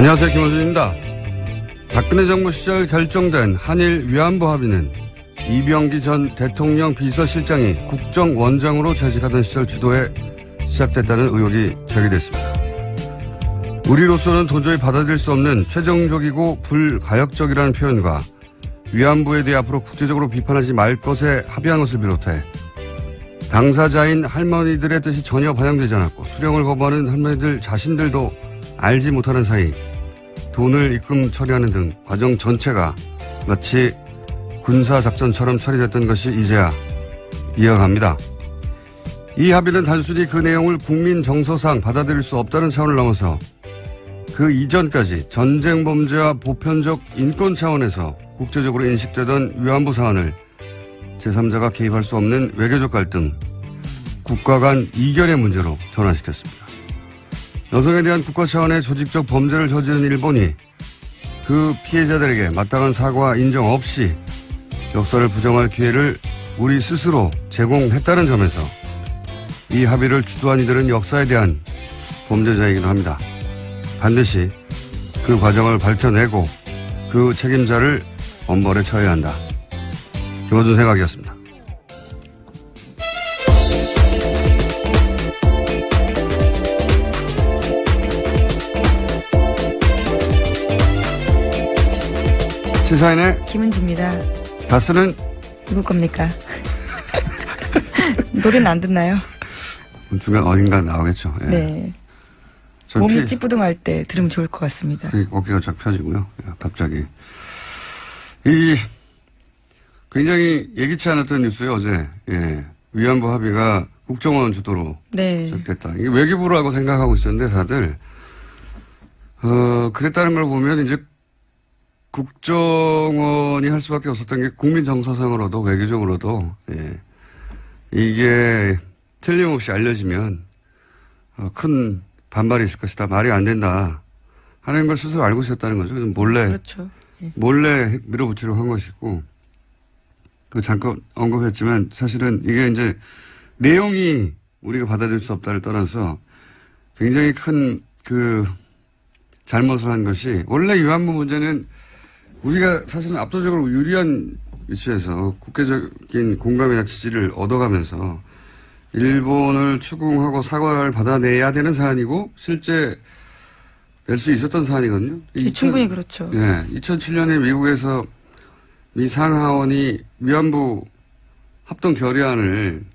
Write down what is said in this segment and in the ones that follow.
안녕하세요. 김원준입니다. 박근혜 정부 시절 결정된 한일 위안부 합의는 이병기 전 대통령 비서실장이 국정원장으로 재직하던 시절 주도에 시작됐다는 의혹이 제기됐습니다. 우리로서는 도저히 받아들일 수 없는 최종적이고 불가역적이라는 표현과 위안부에 대해 앞으로 국제적으로 비판하지 말 것에 합의한 것을 비롯해 당사자인 할머니들의 뜻이 전혀 반영되지 않았고 수령을 거부하는 할머니들 자신들도 알지 못하는 사이 돈을 입금 처리하는 등 과정 전체가 마치 군사작전처럼 처리됐던 것이 이제야 이어갑니다. 이 합의는 단순히 그 내용을 국민 정서상 받아들일 수 없다는 차원을 넘어서 그 이전까지 전쟁 범죄와 보편적 인권 차원에서 국제적으로 인식되던 위안부 사안을 제3자가 개입할 수 없는 외교적 갈등, 국가 간 이견의 문제로 전환시켰습니다. 여성에 대한 국가 차원의 조직적 범죄를 저지른 일본이 그 피해자들에게 마땅한 사과 인정 없이 역사를 부정할 기회를 우리 스스로 제공했다는 점에서 이 합의를 주도한 이들은 역사에 대한 범죄자이기도 합니다. 반드시 그 과정을 밝혀내고 그 책임자를 엄벌에 처해야 한다. 김어준 생각이었습니다. 시사인의 김은지입니다. 다스는 누구 겁니까? 노래는 안 듣나요? 중간 어딘가 나오겠죠. 예. 네. 몸이 찌뿌둥할 때 들으면 좋을 것 같습니다. 어깨가 쫙 펴지고요. 갑자기. 굉장히 예기치 않았던 뉴스예요, 어제. 예. 위안부 합의가 국정원 주도로 시작됐다. 이게 외교부라고 생각하고 있었는데 다들 그랬다는 걸 보면 이제 국정원이 할 수밖에 없었던 게 국민 정서상으로도 외교적으로도 이게 틀림없이 알려지면 큰 반발이 있을 것이다. 말이 안 된다. 하는 걸 스스로 알고 있었다는 거죠. 그래서 몰래 밀어붙이려고 한 것이고 잠깐 언급했지만 사실은 이게 이제 내용이 우리가 받아들일 수 없다를 떠나서 굉장히 큰 잘못을 한 것이 원래 위안부 문제는 우리가 사실은 압도적으로 유리한 위치에서 국제적인 공감이나 지지를 얻어가면서 일본을 추궁하고 사과를 받아내야 되는 사안이고 실제 낼 수 있었던 사안이거든요. 충분히 그렇죠. 2007년에 미국에서 미 상하원이 위안부 합동 결의안을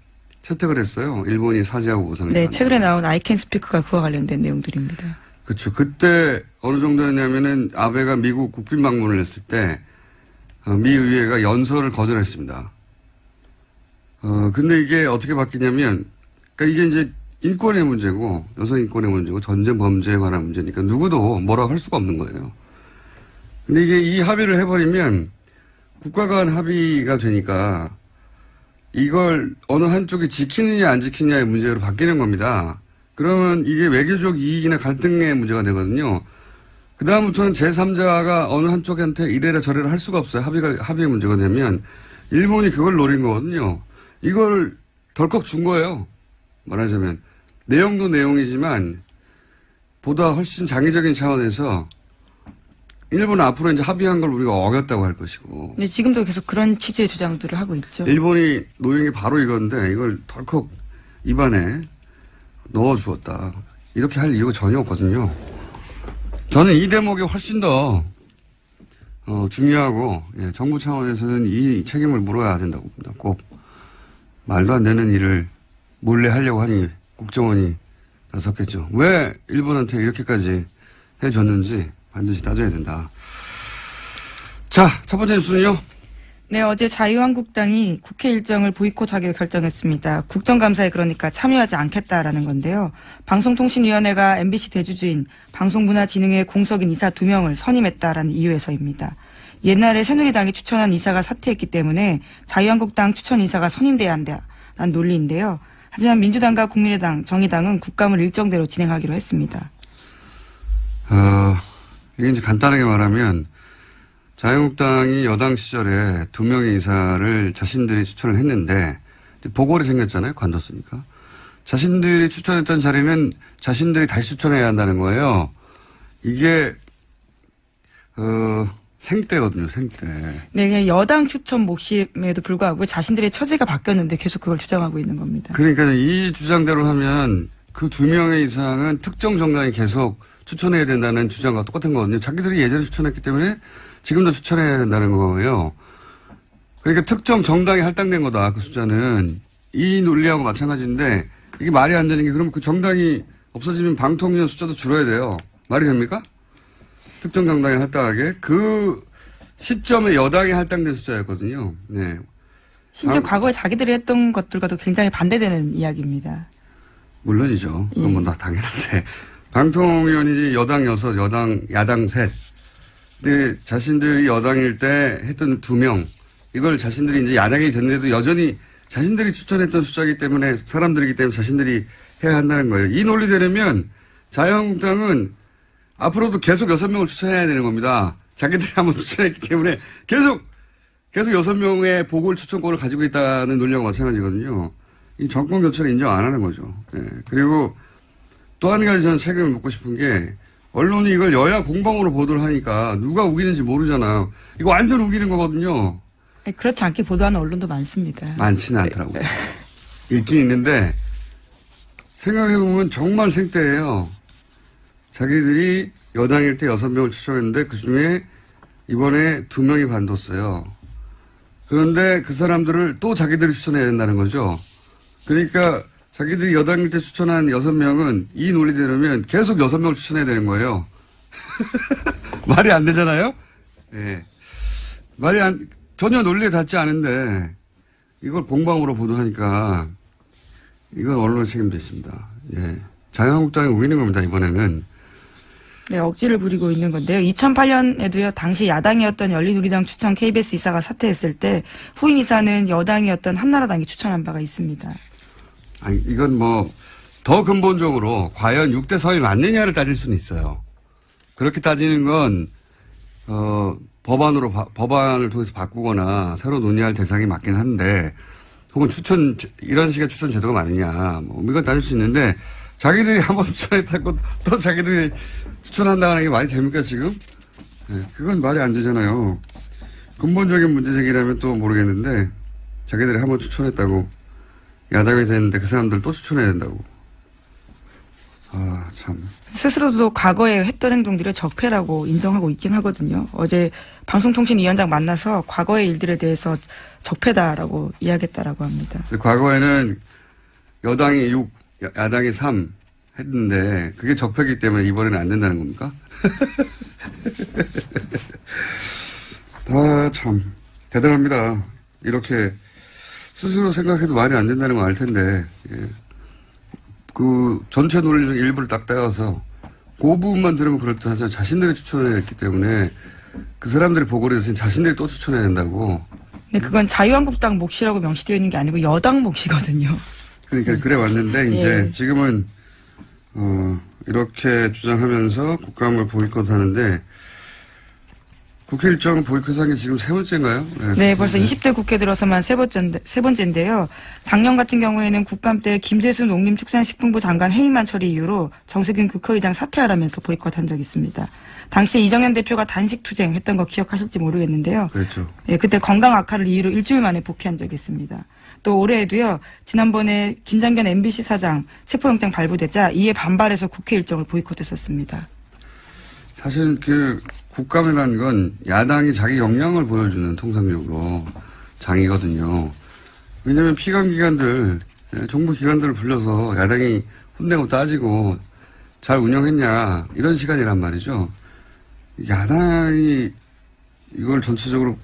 채택을 했어요. 일본이 사죄하고 보상했다. 네, 최근에 나온 I Can Speak가 그와 관련된 내용들입니다. 그렇죠. 그때 어느 정도였냐면은 아베가 미국 국빈 방문을 했을 때 미 의회가 연설을 거절했습니다. 근데 이게 어떻게 바뀌냐면, 그러니까 이게 이제 인권의 문제고 여성 인권의 문제고 전쟁 범죄에 관한 문제니까 누구도 뭐라고 할 수가 없는 거예요. 근데 이게 이 합의를 해버리면 국가 간 합의가 되니까 이걸 어느 한쪽이 지키느냐 안 지키느냐의 문제로 바뀌는 겁니다. 그러면 이게 외교적 이익이나 갈등의 문제가 되거든요. 그다음부터는 제3자가 어느 한쪽한테 이래라 저래라 할 수가 없어요. 합의의 문제가 되면 일본이 그걸 노린 거거든요. 이걸 덜컥 준 거예요. 말하자면. 내용도 내용이지만 보다 훨씬 장기적인 차원에서 일본은 앞으로 이제 합의한 걸 우리가 어겼다고 할 것이고. 근데 지금도 계속 그런 취지의 주장들을 하고 있죠. 일본이 노린 게 바로 이건데 이걸 덜컥 입안에 넣어주었다. 이렇게 할 이유가 전혀 없거든요. 저는 이 대목이 훨씬 더 중요하고 정부 차원에서는 이 책임을 물어야 된다고 봅니다. 꼭 말도 안 되는 일을 몰래 하려고 하니 국정원이 나섰겠죠. 왜 일본한테 이렇게까지 해줬는지 반드시 따져야 된다. 자, 첫 번째 뉴스는요. 네, 어제 자유한국당이 국회 일정을 보이콧하기로 결정했습니다. 국정감사에 그러니까 참여하지 않겠다라는 건데요. 방송통신위원회가 MBC 대주주인 방송문화진흥회 공석인 이사 2명을 선임했다라는 이유에서입니다. 옛날에 새누리당이 추천한 이사가 사퇴했기 때문에 자유한국당 추천 이사가 선임돼야 한다라는 논리인데요. 하지만 민주당과 국민의당, 정의당은 국감을 일정대로 진행하기로 했습니다. 이게 이제 간단하게 말하면 자유한국당이 여당 시절에 2명의 이사를 자신들이 추천을 했는데 보궐이 생겼잖아요. 관뒀으니까. 자신들이 추천했던 자리는 자신들이 다시 추천해야 한다는 거예요. 이게 생떼거든요, 생떼. 네, 그냥 여당 추천 몫임에도 불구하고 자신들의 처지가 바뀌었는데 계속 그걸 주장하고 있는 겁니다. 그러니까 이 주장대로 하면 그 2명의 이상은 특정 정당이 계속 추천해야 된다는 주장과 똑같은 거거든요. 자기들이 예전에 추천했기 때문에 지금도 추천해야 된다는 거예요. 그러니까 특정 정당이 할당된 거다, 그 숫자는. 이 논리하고 마찬가지인데 이게 말이 안 되는 게 그럼 그 정당이 없어지면 방통위원 숫자도 줄어야 돼요. 말이 됩니까? 특정 정당이 할당하게. 그 시점에 여당이 할당된 숫자였거든요. 네. 심지어 과거에 자기들이 했던 것들과도 굉장히 반대되는 이야기입니다. 물론이죠. 그건 뭐 다 당연한데. 방통위원이 여당 6, 야당 3. 근데 자신들이 여당일 때 했던 2명. 이걸 자신들이 이제 야당이 됐는데도 여전히 자신들이 추천했던 숫자이기 때문에 사람들이기 때문에 자신들이 해야 한다는 거예요. 이 논리대로면 자유한국당은 앞으로도 계속 6명을 추천해야 되는 겁니다. 자기들이 한번 추천했기 때문에 계속 6명의 보궐 추천권을 가지고 있다는 논리하고 마찬가지거든요. 이 정권 교체를 인정 안 하는 거죠. 네. 그리고 또 한 가지 저는 책임을 묻고 싶은 게 언론이 이걸 여야 공방으로 보도를 하니까 누가 우기는지 모르잖아요. 이거 완전 우기는 거거든요. 그렇지 않게 보도하는 언론도 많습니다. 많지는 않더라고요. 있긴 있는데 생각해보면 정말 생떼예요. 자기들이 여당일 때 6명을 추천했는데 그중에 이번에 2명이 관뒀어요. 그런데 그 사람들을 또 자기들이 추천해야 된다는 거죠. 그러니까 자기들이 여당일 때 추천한 6명은 이 논리대로면 계속 6명을 추천해야 되는 거예요. 말이 안 되잖아요? 네. 전혀 논리에 닿지 않은데 이걸 공방으로 보도하니까 이건 언론의 책임도 있습니다. 예. 자유한국당이 우기는 겁니다, 이번에는. 네, 억지를 부리고 있는 건데요. 2008년에도요, 당시 야당이었던 열린우리당 추천 KBS 이사가 사퇴했을 때 후임 이사는 여당이었던 한나라당이 추천한 바가 있습니다. 아니, 이건 뭐 더 근본적으로 과연 6대 3이 맞느냐를 따질 수는 있어요. 그렇게 따지는 건 법안을 통해서 바꾸거나 새로 논의할 대상이 맞긴 한데 혹은 이런 식의 추천 제도가 맞느냐 뭐 이건 따질 수 있는데 자기들이 한번 추천했다고 또 자기들이 추천한다는 게 말이 됩니까 지금? 네, 그건 말이 안 되잖아요. 근본적인 문제 제기라면 또 모르겠는데 자기들이 한번 추천했다고 야당이 됐는데 그 사람들 또 추천해야 된다고. 아, 참. 스스로도 과거에 했던 행동들을 적폐라고 인정하고 있긴 하거든요. 어제 방송통신위원장 만나서 과거의 일들에 대해서 적폐다라고 이야기했다라고 합니다. 과거에는 여당이 6, 야당이 3 했는데 그게 적폐이기 때문에 이번에는 안 된다는 겁니까? 아, 참. 대단합니다. 이렇게 스스로 생각해도 말이 안 된다는 거 알 텐데, 예. 그 전체 논리 중 일부를 딱 떼어서 그 부분만 들으면 그렇다하지만 자신들이 추천을 했기 때문에 그 사람들이 보고를 해서 자신들이 또 추천해야 된다고. 네, 그건 자유한국당 몫이라고 명시되어 있는 게 아니고 여당 몫이거든요. 그러니까 그래 왔는데 이제 예. 지금은 이렇게 주장하면서 국감을 보이콧하는데 국회 일정 보이콧한 게 지금 3번째인가요? 네, 벌써 20대 국회 들어서만 세 번째인데요. 작년 같은 경우에는 국감 때 김재수 농림축산식품부 장관 해임안 처리 이후로 정세균 국회의장 사퇴하라면서 보이콧한 적이 있습니다. 당시에 이정현 대표가 단식 투쟁했던 거 기억하실지 모르겠는데요. 그렇죠. 예, 그때 건강 악화를 이유로 일주일 만에 복귀한 적이 있습니다. 또 올해에도요. 지난번에 김장견 MBC 사장 체포영장 발부되자 이에 반발해서 국회 일정을 보이콧했었습니다. 사실 그 국감이라는 건 야당이 자기 역량을 보여주는 통상적으로 장이거든요. 왜냐하면 피감기관들, 정부 기관들을 불러서 야당이 혼내고 따지고 잘 운영했냐 이런 시간이란 말이죠. 야당이 이걸 전체적으로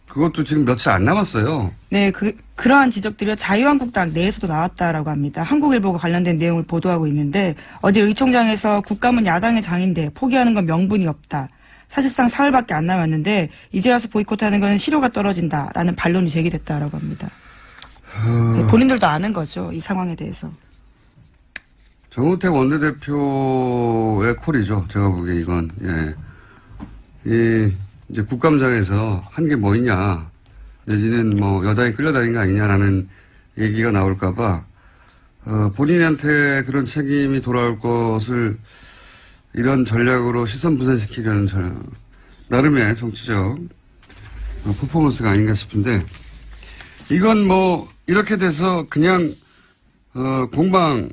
그것도 지금 며칠 안 남았어요. 네, 그러한 지적들이 자유한국당 내에서도 나왔다라고 합니다. 한국일보가 관련된 내용을 보도하고 있는데 어제 의총장에서 국감은 야당의 장인데 포기하는 건 명분이 없다. 사실상 사흘밖에 안 남았는데 이제 와서 보이콧하는 건 실효가 떨어진다라는 반론이 제기됐다라고 합니다. 네, 본인들도 아는 거죠. 이 상황에 대해서. 정우택 원내대표의 콜이죠. 제가 보기에 이건. 예. 이제 국감장에서 한 게 뭐 있냐, 내지는 뭐 여당이 끌려다닌 거 아니냐라는 얘기가 나올까봐, 본인한테 그런 책임이 돌아올 것을 이런 전략으로 시선 분산시키려는 나름의 정치적 퍼포먼스가 아닌가 싶은데, 이건 뭐 이렇게 돼서 그냥 공방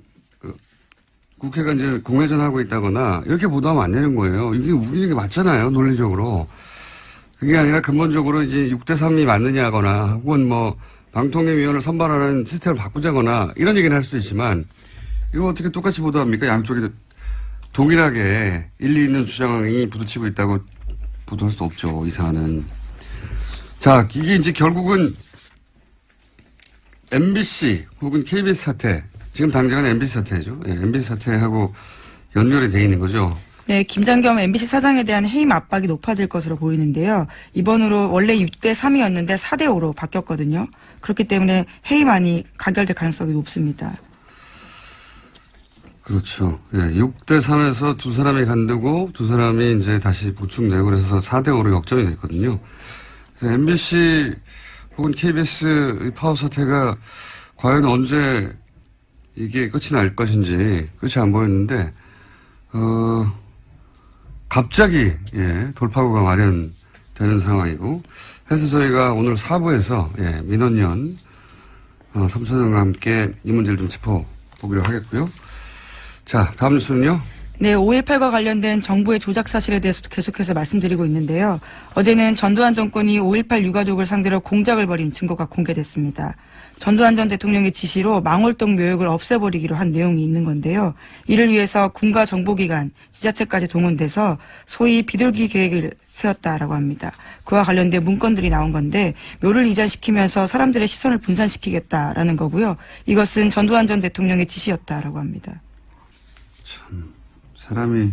국회가 이제 공회전하고 있다거나 이렇게 보도하면 안 되는 거예요. 이게 우기는 게 맞잖아요, 논리적으로. 그게 아니라 근본적으로 이제 6대3이 맞느냐거나 혹은 뭐 방통위원을 선발하는 시스템을 바꾸자거나 이런 얘기는 할 수 있지만, 이거 어떻게 똑같이 보도합니까? 양쪽이 동일하게 일리 있는 주장이 부딪히고 있다고 보도할 수 없죠, 이 사안은. 자, 이게 이제 결국은 MBC 혹은 KBS 사태, 지금 당장은 MBC 사태죠. 예, MBC 사태하고 연결이 돼 있는 거죠. 네, 김장겸 MBC 사장에 대한 해임 압박이 높아질 것으로 보이는데요. 이번으로 원래 6대3이었는데 4대5로 바뀌었거든요. 그렇기 때문에 해임안이 가결될 가능성이 높습니다. 그렇죠. 예, 6대3에서 두 사람이 간두고 두 사람이 이제 다시 보충되고 그래서 4대5로 역전이 됐거든요. 그래서 MBC 혹은 KBS 파업 사태가 과연 언제 이게 끝이 날 것인지 끝이 안 보였는데, 갑자기, 예, 돌파구가 마련되는 상황이고, 해서 저희가 오늘 4부에서, 예, 민원연, 삼천영과 함께 이 문제를 좀 짚어보기로 하겠고요. 자, 다음 뉴스는요? 네, 5.18과 관련된 정부의 조작 사실에 대해서도 계속해서 말씀드리고 있는데요. 어제는 전두환 정권이 5.18 유가족을 상대로 공작을 벌인 증거가 공개됐습니다. 전두환 전 대통령의 지시로 망월동 묘역을 없애버리기로 한 내용이 있는 건데요. 이를 위해서 군과 정보기관, 지자체까지 동원돼서 소위 비둘기 계획을 세웠다라고 합니다. 그와 관련된 문건들이 나온 건데, 묘를 이전시키면서 사람들의 시선을 분산시키겠다라는 거고요. 이것은 전두환 전 대통령의 지시였다라고 합니다. 참, 사람이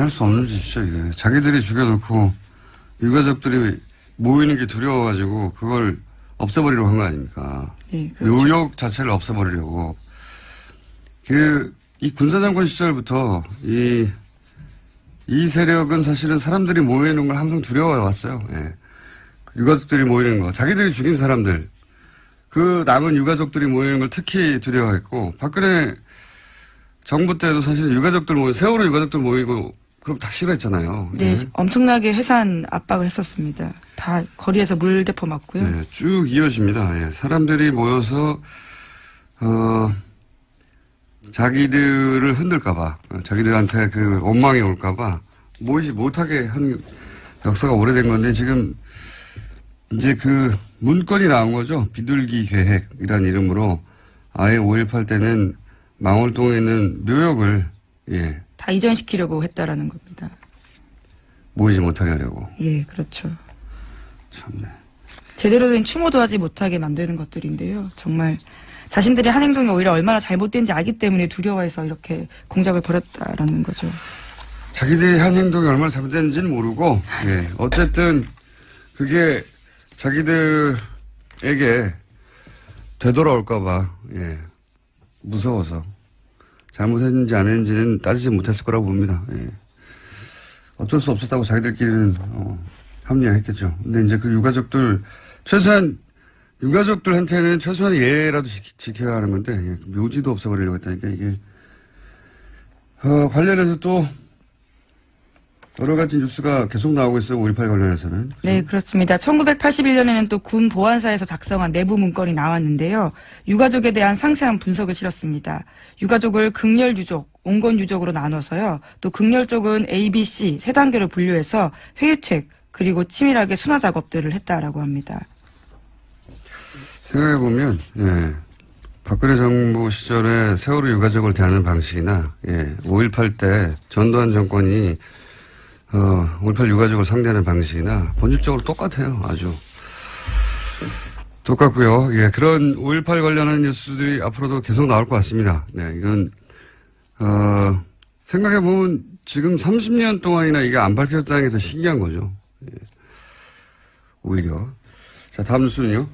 할 수 없는 짓이죠, 이게. 자기들이 죽여놓고 유가족들이 모이는 게 두려워가지고 그걸 없애버리려고 한 거 아닙니까? 네, 그렇죠. 묘역 자체를 없애버리려고. 이 군사정권 시절부터 이 세력은 사실은 사람들이 모이는 걸 항상 두려워해왔어요. 예. 유가족들이 모이는 거. 자기들이 죽인 사람들. 그 남은 유가족들이 모이는 걸 특히 두려워했고, 박근혜 정부 때도 사실 유가족들 세월호 유가족들 모이고, 그럼 다 싫어했잖아요. 네, 예. 엄청나게 해산 압박을 했었습니다. 다 거리에서 물대포 맞고요. 네, 쭉 이어집니다. 예. 사람들이 모여서 자기들을 흔들까봐, 자기들한테 그 원망이 올까봐 모이지 못하게 한 역사가 오래된 건데, 지금 이제 그 문건이 나온 거죠. 비둘기 계획이라는 이름으로 아예 5.18 때는 망월동에 있는 묘역을, 예, 다 이전시키려고 했다라는 겁니다. 모이지 못하게 하려고. 예, 그렇죠. 참네. 제대로 된 추모도 하지 못하게 만드는 것들인데요. 정말 자신들의 한 행동이 오히려 얼마나 잘못된지 알기 때문에 두려워해서 이렇게 공작을 벌였다라는 거죠. 자기들이 한 행동이 얼마나 잘못됐는지는 모르고, 예, 어쨌든 그게 자기들에게 되돌아올까봐, 예, 무서워서 잘못했는지 안 했는지는 따지지 못했을 거라고 봅니다. 예. 어쩔 수 없었다고 자기들끼리는 합리화했겠죠. 근데 이제 그 유가족들, 최소한 유가족들한테는 최소한 예라도 지켜야 하는 건데, 예, 묘지도 없애버리려고 했다니까 이게 관련해서 또 여러 가지 뉴스가 계속 나오고 있어요. 5.18 관련해서는. 그렇죠? 네, 그렇습니다. 1981년에는 또 군 보안사에서 작성한 내부 문건이 나왔는데요. 유가족에 대한 상세한 분석을 실었습니다. 유가족을 극렬 유족, 온건 유족으로 나눠서요. 또 극렬 쪽은 A, B, C 세 단계로 분류해서 회유책 그리고 치밀하게 순화 작업들을 했다라고 합니다. 생각해보면, 예, 박근혜 정부 시절에 세월호 유가족을 대하는 방식이나, 예, 5.18 때 전두환 정권이 5.18 유가족을 상대하는 방식이나 본질적으로 똑같아요. 아주. 똑같고요. 예, 그런 5.18 관련한 뉴스들이 앞으로도 계속 나올 것 같습니다. 네, 이건, 생각해보면 지금 30년 동안이나 이게 안 밝혀졌다는 게 더 신기한 거죠. 예. 오히려. 자, 다음 뉴스는요.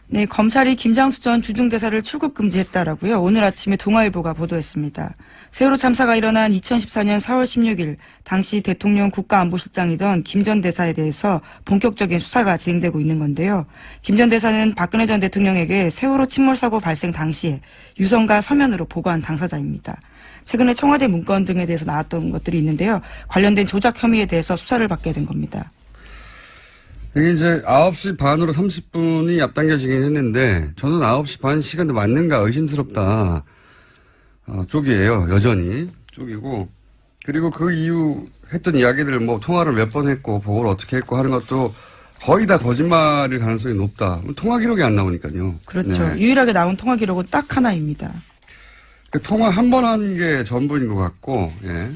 네, 검찰이 김장수 전 주중대사를 출국 금지했다라고요. 오늘 아침에 동아일보가 보도했습니다. 세월호 참사가 일어난 2014년 4월 16일 당시 대통령 국가안보실장이던 김 전 대사에 대해서 본격적인 수사가 진행되고 있는 건데요. 김 전 대사는 박근혜 전 대통령에게 세월호 침몰 사고 발생 당시에 유성과 서면으로 보고한 당사자입니다. 최근에 청와대 문건 등에 대해서 나왔던 것들이 있는데요. 관련된 조작 혐의에 대해서 수사를 받게 된 겁니다. 이게 이제 9시 반으로 30분이 앞당겨지긴 했는데 저는 9시 반 시간도 맞는가 의심스럽다. 쪽이에요. 여전히 쪽이고 그리고 그 이후 했던 이야기들 뭐 통화를 몇 번 했고 보고를 어떻게 했고 하는 것도 거의 다 거짓말일 가능성이 높다. 통화 기록이 안 나오니까요. 그렇죠. 네. 유일하게 나온 통화 기록은 딱 하나입니다. 그 통화 한 번 한 게 전부인 것 같고 예.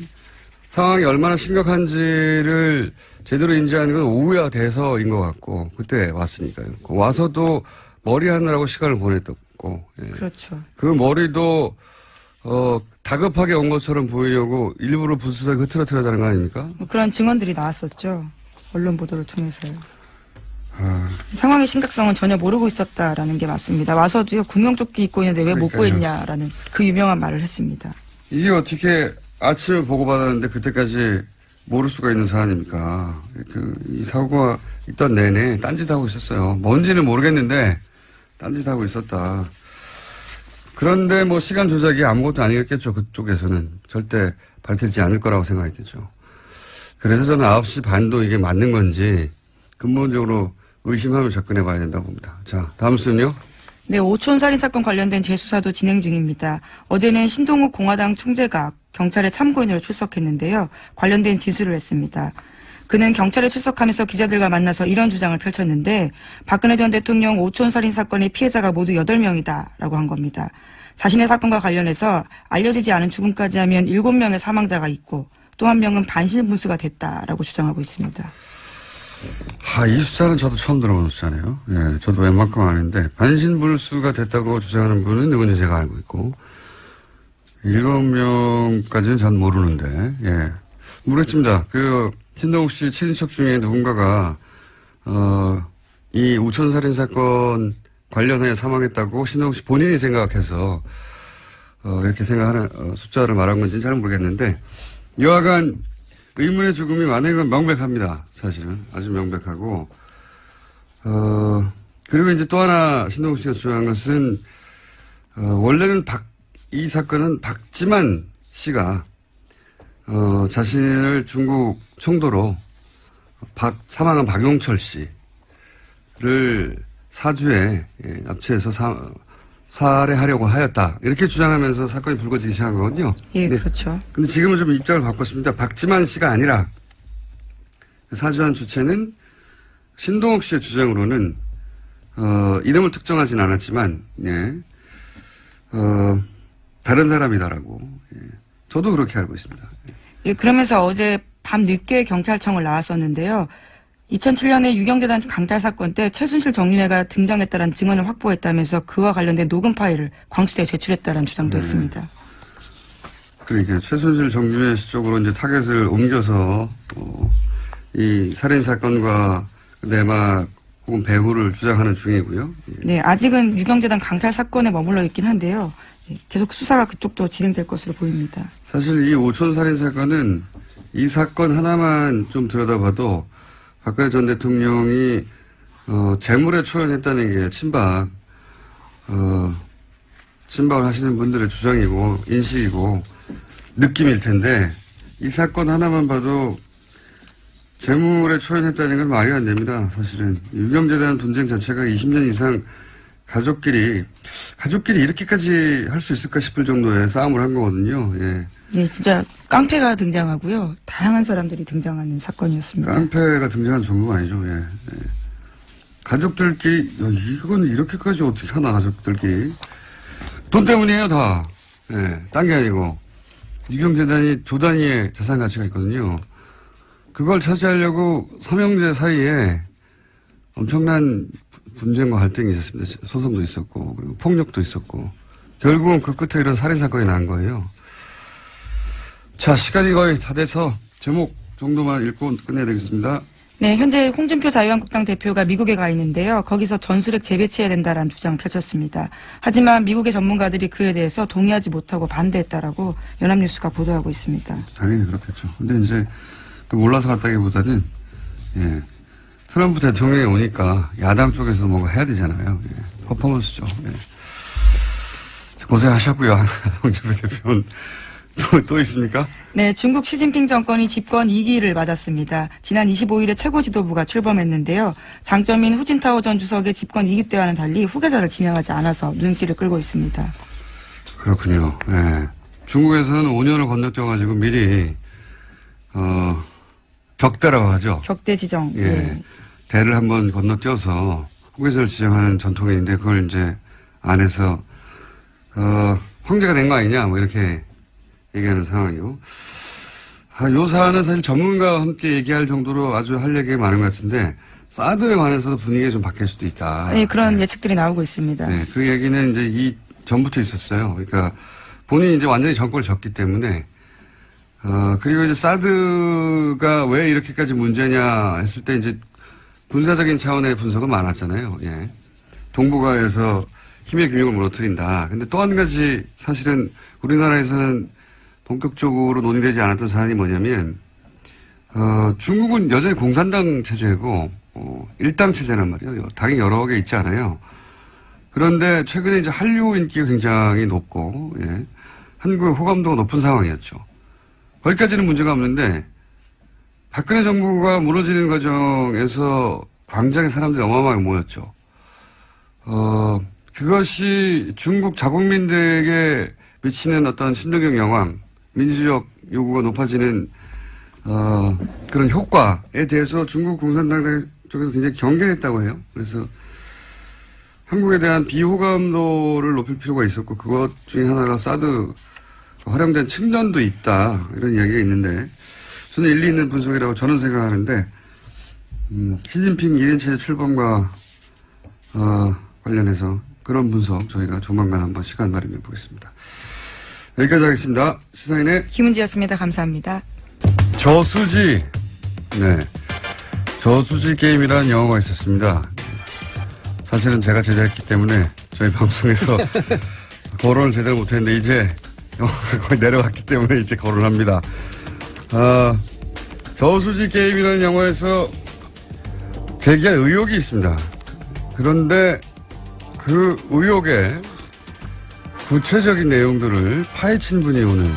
상황이 얼마나 심각한지를 제대로 인지하는 건 오후야 돼서인 것 같고 그때 왔으니까요. 와서도 머리 하느라고 시간을 보냈고 예. 그렇죠. 그 머리도 다급하게 온 것처럼 보이려고 일부러 부수하게 흐트러뜨렸다는 거 아닙니까? 뭐 그런 증언들이 나왔었죠. 언론 보도를 통해서요. 상황의 심각성은 전혀 모르고 있었다라는 게 맞습니다. 와서도요, 구명조끼 입고 있는데 왜 못 구했냐라는 그 유명한 말을 했습니다. 이게 어떻게 아침에 보고받았는데 그때까지 모를 수가 있는 사안입니까? 이 사고가 있던 내내 딴짓하고 있었어요. 뭔지는 모르겠는데 딴짓하고 있었다. 그런데 뭐 시간 조작이 아무것도 아니겠죠. 그쪽에서는 절대 밝혀지지 않을 거라고 생각했겠죠. 그래서 저는 9시 반도 이게 맞는 건지 근본적으로 의심하며 접근해 봐야 된다고 봅니다. 자, 다음 순요. 네, 오촌 살인 사건 관련된 재수사도 진행 중입니다. 어제는 신동욱 공화당 총재가 경찰의 참고인으로 출석했는데요. 관련된 진술을 했습니다. 그는 경찰에 출석하면서 기자들과 만나서 이런 주장을 펼쳤는데 박근혜 전 대통령 오촌 살인 사건의 피해자가 모두 8명이다라고 한 겁니다. 자신의 사건과 관련해서 알려지지 않은 죽음까지 하면 7명의 사망자가 있고 또 한 명은 반신분수가 됐다라고 주장하고 있습니다. 이 숫자는 저도 처음 들어보는 숫자네요. 예, 저도 웬만큼 아는데 반신불수가 됐다고 주장하는 분은 누군지 제가 알고 있고 7명까지는 전 모르는데 예, 모르겠습니다. 신동욱 씨 친인척 중에 누군가가 이 우천살인 사건 관련하여 사망했다고 신동욱 씨 본인이 생각해서 이렇게 생각하는 숫자를 말한 건지는 잘 모르겠는데 여하간 의문의 죽음이 많은 건 명백합니다. 사실은 아주 명백하고 그리고 이제 또 하나 신동욱 씨가 주장한 것은 원래는 이 사건은 박지만 씨가 자신을 중국 청도로 사망한 박용철 씨를 사주에 납치해서 살해하려고 하였다. 이렇게 주장하면서 사건이 불거지기 시작한 거거든요. 예, 그렇죠. 근데 지금은 좀 입장을 바꿨습니다. 박지만 씨가 아니라 사주한 주체는 신동욱 씨의 주장으로는 이름을 특정하진 않았지만 다른 사람이다라고 저도 그렇게 알고 있습니다. 예, 그러면서 어제 밤 늦게 경찰청을 나왔었는데요. 2007년에 유경재단 강탈 사건 때 최순실 정윤회가 등장했다는 증언을 확보했다면서 그와 관련된 녹음 파일을 광수대에 제출했다는 주장도 했습니다. 그러니까 최순실 정윤회 씨 쪽으로 이제 타겟을 옮겨서 이 살인 사건과 내막 혹은 배후를 주장하는 중이고요. 네, 아직은 유경재단 강탈 사건에 머물러 있긴 한데요. 계속 수사가 그쪽도 진행될 것으로 보입니다. 사실 이 오촌 살인 사건은 이 사건 하나만 좀 들여다봐도 박근혜 전 대통령이 재물에 초연했다는 게 친박을 하시는 분들의 주장이고 인식이고 느낌일 텐데 이 사건 하나만 봐도 재물에 초연했다는 건 말이 안 됩니다. 사실은 유경재단 분쟁 자체가 20년 이상 가족끼리 이렇게까지 할 수 있을까 싶을 정도의 싸움을 한 거거든요. 예. 네, 진짜 깡패가 등장하고요. 다양한 사람들이 등장하는 사건이었습니다. 깡패가 등장한 정도가 아니죠. 예. 가족들끼리 이건 이렇게까지 어떻게 하나 가족들끼리 돈 때문이에요 다. 예, 딴 게 아니고 유경재단이 조 단위의 자산 가치가 있거든요. 그걸 차지하려고 삼형제 사이에 엄청난 분쟁과 갈등이 있었습니다. 소송도 있었고 그리고 폭력도 있었고 결국은 그 끝에 이런 살인 사건이 난 거예요. 자, 시간이 거의 다 돼서 제목 정도만 읽고 끝내야 되겠습니다. 네, 현재 홍준표 자유한국당 대표가 미국에 가 있는데요. 거기서 전술핵 재배치해야 된다라는 주장을 펼쳤습니다. 하지만 미국의 전문가들이 그에 대해서 동의하지 못하고 반대했다라고 연합뉴스가 보도하고 있습니다. 당연히 그렇겠죠. 근데 이제 몰라서 갔다기보다는 트럼프 대통령이 오니까 야당 쪽에서 뭔가 해야 되잖아요. 퍼포먼스죠. 고생하셨고요. 홍준표 대표는 또 있습니까? 네, 중국 시진핑 정권이 집권 2기를 맞았습니다. 지난 25일에 최고 지도부가 출범했는데요. 장점인 후진타오 전 주석의 집권 2기 때와는 달리 후계자를 지명하지 않아서 눈길을 끌고 있습니다. 그렇군요. 예. 중국에서는 5년을 건너뛰어가지고 미리 격대라고 하죠. 격대 지정. 예. 예. 대를 한번 건너뛰어서 후계자를 지정하는 전통이 있는데 그걸 이제 안에서 황제가 된 거 아니냐 뭐 이렇게 얘기하는 상황이고. 요 사안은 사실 전문가와 함께 얘기할 정도로 아주 할 얘기가 많은 것 같은데 사드에 관해서도 분위기가 좀 바뀔 수도 있다. 네, 그런 예측들이 나오고 있습니다. 네, 그 얘기는 이제 전부터 있었어요. 그러니까 본인이 이제 완전히 정권을 졌기 때문에 그리고 이제 사드가 왜 이렇게까지 문제냐 했을 때 이제 군사적인 차원의 분석은 많았잖아요. 예. 동북아에서 힘의 균형을 무너뜨린다. 근데 또 한 가지 사실은 우리나라에서는 본격적으로 논의되지 않았던 사안이 뭐냐면 중국은 여전히 공산당 체제고 일당 체제란 말이에요. 당이 여러 개 있지 않아요. 그런데 최근에 이제 한류 인기가 굉장히 높고 예. 한국의 호감도가 높은 상황이었죠. 거기까지는 문제가 없는데 박근혜 정부가 무너지는 과정에서 광장에 사람들이 어마어마하게 모였죠. 그것이 중국 자국민들에게 미치는 어떤 심리적 영향, 민주적 요구가 높아지는 그런 효과에 대해서 중국 공산당 쪽에서 굉장히 경계했다고 해요. 그래서 한국에 대한 비호감도를 높일 필요가 있었고 그것 중에 하나가 사드 활용된 측면도 있다. 이런 이야기가 있는데 저는 일리 있는 분석이라고 저는 생각하는데 시진핑 1인 체제 출범과 관련해서 그런 분석 저희가 조만간 한번 시간 마련해 보겠습니다. 여기까지 하겠습니다. 시사인의 김은지였습니다. 감사합니다. 저수지. 네. 저수지 게임이라는 영화가 있었습니다. 사실은 제가 제작했기 때문에 저희 방송에서 거론을 제대로 못했는데 이제 영화가 거의 내려갔기 때문에 이제 거론합니다. 저수지 게임이라는 영화에서 제기한 의혹이 있습니다. 그런데 그 의혹의 구체적인 내용들을 파헤친 분이 오늘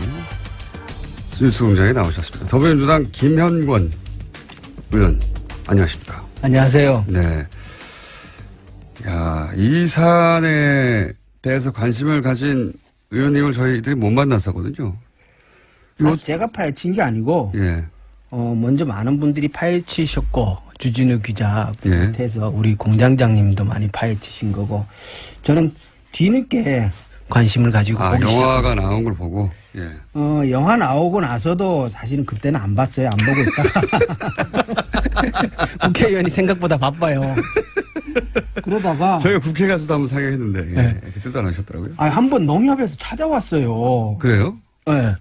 뉴스공장에 나오셨습니다. 더불어민주당 김현권 의원, 안녕하십니까? 안녕하세요. 네. 야, 이 사안에 대해서 관심을 가진 의원님을 저희들이 못 만났었거든요. 제가 파헤친 게 아니고, 예. 먼저 많은 분들이 파헤치셨고, 주진우 기자 예. 비롯해서 우리 공장장님도 많이 파헤치신 거고, 저는 뒤늦게 관심을 가지고 보기 영화가 나온 걸 보고, 예. 영화 나오고 나서도 사실은 그때는 안 봤어요. 안 보고 있다가. 국회의원이 생각보다 바빠요. 그러다가. 저희가 국회 가서도 한번 상영했는데, 예. 네. 그때도 안 하셨더라고요. 한 번 농협에서 찾아왔어요. 그래요? 네.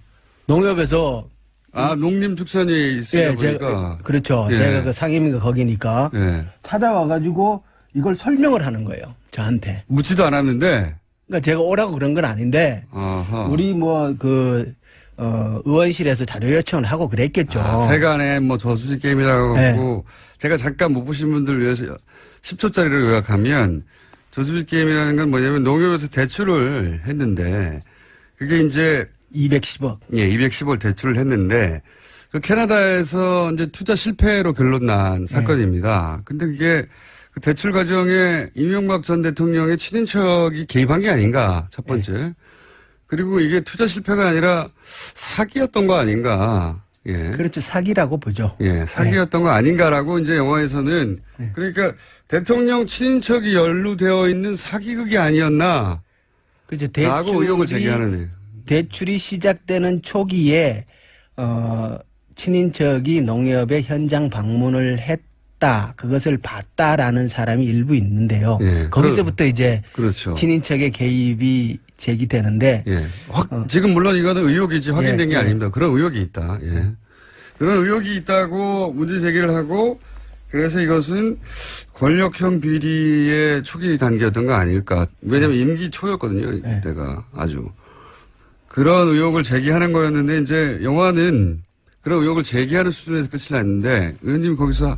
농협에서. 농림축산이 있으다 보니까. 그렇죠. 예. 제가 그 상임위가 거기니까. 예. 찾아와가지고 이걸 설명을 하는 거예요. 저한테. 묻지도 않았는데. 그러니까 제가 오라고 그런 건 아닌데. 아하. 우리 의원실에서 자료 요청을 하고 그랬겠죠. 세간에 저수지 게임이라고 네. 하고, 제가 잠깐 못 보신 분들을 위해서 10초짜리로 요약하면, 저수지 게임이라는 건 뭐냐면 농협에서 대출을 했는데, 그게 이제 210억. 예, 210억 대출을 했는데, 그 캐나다에서 이제 투자 실패로 결론 난 사건입니다. 근데 그게 그 대출 과정에 이명박 전 대통령의 친인척이 개입한 게 아닌가, 첫 번째. 그리고 이게 투자 실패가 아니라 사기였던 거 아닌가. 예. 그렇죠. 사기라고 보죠. 예, 사기였던 거 아닌가라고 이제 영화에서는 그러니까 대통령 친인척이 연루되어 있는 사기극이 아니었나. 그렇죠. 라고 의혹을 제기하는. 대출이 시작되는 초기에 친인척이 농협의 현장 방문을 했다. 그것을 봤다라는 사람이 일부 있는데요. 예, 거기서부터 이제 그렇죠. 친인척의 개입이 제기되는데 예. 지금 물론 이거는 의혹이지 확인된 게 아닙니다. 그런 의혹이 있다. 예. 그런 의혹이 있다고 문제 제기를 하고 그래서 이것은 권력형 비리의 초기 단계였던 거 아닐까. 왜냐하면 임기 초였거든요. 이때가 아주. 그런 의혹을 제기하는 거였는데 이제 영화는 그런 의혹을 제기하는 수준에서 끝이 났는데 의원님 거기서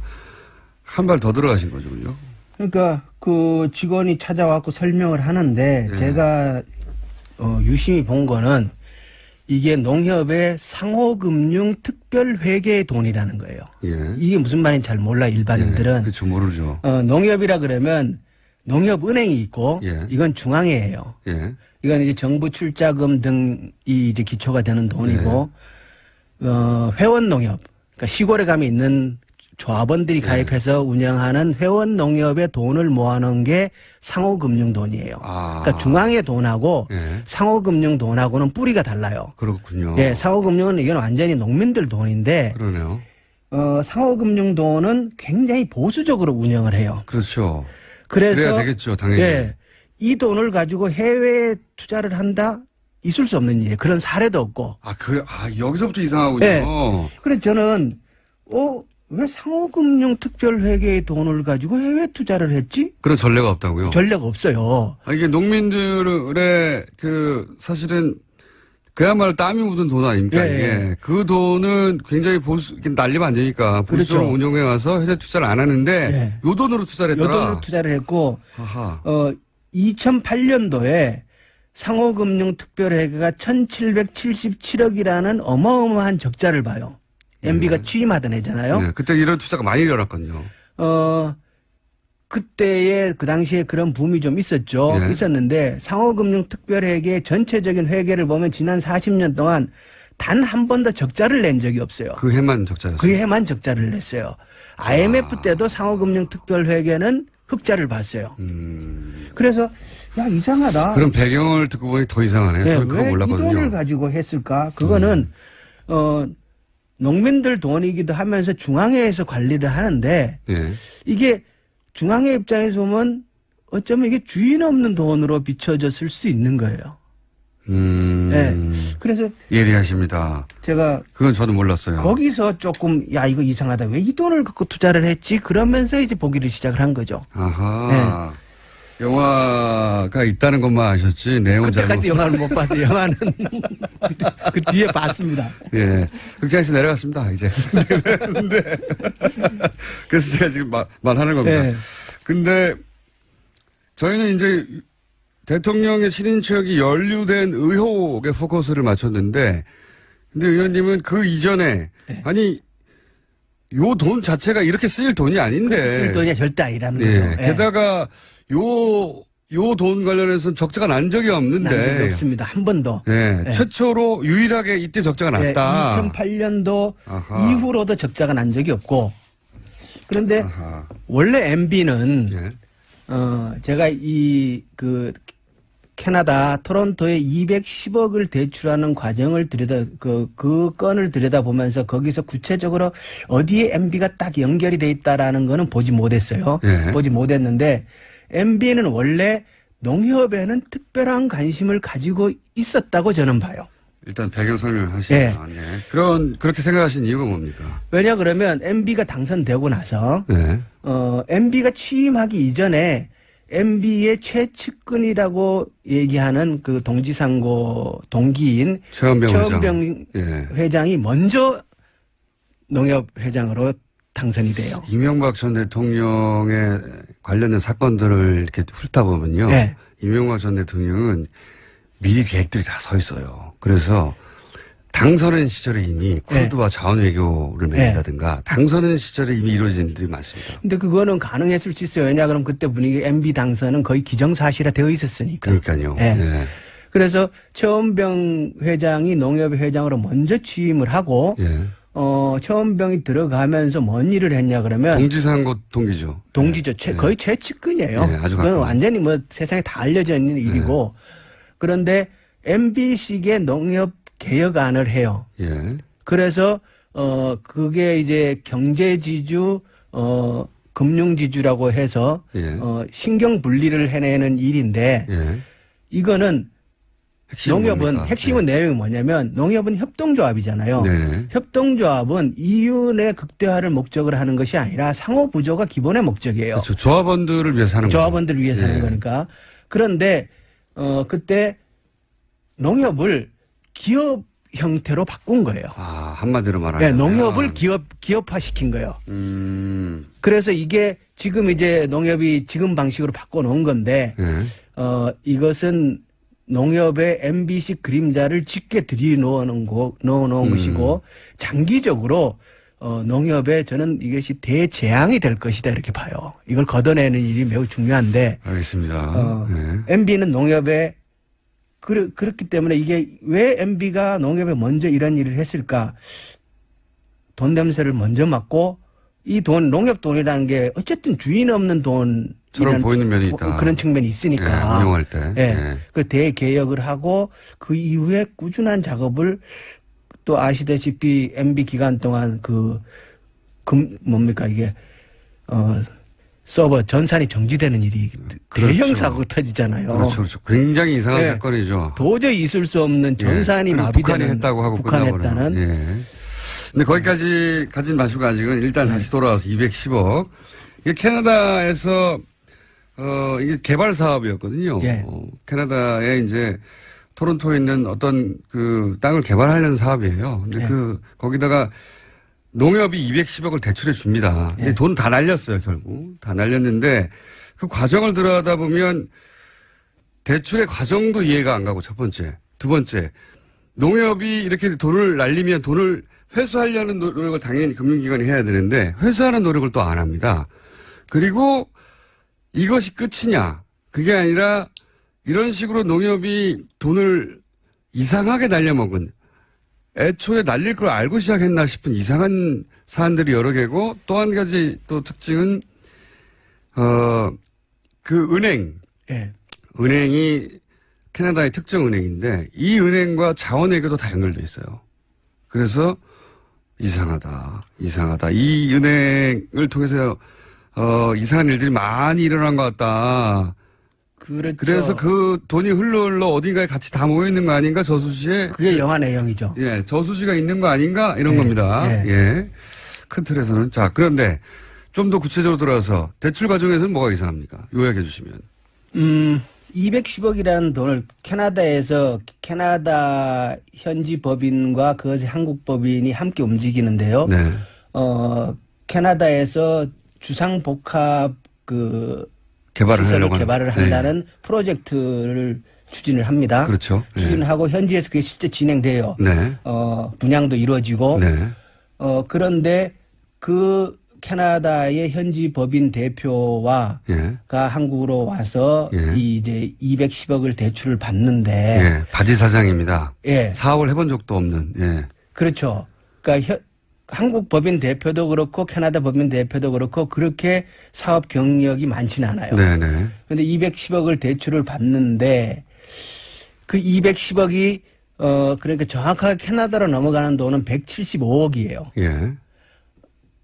한 발 더 들어가신 거죠. 그죠? 그러니까 그 직원이 찾아와서 설명을 하는데 제가 유심히 본 거는 이게 농협의 상호금융 특별회계의 돈이라는 거예요. 예. 이게 무슨 말인지 잘 몰라 일반인들은. 예. 그렇죠. 모르죠. 농협이라 그러면 농협은행이 있고 예. 이건 중앙회예요. 예. 이건 이제 정부 출자금 등이 이제 기초가 되는 돈이고 회원 농협, 그러니까 시골에 가면 있는 조합원들이 가입해서 운영하는 회원 농협의 돈을 모아놓은 게 상호금융 돈이에요. 그러니까 중앙의 돈하고 예. 상호금융 돈하고는 뿌리가 달라요. 그렇군요. 예, 상호금융은 이건 완전히 농민들 돈인데 그러네요. 상호금융 돈은 굉장히 보수적으로 운영을 해요. 그렇죠. 그래서 그래야 되겠죠, 당연히. 예, 이 돈을 가지고 해외에 투자를 한다? 있을 수 없는 일이에요. 그런 사례도 없고. 여기서부터 이상하군요. 네. 그래서 저는, 왜 상호금융 특별회계의 돈을 가지고 해외 투자를 했지? 그런 전례가 없다고요? 전례가 없어요. 이게 농민들의 사실은 그야말로 땀이 묻은 돈 아닙니까? 예, 이게. 그 돈은 굉장히 날리면 안 되니까 보수로 그렇죠. 운용해 와서 해외 투자를 안 하는데 예. 요 돈으로 투자를 했더라. 요 돈으로 투자를 했고, 아하. 2008년도에 상호금융 특별회계가 1777억이라는 어마어마한 적자를 봐요. MB가 취임하던 해잖아요. 네, 그때 이런 투자가 많이 일어났거든요. 그때의 그 당시에 그런 붐이 좀 있었죠. 예. 있었는데 상호금융 특별회계의 전체적인 회계를 보면 지난 40년 동안 단 한 번도 적자를 낸 적이 없어요. 그 해만 적자였어요. 그 해만 적자를 냈어요. IMF 때도 상호금융 특별회계는 흑자를 봤어요. 그래서 야 이상하다. 그런 배경을 듣고 보니 더 이상하네요. 저는 그거 왜 이 몰랐거든요. 돈을 가지고 했을까? 그거는 농민들 돈이기도 하면서 중앙회에서 관리를 하는데 예. 이게 중앙회 입장에서 보면 어쩌면 이게 주인 없는 돈으로 비춰졌을 수 있는 거예요. 네. 그래서 예리하십니다. 제가 그건 저도 몰랐어요. 거기서 조금 야 이거 이상하다. 왜 이 돈을 갖고 투자를 했지? 그러면서 이제 보기를 시작을 한 거죠. 아하. 영화가 있다는 것만 아셨지 내용은 그때까지 영화를 못 봐서 영화는 그 뒤에 봤습니다. 예. 극장에서 내려갔습니다, 이제. 근데 그래서 제가 지금 말하는 겁니다. 네. 근데 저희는 이제 대통령의 친인척이 연루된 의혹에 포커스를 맞췄는데 근데 의원님은 그 이전에 아니 요 돈 자체가 이렇게 쓰일 돈이 아닌데 쓸 돈이 절대 아니라는 예. 거죠. 예. 게다가 요 돈 관련해서는 적자가 난 적이 없는데. 난 적이 없습니다. 한 번도. 예. 예. 최초로 유일하게 이때 적자가 났다. 2008년도 아하. 이후로도 적자가 난 적이 없고. 그런데 아하. 원래 MB는 예. 제가 캐나다 토론토에 210억을 대출하는 과정을 그 건을 들여다보면서 거기서 구체적으로 어디에 MB가 딱 연결이 돼 있다라는 거는 보지 못했어요. 예. 보지 못했는데 MB는 원래 농협에는 특별한 관심을 가지고 있었다고 저는 봐요. 일단 배경 설명하시죠. 예. 예. 그렇게 생각하신 이유가 뭡니까? 왜냐 그러면 MB가 당선되고 나서 예. MB가 취임하기 이전에 MB의 최측근이라고 얘기하는 그 동지상고 동기인 최원병 예. 회장이 먼저 농협 회장으로 당선이 돼요. 이명박 전 대통령의 관련된 사건들을 이렇게 훑어보면요. 네. 이명박 전 대통령은 미리 계획들이 다 서 있어요. 그래서 당선인 시절에 이미 쿠르드와 자원 외교를 맺는다든가 당선인 시절에 이미 이루어진 일들이 많습니다. 근데 그거는 가능했을 수 있어요. 왜냐 그러면 그때 분위기 MB 당선은 거의 기정사실화 되어 있었으니까. 그러니까요. 네. 예. 그래서 최원병 회장이 농협 회장으로 먼저 취임을 하고 예. 최원병이 들어가면서 뭔 일을 했냐 그러면 동지상고 동기죠. 동지죠. 거의 최측근이에요. 예, 아주 그건 가까워. 완전히 뭐 세상에 다 알려져 있는 일이고 그런데 MB식의 농협 개혁안을 해요. 예. 그래서 그게 이제 경제지주 금융지주라고 해서 예. 신경 분리를 해내는 일인데 예. 이거는 농협은 뭡니까? 핵심은 내용이 뭐냐면 농협은 협동조합이잖아요. 네. 협동조합은 이윤의 극대화를 목적으로 하는 것이 아니라 상호부조가 기본의 목적이에요. 그렇죠. 조합원들을 위해서 하는 거죠. 조합원들을 위해서 예. 하는 거니까. 그런데 그때 농협을 기업 형태로 바꾼 거예요. 한마디로 말하면. 네, 농협을 기업화시킨 거예요. 그래서 이게 지금 이제 농협이 지금 방식으로 바꿔놓은 건데 예. 이것은 농협의 MBC 그림자를 짙게 들이놓는 넣어놓은 것이고 장기적으로 농협에 저는 이것이 대재앙이 될 것이다 이렇게 봐요. 이걸 걷어내는 일이 매우 중요한데. 알겠습니다. 네. MB는 농협에 그렇기 때문에 이게 왜 MB가 농협에 먼저 이런 일을 했을까? 돈 냄새를 먼저 맡고 이 돈, 농협 돈이라는 게 어쨌든 주인 없는 돈. 처럼 보이는 면이 있다. 그런 측면이 있으니까. 예, 운영할 때. 예. 예. 그 대개혁을 하고 그 이후에 꾸준한 작업을 또 아시다시피 MB 기간 동안 뭡니까 이게, 서버 전산이 정지되는 일이 그렇죠. 대형 사고가 터지잖아요. 그렇죠, 그렇죠. 굉장히 이상한 예. 사건이죠. 도저히 있을 수 없는 전산이 예. 마비되는. 북한이 했다고 하고 북한이 끝나버려요. 했다는. 예. 근데 거기까지 가진 마시고 아직은 일단 다시 돌아와서 210억. 이게 캐나다에서 이게 개발 사업이었거든요. 예. 캐나다에 이제 토론토에 있는 어떤 그 땅을 개발하려는 사업이에요. 근데 예. 거기다가 농협이 210억을 대출해 줍니다. 예. 돈 다 날렸어요, 결국. 다 날렸는데 그 과정을 들어가다 보면 대출의 과정도 이해가 안 가고 첫 번째. 두 번째. 농협이 이렇게 돈을 날리면 돈을 회수하려는 노력을 당연히 금융기관이 해야 되는데 회수하는 노력을 또 안 합니다. 그리고 이것이 끝이냐. 그게 아니라 이런 식으로 농협이 돈을 이상하게 날려먹은 애초에 날릴 걸 알고 시작했나 싶은 이상한 사안들이 여러 개고 또 한 가지 또 특징은 그 은행. 예. 은행이 캐나다의 특정 은행인데 이 은행과 자원외교도 다 연결돼 있어요. 그래서 이상하다. 이 은행을 통해서 이상한 일들이 많이 일어난 것 같다. 그렇죠. 그래서 그 돈이 흘러 어딘가에 같이 다 모여 있는 거 아닌가 저수지에. 그게 영화 내용이죠. 예, 저수지가 있는 거 아닌가 이런 겁니다. 예. 예. 큰 틀에서는. 자, 그런데 좀 더 구체적으로 들어가서 대출 과정에서는 뭐가 이상합니까? 요약해 주시면. 210억이라는 돈을 캐나다 현지 법인과 그것의 한국 법인이 함께 움직이는데요. 네. 캐나다에서 주상복합 개발을 시설을 하려고 개발을 하는. 한다는 프로젝트를 추진을 합니다. 그렇죠. 네. 추진하고 현지에서 그게 실제 진행돼요. 네. 분양도 이루어지고. 네. 그런데 그 캐나다의 현지 법인 대표와 예. 가 한국으로 와서 예. 이제 210억을 대출을 받는데. 예. 바지 사장입니다. 예. 사업을 해본 적도 없는. 예. 그렇죠. 그러니까 한국 법인 대표도 그렇고 캐나다 법인 대표도 그렇고 그렇게 사업 경력이 많지는 않아요. 네네. 그런데 210억을 대출을 받는데 그 210억이 그러니까 정확하게 캐나다로 넘어가는 돈은 175억이에요. 예.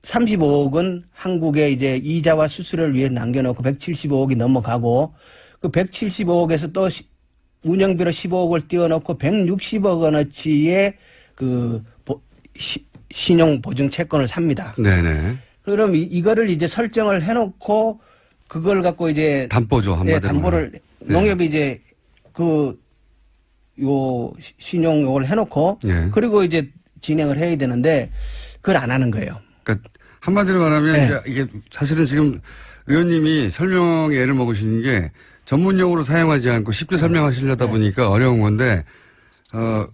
35억은 한국에 이제 이자와 수수료를 위해 남겨놓고 175억이 넘어가고 그 175억에서 또 운영비로 15억을 띄워놓고 160억 원어치의 신용보증 채권을 삽니다. 네네. 그럼 이거를 이제 설정을 해놓고 그걸 갖고 이제 담보죠, 한마디로. 담보를 네. 농협이 이제 신용 요걸 해놓고 예. 그리고 이제 진행을 해야 되는데 그걸 안 하는 거예요. 그러니까 한마디로 말하면 네. 이제 이게 사실은 지금 의원님이 설명에 애를 먹으시는 게 전문용어로 사용하지 않고 쉽게 설명하시려다 보니까 어려운 건데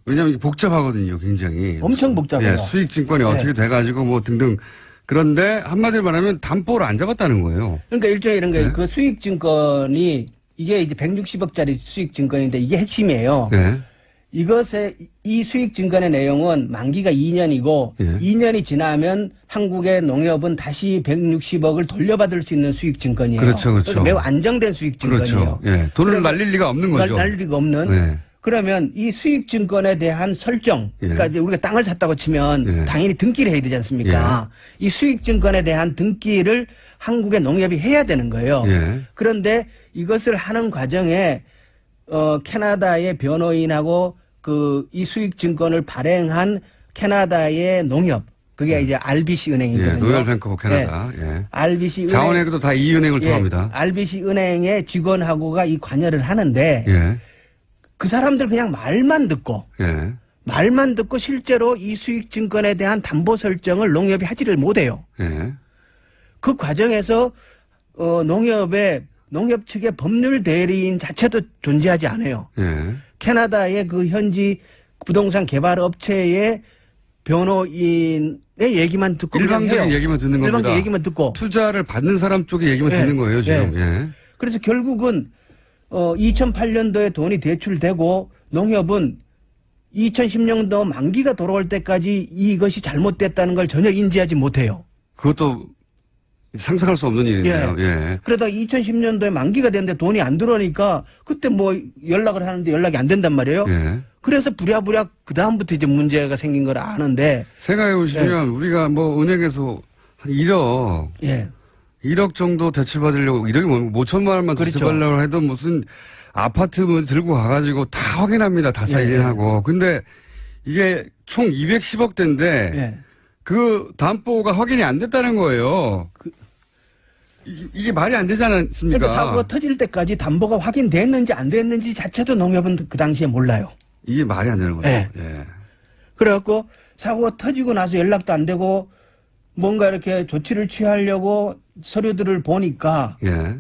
왜냐하면 이게 복잡하거든요, 굉장히. 엄청 복잡해요. 예, 수익증권이 어떻게 돼가지고 뭐 등등. 그런데 한마디로 말하면 담보를 안 잡았다는 거예요. 그러니까 일종의 이런 거예요. 네. 그 수익증권이 이게 이제 160억짜리 수익증권인데 이게 핵심이에요. 네. 이 수익증권의 내용은 만기가 2년이고 예. 2년이 지나면 한국의 농협은 다시 160억을 돌려받을 수 있는 수익증권이에요. 그렇죠, 그렇죠. 그래서 매우 안정된 수익증권이에요. 그렇죠. 예. 돈을 그래서 날릴 리가 없는 거죠. 날릴 리가 없는. 네. 그러면 이 수익증권에 대한 설정, 예. 그러니까 이제 우리가 땅을 샀다고 치면 예. 당연히 등기를 해야 되지 않습니까? 이 수익증권에 대한 등기를 한국의 농협이 해야 되는 거예요. 예. 그런데 이것을 하는 과정에 캐나다의 변호인하고 이 수익증권을 발행한 캐나다의 농협, 그게 이제 RBC 은행이거든요. 예. 로열 뱅크 오브 캐나다. 예. RBC 은행. 자원외교도 다 이 은행을 통합니다. RBC 은행의 직원하고가 이 관여를 하는데 예. 그 사람들 그냥 말만 듣고 실제로 이 수익증권에 대한 담보 설정을 농협이 하지를 못해요. 예. 그 과정에서 농협 측의 법률 대리인 자체도 존재하지 않아요. 예. 캐나다의 그 현지 부동산 개발 업체의 변호인의 얘기만 듣고 일방적인 얘기만 듣는 겁니다. 일방적인 얘기만 듣고 투자를 받는 사람 쪽의 얘기만 예. 듣는 거예요, 지금. 예. 예. 그래서 결국은 2008년도에 돈이 대출되고 농협은 2010년도 만기가 돌아올 때까지 이것이 잘못됐다는 걸 전혀 인지하지 못해요. 그것도 상상할 수 없는 일인데요. 예. 그러다가 2010년도에 만기가 됐는데 돈이 안 들어오니까 그때 뭐 연락을 하는데 연락이 안 된단 말이에요. 예. 그래서 부랴부랴 그다음부터 이제 문제가 생긴 걸 아는데. 생각해 보시면 우리가 뭐 은행에서 한 1억, 예. 1억 정도 대출 받으려고 1억이 뭐 5천만 원만 그렇죠. 대출 받으려고 해도 무슨 아파트 뭐 들고 가가지고 다 확인합니다. 다 사인하고. 근데 이게 총 210억 대인데 예. 그 담보가 확인이 안 됐다는 거예요. 이게 말이 안 되지 않습니까? 그러니까 사고가 터질 때까지 담보가 확인됐는지 안 됐는지 자체도 농협은 그 당시에 몰라요. 이게 말이 안 되는 거예요. 예. 예. 그래갖고 사고가 터지고 나서 연락도 안 되고 뭔가 이렇게 조치를 취하려고 서류들을 보니까 예.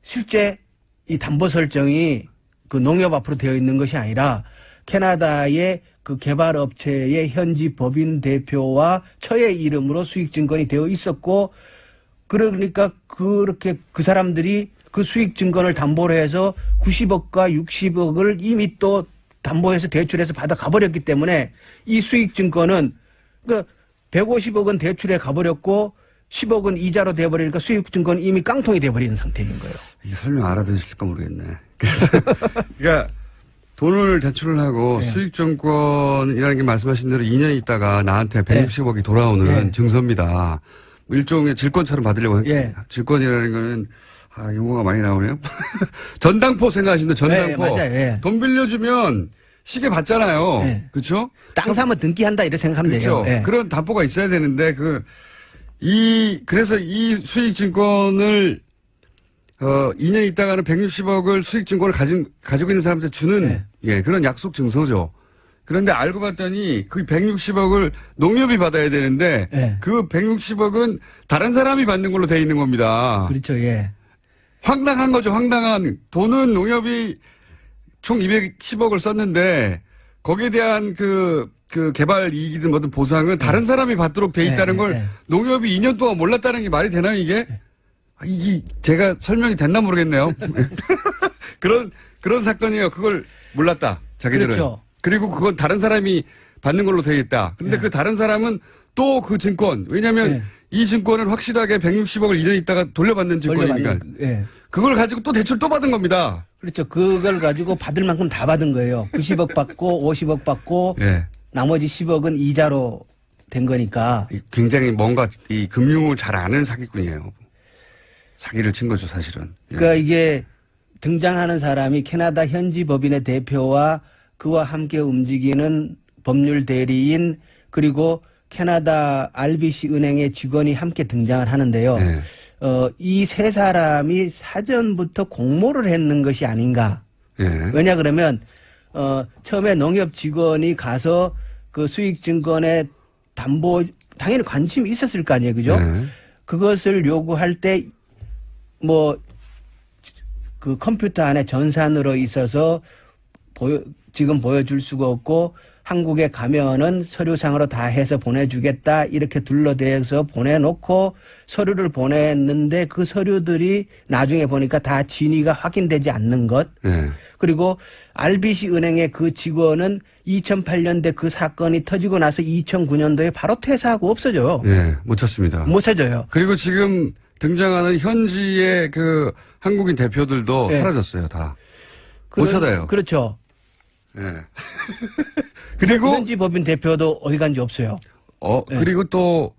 실제 이 담보 설정이 그 농협 앞으로 되어 있는 것이 아니라 캐나다의 그 개발 업체의 현지 법인 대표와 처의 이름으로 수익증권이 되어 있었고, 그러니까 그렇게 그 사람들이 그 수익증권을 담보로 해서 90억과 60억을 이미 또 담보해서 대출해서 받아 가버렸기 때문에 이 수익증권은 그 150억은 대출해 가버렸고 10억은 이자로 돼버리니까 수익증권은 이미 깡통이 돼버리는 상태인 거예요. 이게 설명 알아들으실까 모르겠네. 그래서 그러니까 돈을 대출을 하고 수익증권이라는 게 말씀하신 대로 2년 있다가 나한테 160억이 돌아오는 증서입니다. 일종의 질권처럼 받으려고 질권이라는 거는 용어가 많이 나오네요. 전당포 생각하시면 전당포. 네, 맞아요. 돈 빌려주면 시계 받잖아요. 그렇죠? 땅 사면 등기한다 이렇게 생각하면 그렇죠. 돼요. 그런 담보가 있어야 되는데 그래서 이 수익증권을 2년 있다가는 160억을 수익증권을 가지고 있는 사람한테 주는 그런 약속 증서죠. 그런데 알고 봤더니 그 160억을 농협이 받아야 되는데 그 160억은 다른 사람이 받는 걸로 돼 있는 겁니다. 그렇죠. 황당한 거죠. 황당한. 돈은 농협이 총 210억을 썼는데 거기에 대한 그 개발 이익이든 뭐든 보상은 다른 사람이 받도록 돼 있다는 걸 농협이 2년 동안 몰랐다는 게 말이 되나요, 이게? 이게 제가 설명이 됐나 모르겠네요. 그런 사건이에요. 그걸 몰랐다. 자기들은. 그렇죠. 그리고 그건 다른 사람이 받는 걸로 돼 있다. 근데 그 다른 사람은 또 그 증권. 왜냐면 이 증권은 확실하게 160억을 2년 있다가 돌려받는 증권이니까. 그걸 가지고 또 대출 또 받은 겁니다. 그렇죠. 그걸 가지고 받을 만큼 다 받은 거예요. 90억 받고 50억 받고 나머지 10억은 이자로 된 거니까. 굉장히 뭔가 이 금융을 잘 아는 사기꾼이에요. 사기를 친 거죠, 사실은. 그러니까 이게 등장하는 사람이 캐나다 현지 법인의 대표와 그와 함께 움직이는 법률 대리인 그리고 캐나다 RBC 은행의 직원이 함께 등장을 하는데요. 이 세 사람이 사전부터 공모를 했는 것이 아닌가. 왜냐 그러면 처음에 농협 직원이 가서 그 수익증권의 담보 당연히 관심이 있었을 거 아니에요, 그죠? 그것을 요구할 때 뭐 그 컴퓨터 안에 전산으로 있어서 지금 보여줄 수가 없고 한국에 가면은 서류상으로 다 해서 보내주겠다 이렇게 둘러대서 보내놓고 서류를 보냈는데 그 서류들이 나중에 보니까 다 진위가 확인되지 않는 것. 그리고 RBC 은행의 그 직원은 2008년대 그 사건이 터지고 나서 2009년도에 바로 퇴사하고 없어져요. 못 찾습니다. 못 찾아요. 그리고 지금 등장하는 현지의 그 한국인 대표들도 사라졌어요, 다. 못 찾아요. 그렇죠. 그리고 현지 법인 대표도 어디 간지 없어요. 그리고 또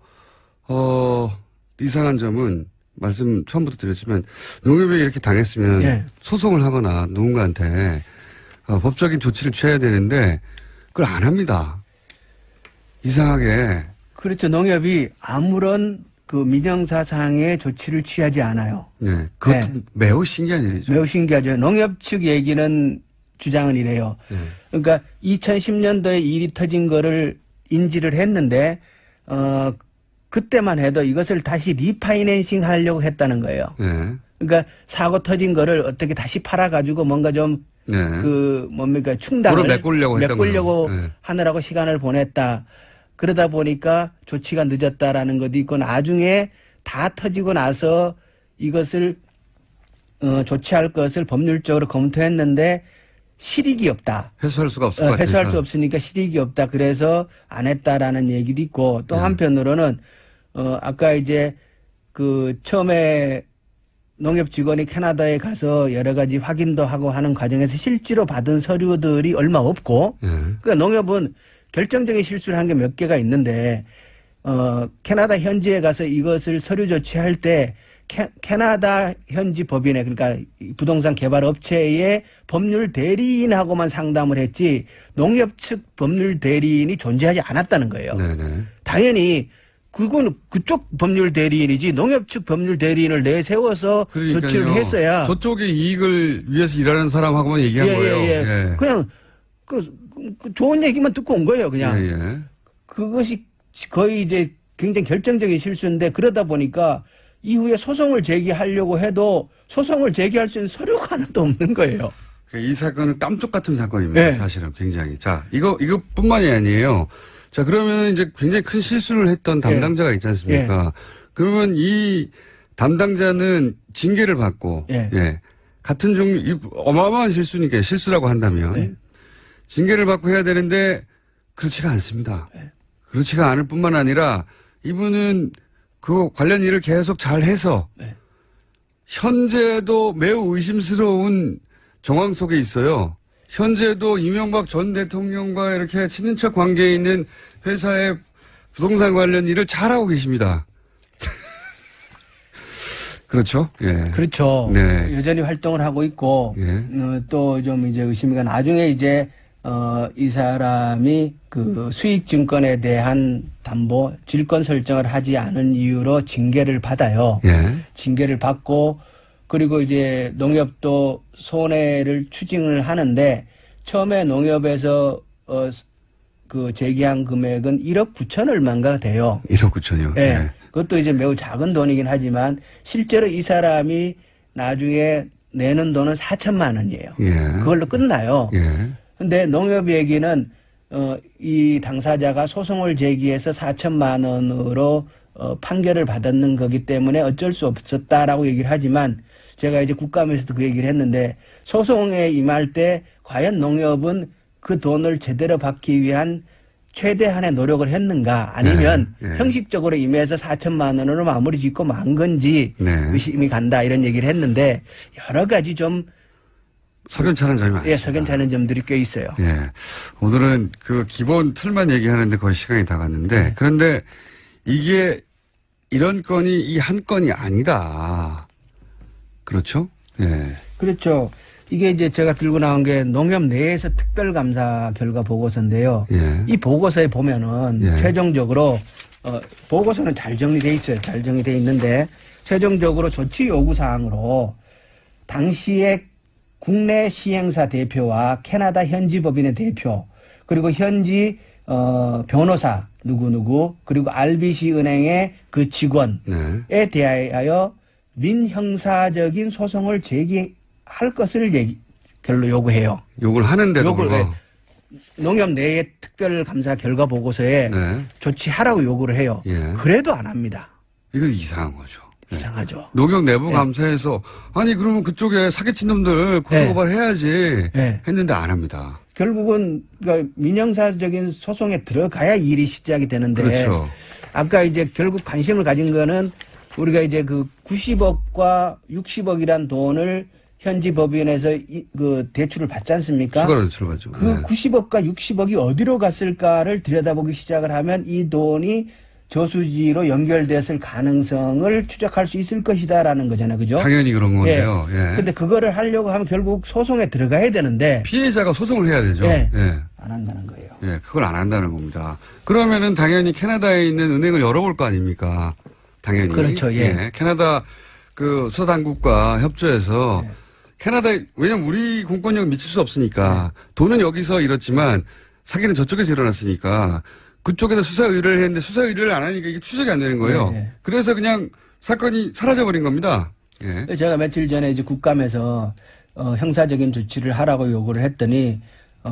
이상한 점은 말씀 처음부터 드렸지만 농협이 이렇게 당했으면 소송을 하거나 누군가한테 법적인 조치를 취해야 되는데 그걸 안 합니다. 이상하게. 그렇죠. 농협이 아무런 그 민형사상의 조치를 취하지 않아요. 그것도 매우 신기한 일이죠. 매우 신기하죠. 농협 측 얘기는 주장은 이래요. 그러니까 2010년도에 일이 터진 거를 인지를 했는데 그때만 해도 이것을 다시 리파이낸싱 하려고 했다는 거예요. 그러니까 사고 터진 거를 어떻게 다시 팔아가지고 뭔가 좀 네. 뭡니까 충당을 그걸 메꾸려고 했던 메꾸려고 거예요. 네. 하느라고 시간을 보냈다. 그러다 보니까 조치가 늦었다라는 것도 있고 나중에 다 터지고 나서 이것을 조치할 것을 법률적으로 검토했는데 실익이 없다. 회수할 수가 없을 것 같아서. 회수할 수 없으니까 실익이 없다. 그래서 안 했다라는 얘기도 있고 또 네. 한편으로는 아까 이제 그 처음에 농협 직원이 캐나다에 가서 여러 가지 확인도 하고 하는 과정에서 실제로 받은 서류들이 얼마 없고 네. 그러니까 농협은 결정적인 실수를 한 게 몇 개가 있는데 캐나다 현지에 가서 이것을 서류 조치할 때 캐나다 현지 법인에 그러니까 부동산 개발 업체의 법률 대리인하고만 상담을 했지 농협 측 법률 대리인이 존재하지 않았다는 거예요. 네네. 당연히 그건 그쪽 법률 대리인이지 농협 측 법률 대리인을 내세워서 그러니까요. 조치를 했어야 저쪽의 이익을 위해서 일하는 사람하고만 얘기한 거예요. 예. 그냥 그 좋은 얘기만 듣고 온 거예요. 그냥 예. 그것이 거의 이제 굉장히 결정적인 실수인데 그러다 보니까 이후에 소송을 제기하려고 해도 소송을 제기할 수 있는 서류가 하나도 없는 거예요. 이 사건은 깜짝 같은 사건입니다. 네. 사실은 굉장히. 자, 이것뿐만이 아니에요. 자, 그러면 이제 굉장히 큰 실수를 했던 담당자가 있지 않습니까? 그러면 이 담당자는 징계를 받고, 예. 같은 종류, 어마어마한 실수니까 실수라고 한다면, 네. 징계를 받고 해야 되는데, 그렇지가 않습니다. 그렇지가 않을 뿐만 아니라, 이분은 그 관련 일을 계속 잘 해서, 현재도 매우 의심스러운 정황 속에 있어요. 현재도 이명박 전 대통령과 이렇게 친인척 관계에 있는 회사의 부동산 관련 일을 잘하고 계십니다. 그렇죠? 예. 그렇죠. 네. 여전히 활동을 하고 있고 예. 또 좀 이제 의심이가 나중에 이제 이 사람이 그 수익증권에 대한 담보 질권 설정을 하지 않은 이유로 징계를 받아요. 예. 징계를 받고 그리고 이제 농협도 손해를 추징을 하는데 처음에 농협에서 그 제기한 금액은 1억 9천 얼마인가 돼요. 1억 9천이요. 예. 예. 그것도 이제 매우 작은 돈이긴 하지만 실제로 이 사람이 나중에 내는 돈은 4천만 원이에요. 예. 그걸로 끝나요. 예. 근데 농협 얘기는 이 당사자가 소송을 제기해서 4천만 원으로 판결을 받았는 거기 때문에 어쩔 수 없었다라고 얘기를 하지만 제가 이제 국감에서도 그 얘기를 했는데 소송에 임할 때 과연 농협은 그 돈을 제대로 받기 위한 최대한의 노력을 했는가 아니면 네, 네. 형식적으로 임해서 4천만 원으로 마무리 짓고 만 건지 네. 의심이 간다 이런 얘기를 했는데 여러 가지 좀 석연찮은 점이 많습니다. 석연찮은 점들이 꽤 있어요. 예. 오늘은 그 기본 틀만 얘기하는데 거의 시간이 다 갔는데 그런데 이게 이런 건이 이 한 건이 아니다. 그렇죠? 예. 그렇죠. 이게 이제 제가 들고 나온 게 농협 내에서 특별감사 결과 보고서인데요. 예. 이 보고서에 보면은 예. 최종적으로 보고서는 잘 정리돼 있어요. 잘 정리돼 있는데 최종적으로 조치 요구 사항으로 당시에 국내 시행사 대표와 캐나다 현지 법인의 대표 그리고 현지 변호사 누구누구 그리고 RBC 은행의 그 직원에 네. 대하여 민형사적인 소송을 제기할 것을 결로 요구해요. 욕을 하는데도 욕을 불구하고. 농협 내의 특별감사 결과 보고서에 네. 조치하라고 요구를 해요. 예. 그래도 안 합니다. 이거 이상한 거죠. 네. 이상하죠. 농협 내부 감사에서 아니 그러면 그쪽에 사기친 놈들 고소고발 해야지 네. 했는데 안 합니다. 결국은 그러니까 민형사적인 소송에 들어가야 일이 시작이 되는데 그렇죠. 아까 이제 결국 관심을 가진 거는 우리가 이제 그 90억과 60억이란 돈을 현지 법인에서 그 대출을 받지 않습니까? 추가로 대출받죠. 그 90억과 60억이 어디로 갔을까를 들여다보기 시작을 하면 이 돈이 저수지로 연결됐을 가능성을 추적할 수 있을 것이다라는 거잖아요. 그죠? 당연히 그런 건데요. 예. 근데 그거를 하려고 하면 결국 소송에 들어가야 되는데 피해자가 소송을 해야 되죠. 예. 예. 안 한다는 거예요. 예, 그걸 안 한다는 겁니다. 그러면은 당연히 캐나다에 있는 은행을 열어볼 거 아닙니까? 당연히. 그렇죠, 예. 캐나다 그 수사당국과 협조해서 캐나다, 왜냐면 우리 공권력을 미칠 수 없으니까 돈은 여기서 잃었지만 사기는 저쪽에서 일어났으니까 그쪽에서 수사 의뢰를 했는데 수사 의뢰를 안 하니까 이게 추적이 안 되는 거예요. 네. 그래서 그냥 사건이 사라져버린 겁니다. 예. 제가 며칠 전에 이제 국감에서 형사적인 조치를 하라고 요구를 했더니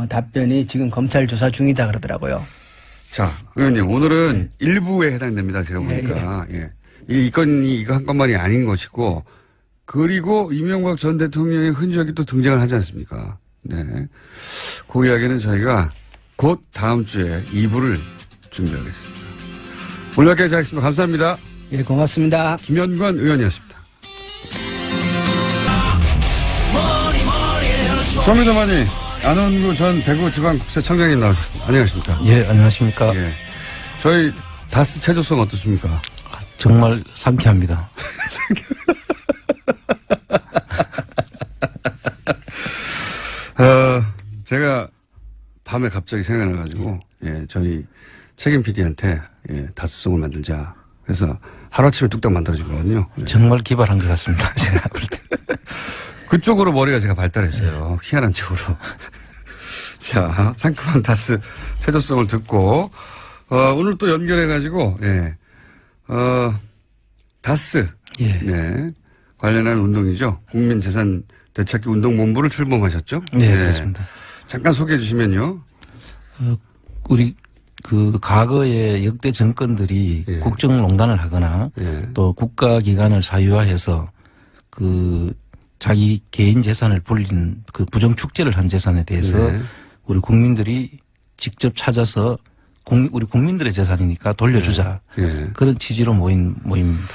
답변이 지금 검찰 조사 중이다 그러더라고요. 자, 의원님, 오늘은 일부에 해당됩니다. 제가 보니까. 예. 이 건이 이거 한 건만이 아닌 것이고, 그리고 이명박 전 대통령의 흔적이 또 등장을 하지 않습니까? 네. 그 이야기는 저희가 곧 다음 주에 2부를 준비하겠습니다. 오늘 여기까지 하겠습니다. 감사합니다. 예, 고맙습니다. 김현관 의원이었습니다. 쇼미더머니 안원구 전 대구지방국세청장님 나오셨습니다. 안녕하십니까? 예, 안녕하십니까? 예. 저희 다스 체조성 어떻습니까? 정말 상쾌합니다. 제가 밤에 갑자기 생각나가지고, 예, 저희 책임 PD한테, 예, 다스송을 만들자. 그래서 하루아침에 뚝딱 만들어진 거거든요. 예. 정말 기발한 것 같습니다. 제가 볼 때. 그쪽으로 머리가 제가 발달했어요. 희한한 쪽으로. 자, 상큼한 다스 체조성을 듣고, 오늘 또 연결해가지고, 예, 다스. 예. 네. 관련한 운동이죠. 국민재산 되찾기 운동본부를 출범하셨죠? 네, 그렇습니다. 잠깐 소개해 주시면요. 우리 과거의 역대 정권들이 예. 국정농단을 하거나 예. 또 국가기관을 사유화해서 자기 개인 재산을 불린 부정 축제를 한 재산에 대해서 네. 우리 국민들이 직접 찾아서 우리 국민들의 재산이니까 돌려주자. 예. 그런 취지로 모인 모임입니다.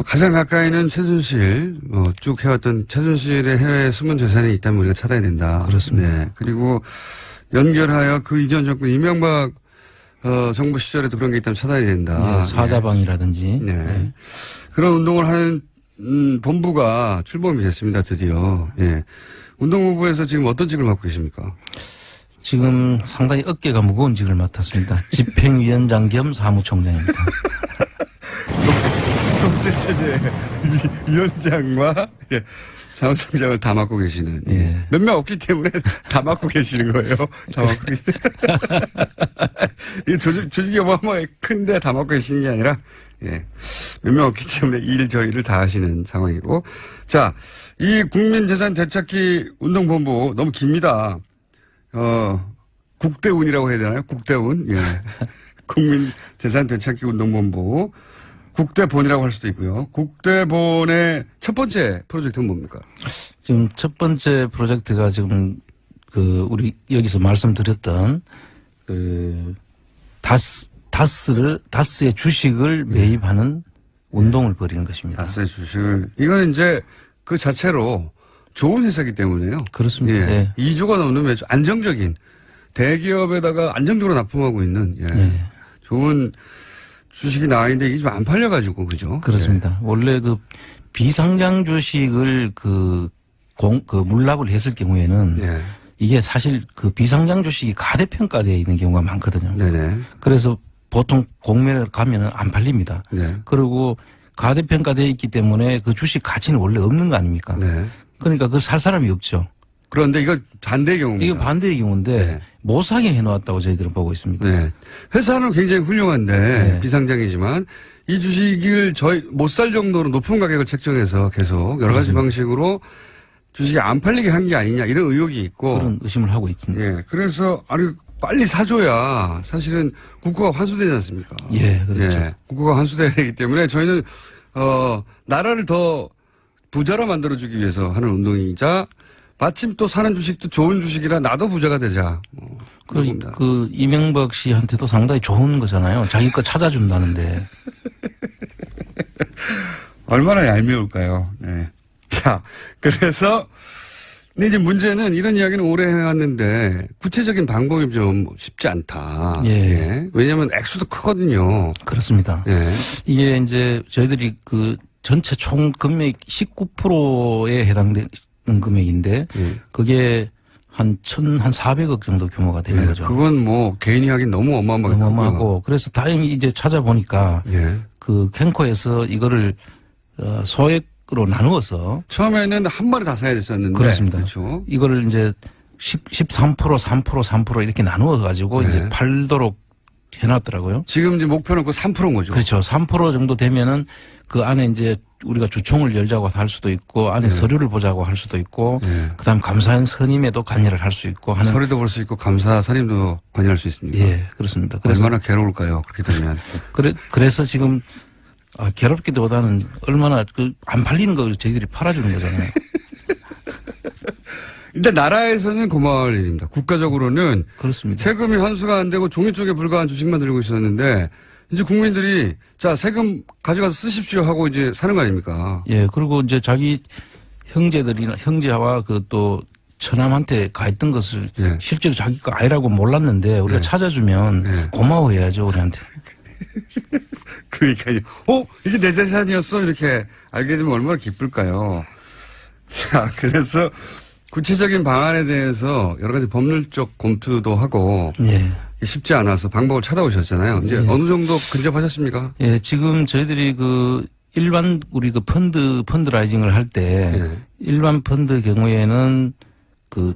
가장 가까이는 최순실, 쭉 해왔던 최순실의 해외 숨은 재산이 있다면 우리가 찾아야 된다. 그렇습니다. 네. 그리고 연결하여 그 이전 정권 이명박 정부 시절에도 그런 게 있다면 찾아야 된다. 예, 사자방이라든지. 네. 예. 그런 운동을 하는 본부가 출범이 됐습니다. 드디어. 예. 운동본부에서 지금 어떤 직을 맡고 계십니까? 지금 상당히 어깨가 무거운 직을 맡았습니다. 집행위원장 겸 사무총장입니다. 독재체제 위원장과 예, 사무총장을 다 맡고 계시는. 예. 몇 명 없기 때문에 다 맡고 계시는 거예요. 다 맡고 이 조직이 어마어마하게 큰데 다 맡고 계시는 게 아니라, 예. 몇 명 없기 때문에 저희를 다 하시는 상황이고. 자, 이 국민재산 되찾기 운동본부 너무 깁니다. 국대운이라고 해야 되나요? 국대운. 예. 국민재산 되찾기 운동본부. 국대본이라고 할 수도 있고요. 국대본의 첫 번째 프로젝트는 뭡니까? 지금 첫 번째 프로젝트가 지금 우리 여기서 말씀드렸던 다스의 주식을 매입하는 운동을 벌이는 것입니다. 다스의 주식을. 이건 이제 그 자체로 좋은 회사이기 때문에요. 그렇습니다. 예. 예. 2조가 넘는 매출, 안정적인 대기업에다가 안정적으로 납품하고 있는 예. 예. 좋은 주식이 나와 있는데 이게 좀 안 팔려가지고 그죠? 그렇습니다. 원래 비상장 주식을 물납을 했을 경우에는 예. 이게 사실 비상장 주식이 가대평가되어 있는 경우가 많거든요. 네네. 그래서 보통 공매를 가면은 안 팔립니다. 네. 그리고 가대평가되어 있기 때문에 그 주식 가치는 원래 없는 거 아닙니까? 네. 그러니까 그걸 살 사람이 없죠. 그런데 이거 반대의 경우입니다. 이건 반대의 경우인데 네. 못 사게 해놓았다고 저희들은 보고 있습니다. 네. 회사는 굉장히 훌륭한데 네. 비상장이지만 이 주식을 못 살 정도로 높은 가격을 책정해서 계속 여러 가지 방식으로 주식이 안 팔리게 한 게 아니냐 이런 의혹이 있고 그런 의심을 하고 있습니다. 예. 그래서 빨리 사줘야 사실은 국고가 환수되지 않습니까? 예, 그렇죠. 예. 국고가 환수돼야 되기 때문에 저희는 나라를 더 부자로 만들어주기 위해서 하는 운동이자 마침 또 사는 주식도 좋은 주식이라 나도 부자가 되자. 이명박 씨한테도 상당히 좋은 거잖아요. 자기 거 찾아준다는데. 얼마나 얄미울까요? 네. 자, 그래서, 근데 이제 문제는 이런 이야기는 오래 해왔는데 구체적인 방법이 좀 쉽지 않다. 예. 예. 왜냐하면 액수도 크거든요. 그렇습니다. 예. 이게 이제 저희들이 전체 총 금액 19%에 해당되는 금액인데 그게 한 400억 정도 규모가 되는 예. 거죠. 그건 뭐 개인이 하긴 너무 어마어마하고. 그래서 다행히 이제 찾아보니까 예. 캔코에서 이거를 소액으로 나누어서 처음에는 한 번에 다 사야 됐었는데. 그렇습니다. 그렇죠. 이거를 이제 13%, 3%, 3% 이렇게 나누어 가지고 네. 이제 팔도록 해놨더라고요. 지금 이제 목표는 그 3%인 거죠. 그렇죠. 3% 정도 되면은 그 안에 이제 우리가 주총을 열자고 할 수도 있고 안에 서류를 보자고 할 수도 있고 그다음 감사원 선임에도 관여를 할 수 있고 하는. 서류도 볼 수 있고 감사 선임도 관여할 수 있습니다. 예, 그렇습니다. 그래서 얼마나 괴로울까요? 그렇게 되면. 그래서 지금 괴롭기보다는 얼마나 안 팔리는 거 저희들이 팔아주는 거잖아요. 일단 나라에서는 고마울 일입니다. 국가적으로는 그렇습니다. 세금이 환수가 안 되고 종이 쪽에 불과한 주식만 들고 있었는데 이제 국민들이 자 세금 가져가서 쓰십시오 하고 이제 사는 거 아닙니까? 예, 그리고 이제 자기 형제와 그 또 처남한테 가 있던 것을 예. 실제로 자기 거 아니라고 몰랐는데 우리가 예. 찾아주면 예. 고마워해야죠 우리한테. 그러니까요. 이게 내 재산이었어 이렇게 알게 되면 얼마나 기쁠까요? 자, 그래서 구체적인 방안에 대해서 여러 가지 법률적 검토도 하고 예. 쉽지 않아서 방법을 찾아오셨잖아요. 이제 예. 어느 정도 근접하셨습니까? 예, 지금 저희들이 일반 우리 펀드라이징을 할 때 예. 일반 펀드 경우에는 그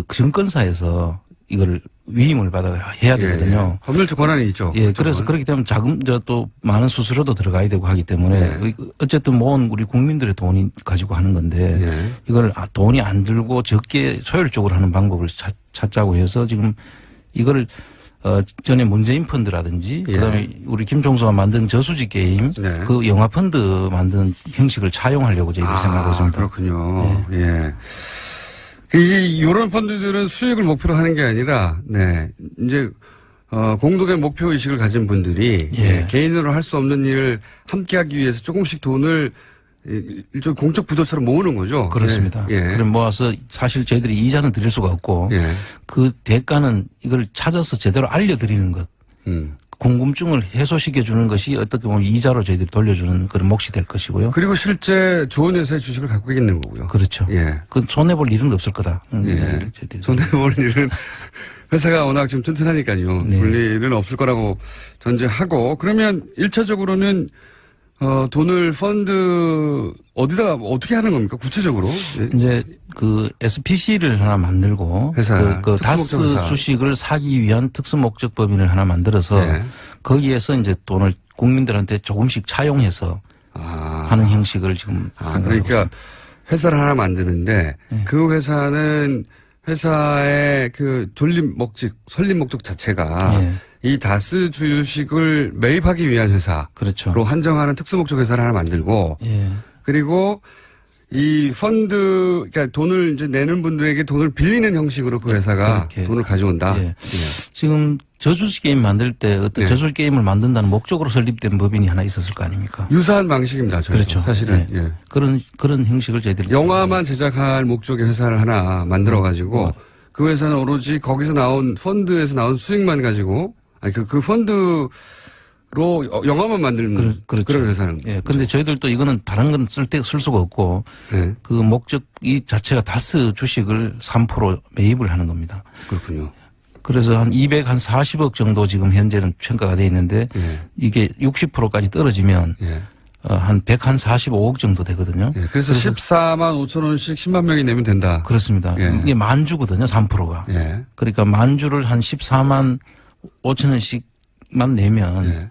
증권사에서 이걸 위임을 해야 되거든요. 예. 법률적 권한이 있죠. 예, 그래서 그렇기 때문에 또 많은 수수료도 들어가야 되고 하기 때문에 예. 어쨌든 모은 우리 국민들의 돈이 가지고 하는 건데 예. 이걸 돈이 안 들고 적게 소율적으로 하는 방법을 찾자고 해서 지금 이걸 전에 문재인 펀드라든지 예. 그다음에 우리 김종수가 만든 저수지 게임 네. 그 영화 펀드 만드는 형식을 차용하려고 저희들이 생각하고 있습니다. 그렇군요. 예. 이런 펀드들은 수익을 목표로 하는 게 아니라, 네. 이제, 공동의 목표 의식을 가진 분들이, 예. 개인으로 할 수 없는 일을 함께 하기 위해서 조금씩 돈을 일종의 공적 부도처럼 모으는 거죠. 그렇습니다. 예. 그럼 모아서 사실 저희들이 이자는 드릴 수가 없고 예. 그 대가는 이걸 찾아서 제대로 알려드리는 것. 궁금증을 해소시켜 주는 것이 어떻게 보면 이자로 저희들이 돌려주는 그런 몫이 될 것이고요. 그리고 실제 좋은 회사의 주식을 갖고 있는 거고요. 그렇죠. 예. 그 손해볼 일은 없을 거다. 예. 손해볼 일은 회사가 워낙 지금 튼튼하니까요. 네. 볼 일은 없을 거라고 전제하고 그러면 1차적으로는 돈을 펀드 어디다가 어떻게 하는 겁니까? 구체적으로? 예. 이제 SPC를 하나 만들고 회사, 다스 특수목적 회사. 주식을 사기 위한 특수목적법인을 하나 만들어서 예. 거기에서 이제 돈을 국민들한테 조금씩 차용해서 하는 형식을 지금 생각하고 그러니까 있습니다. 회사를 하나 만드는데 그 회사는 회사의 설립 목적 자체가 예. 이 다스 주식을 매입하기 위한 회사로 그렇죠. 한정하는 특수목적 회사를 하나 만들고 예. 그리고 이 펀드, 그러니까 돈을 이제 내는 분들에게 돈을 빌리는 형식으로 그 회사가 그렇게. 돈을 가져온다. 예. 지금 저수지 게임 만들 때 어떤 네. 저수지 게임을 만든다는 목적으로 설립된 법인이 하나 있었을 거 아닙니까? 유사한 방식입니다. 저희도. 그렇죠. 사실은. 예. 예. 그런 형식을 저희들이 영화만 제작할 목적의 회사를 하나 만들어 가지고 그 회사는 오로지 거기서 나온 펀드에서 나온 수익만 가지고 그 펀드로 영화만 만들는 그렇죠. 그런 회사는. 예. 근데 저희들도 이거는 다른 건 쓸 수가 없고 네. 그 목적 이 자체가 다스 주식을 3% 매입을 하는 겁니다. 그렇군요. 그래서 한 240억 정도 지금 현재는 평가가 돼 있는데 예. 이게 60%까지 떨어지면 예. 한 145억 정도 되거든요. 예. 그래서 14만 5천 원씩 10만 명이 내면 된다. 그렇습니다. 예. 이게 만주거든요. 3%가. 예. 그러니까 만주를 한 14만 5천 원씩만 내면 예.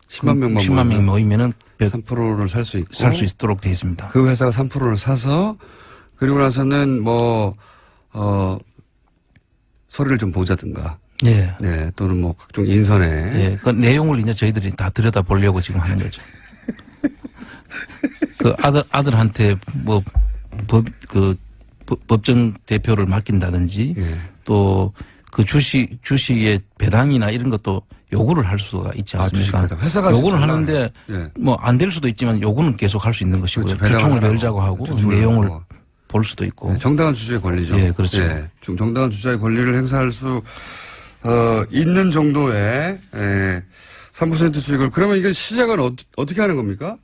10만 명만 10만 명이 모이면은 3%를 살 수 있고 살 수 있도록 돼 있습니다. 그 회사가 3%를 사서 그리고 나서는 서류를 좀 보자든가. 네. 네. 또는 각종 인선에. 예. 그 내용을 이제 저희들이 다 들여다 보려고 지금 하는 거죠. 그 아들한테 법정 대표를 맡긴다든지 예. 또 그 주식의 배당이나 이런 것도 요구를 할 수가 있지 않습니까? 주식 회사가 요구를 정말, 하는데 예. 안 될 수도 있지만 요구는 계속 할 수 있는 것이고요. 그렇죠. 배당을 주총을 하라고. 열자고 하고 주총을 내용을 하고. 볼 수도 있고. 네, 정당한 주주의 권리죠. 예, 그렇죠. 예, 정당한 주주의 권리를 행사할 수 있는 정도의 3% 수익을 그러면 이게 시작은 어떻게 하는 겁니까?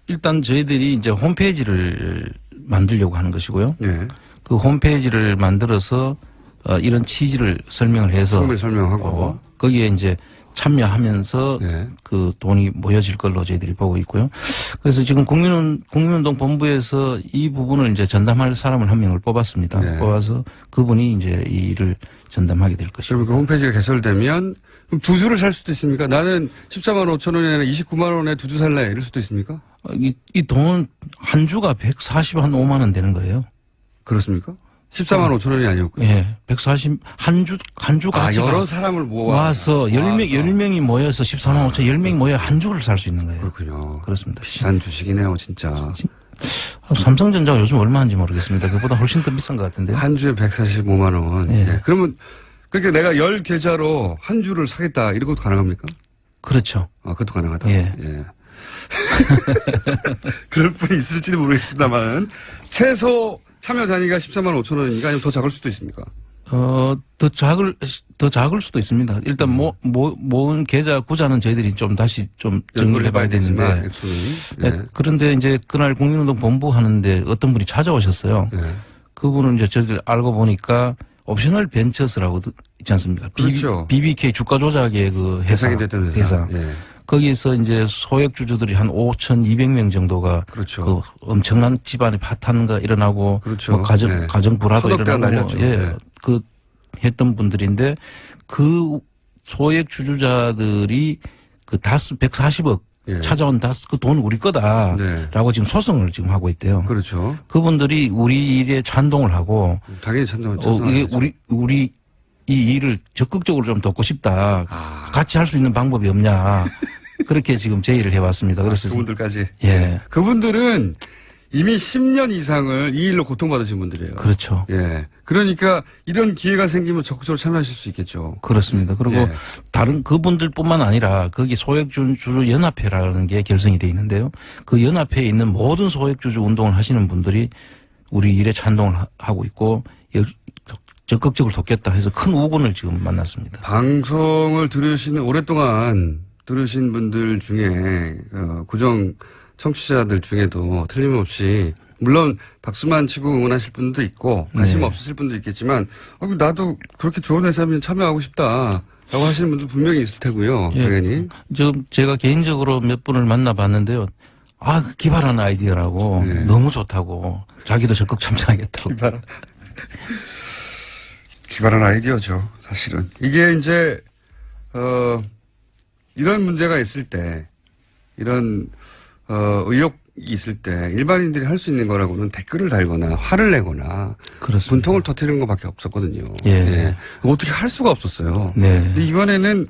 일단 저희들이 이제 홈페이지를 만들려고 하는 것이고요. 예. 그 홈페이지를 만들어서 이런 취지를 설명을 해서 충분히 설명하고 거기에 이제 참여하면서 네. 그 돈이 모여질 걸로 저희들이 보고 있고요. 그래서 지금 국민운동 본부에서 이 부분을 이제 전담할 사람을 한 명을 뽑았습니다. 네. 뽑아서 그분이 이제 이 일을 전담하게 될 그리고 것입니다. 그 홈페이지가 개설되면 그럼 두 주를 살 수도 있습니까? 나는 14만 5천 원이 아니라 29만 원에 두 주 살래 이럴 수도 있습니까? 이 돈은 한 주가 140한 5만 원 되는 거예요. 그렇습니까? 14만 5천 원이 아니었고요. 예. 140, 한 주가 여러 사람을 모아서 10명이 모여서 14만 5천 10명이 모여 한 주를 살 수 있는 거예요. 그렇군요. 그렇습니다. 비싼 주식이네요, 진짜. 삼성전자가 요즘 얼마인지 모르겠습니다. 그보다 훨씬 더 비싼 것 같은데요. 한 주에 145만 원. 예. 예. 그러면 그러니까 내가 10계좌로 한 주를 사겠다 이런 것도 가능합니까? 그렇죠. 그것도 가능하다. 예. 그럴 분이 있을지도 모르겠습니다만 최소 참여 단위가 14만 5천 원이니까 아니면 더 작을 수도 있습니까? 더 작을 수도 있습니다. 일단 모은 계좌 구자는 저희들이 좀 다시 좀 정리를 해봐야 되는데. 예. 그런데 이제 그날 국민운동 본부 하는데 어떤 분이 찾아오셨어요. 예. 그분은 이제 저희들 알고 보니까 옵셔널 벤처스라고 있지 않습니까? 그렇죠. BBK 주가 조작의 그 회사. 대상이 됐던 회사. 예. 거기에서 이제 소액주주들이 한 5,200명 정도가 그렇죠. 그 엄청난 집안의 파탄가 일어나고 그렇죠. 뭐 가정 불화도 소득대가 일어나고 날렸죠. 예. 예. 그 했던 분들인데 그 소액주주자들이 그 다스 140억 예. 찾아온 다스 그 돈 우리 거다라고 네. 지금 소송을 지금 하고 있대요. 그렇죠. 그분들이 우리 일에 찬동을 하고 당연히 찬동을 이게 우리 이 일을 적극적으로 좀 돕고 싶다. 같이 할 수 있는 방법이 없냐. 그렇게 지금 제의를 해왔습니다. 그래서 그분들까지. 예. 그분들은 이미 10년 이상을 이 일로 고통받으신 분들이에요. 그렇죠. 예. 그러니까 이런 기회가 생기면 적극적으로 참여하실 수 있겠죠. 그렇습니다. 그리고 예. 다른 그분들뿐만 아니라 거기 소액주주 연합회라는 게 결성이 돼 있는데요. 그 연합회에 있는 모든 소액주주 운동을 하시는 분들이 우리 일에 찬동을 하고 있고 적극적으로 돕겠다 해서 큰 우군을 지금 만났습니다. 방송을 오랫동안 들으신 분들 중에 고정 청취자들 중에도 틀림없이 물론 박수만 치고 응원하실 분도 있고 관심 네. 없으실 분도 있겠지만 나도 그렇게 좋은 회사면 참여하고 싶다라고 하시는 분들 분명히 있을 테고요. 예. 당연히. 제가 개인적으로 몇 분을 만나봤는데요. 기발한 아이디어라고 네. 너무 좋다고 자기도 적극 참여하겠다고. 기발한 아이디어죠, 사실은. 이게 이제, 이런 문제가 있을 때, 이런, 의혹이 있을 때, 일반인들이 할 수 있는 거라고는 댓글을 달거나, 화를 내거나, 그렇습니다. 분통을 터뜨리는 것밖에 없었거든요. 예. 어떻게 할 수가 없었어요. 네. 근데 이번에는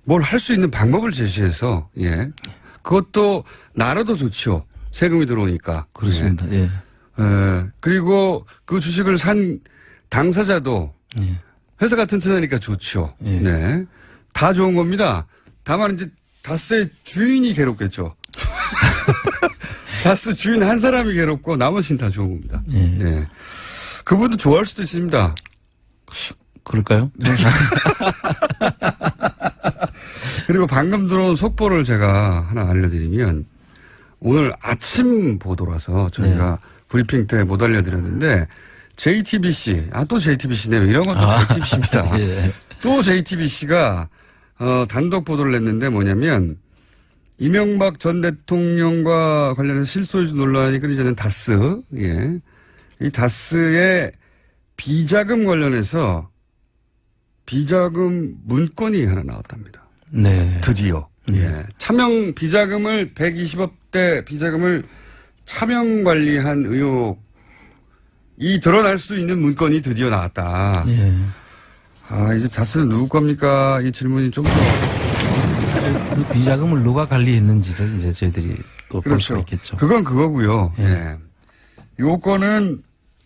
뭘 할 수 있는 방법을 제시해서, 예. 그것도 나라도 좋죠. 세금이 들어오니까. 그렇습니다. 예. 그리고 그 주식을 산 당사자도 예. 회사가 튼튼하니까 좋죠. 예. 네. 다 좋은 겁니다. 다만 이제 다스의 주인이 괴롭겠죠. 다스 주인 한 사람이 괴롭고 나머지는 다 좋은 겁니다. 예. 네. 그분도 좋아할 수도 있습니다. 그럴까요? 그리고 방금 들어온 속보를 제가 하나 알려드리면 오늘 아침 보도라서 저희가 브리핑 때 못 알려드렸는데 JTBC, 또 JTBC네요. 이런 건 또 JTBC입니다. 예. 또 JTBC가 단독 보도를 냈는데 뭐냐면 이명박 전 대통령과 관련해서 실소유주 논란이 끊이지 다스, 예. 이 다스의 비자금 관련해서 비자금 문건이 하나 나왔답니다. 네. 드디어. 예. 차명 비자금을 120억대 비자금을 차명 관리한 의혹이 드러날 수 있는 문건이 드디어 나왔다. 예. 이제 다스는 누구 겁니까? 이 질문이 좀 더. 그 비자금을 누가 관리했는지를 이제 저희들이 또 볼 수가 있겠죠. 그건 그거고요. 예. 예. 요거는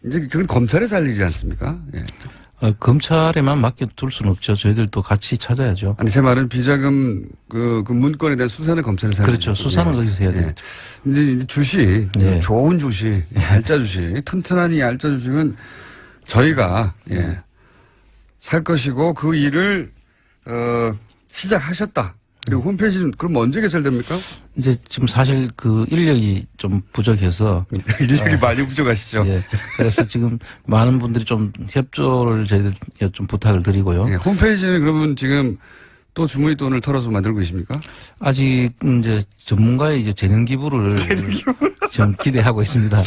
이제 그건 검찰에 살리지 않습니까? 예. 검찰에만 맡겨둘 수는 없죠. 저희들도 같이 찾아야죠. 아니, 제 말은 비자금 그 문건에 대한 수사는 검찰에 살리죠. 그렇죠. 수사는 거기서 해야 되겠죠. 근데 주식, 네. 좋은 주식, 얄짜 주식, 튼튼하니 얄짜 주식은 저희가, 살 것이고 그 일을, 시작하셨다. 그리고 홈페이지는 그럼 언제 개설됩니까? 이제 지금 사실 그 인력이 좀 부족해서. 인력이 많이 부족하시죠. 예. 그래서 지금 많은 분들이 좀 협조를 저희들 좀 부탁을 드리고요. 예, 홈페이지는 그러면 지금 또 주머니 돈을 털어서 만들고 계십니까? 아직 이제 전문가의 이제 재능 기부를 좀 기대하고 있습니다.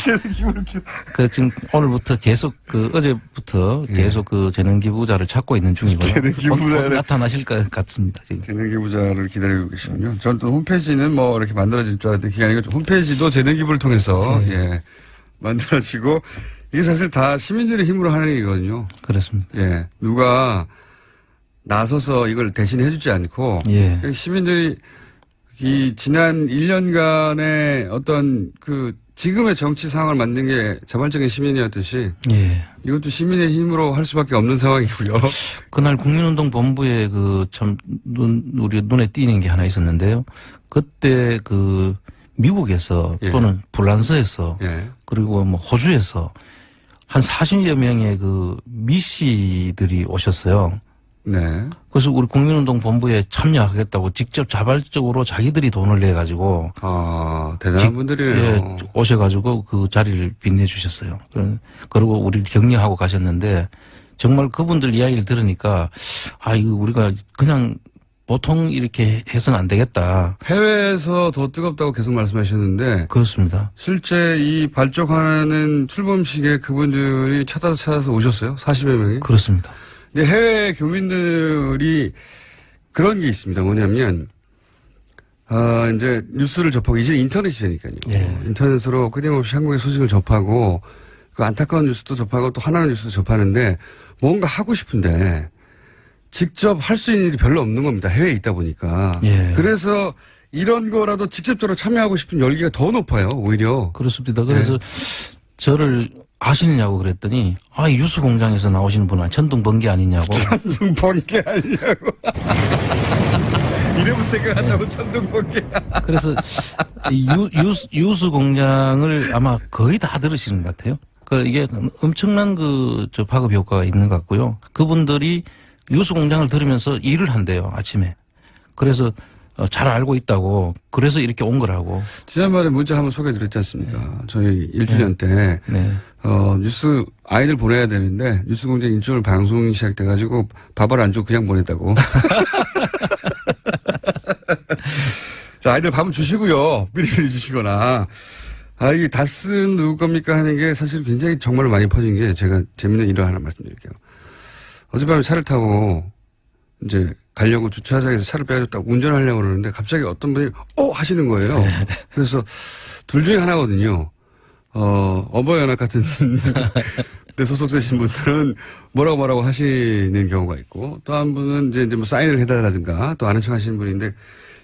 그 지금 오늘부터 계속 어제부터 계속 그 재능 기부자를 찾고 있는 중이고요. 재능 기부자를 곧 나타나실 것 같습니다. 지금. 재능 기부자를 기다리고 계시군요. 저는 또 홈페이지는 뭐 이렇게 만들어질 줄 알았더니 그게 아니고 홈페이지도 재능 기부를 통해서 예, 만들어지고 이게 사실 다 시민들의 힘으로 하는 일이거든요. 그렇습니다. 예, 누가 나서서 이걸 대신 해주지 않고 예. 시민들이 이 지난 1년간의 어떤 그 지금의 정치 상황을 만든 게 자발적인 시민이었듯이 예. 이것도 시민의 힘으로 할 수밖에 없는 상황이고요. 그날 국민운동 본부에 우리 눈에 띄는 게 하나 있었는데요. 그때 미국에서 예. 또는 불란서에서 예. 그리고 뭐 호주에서 한 40여 명의 미씨들이 오셨어요. 네. 그래서 우리 국민운동 본부에 참여하겠다고 직접 자발적으로 자기들이 돈을 내 가지고 대단한 분들이네요. 예, 오셔가지고 그 자리를 빛내주셨어요. 그리고 우리를 격려하고 가셨는데 정말 그분들 이야기를 들으니까 이거 우리가 그냥 보통 이렇게 해서는 안 되겠다. 해외에서 더 뜨겁다고 계속 말씀하셨는데 그렇습니다. 실제 이 발족하는 출범식에 그분들이 찾아서 오셨어요? 40여 명이? 그렇습니다. 근데 해외 교민들이 그런 게 있습니다. 뭐냐면, 이제 뉴스를 접하고, 이제 인터넷이 되니까요. 예. 인터넷으로 끊임없이 한국의 소식을 접하고, 그 안타까운 뉴스도 접하고 또 하나는 뉴스도 접하는데, 뭔가 하고 싶은데, 직접 할 수 있는 일이 별로 없는 겁니다. 해외에 있다 보니까. 예. 그래서 이런 거라도 직접적으로 참여하고 싶은 열기가 더 높아요, 오히려. 그렇습니다. 그래서 저를 아시느냐고 그랬더니 이 유수 공장에서 나오시는 분은 천둥 번개 아니냐고. 천둥 번개 아니냐고. 이름을 생각한다고 천둥 번개. 그래서 유수 공장을 아마 거의 다 들으시는 것 같아요. 이게 엄청난 파급 효과가 있는 것 같고요. 그분들이 유수 공장을 들으면서 일을 한대요, 아침에. 그래서 잘 알고 있다고. 그래서 이렇게 온 거라고. 지난번에 문자 한번 소개해드렸지 않습니까? 저희 1주년 때. 네. 뉴스 아이들 보내야 되는데 뉴스 공장 일주일 방송이 시작돼가지고 밥을 안 주고 그냥 보냈다고. 자, 아이들 밥은 주시고요. 미리미리 주시거나. 이게 다스는 누구 겁니까 하는 게 사실 굉장히 정말로 많이 퍼진 게 제가 재밌는 일을 하나 말씀드릴게요. 어젯밤에 차를 타고 이제 가려고 주차장에서 차를 빼줬다고 운전하려고 그러는데 갑자기 어떤 분이 하시는 거예요. 그래서 둘 중에 하나거든요. 어버이연합 같은 데 소속되신 분들은 뭐라고 하시는 경우가 있고 또 한 분은 이제 뭐 사인을 해달라든가 또 아는 척 하시는 분인데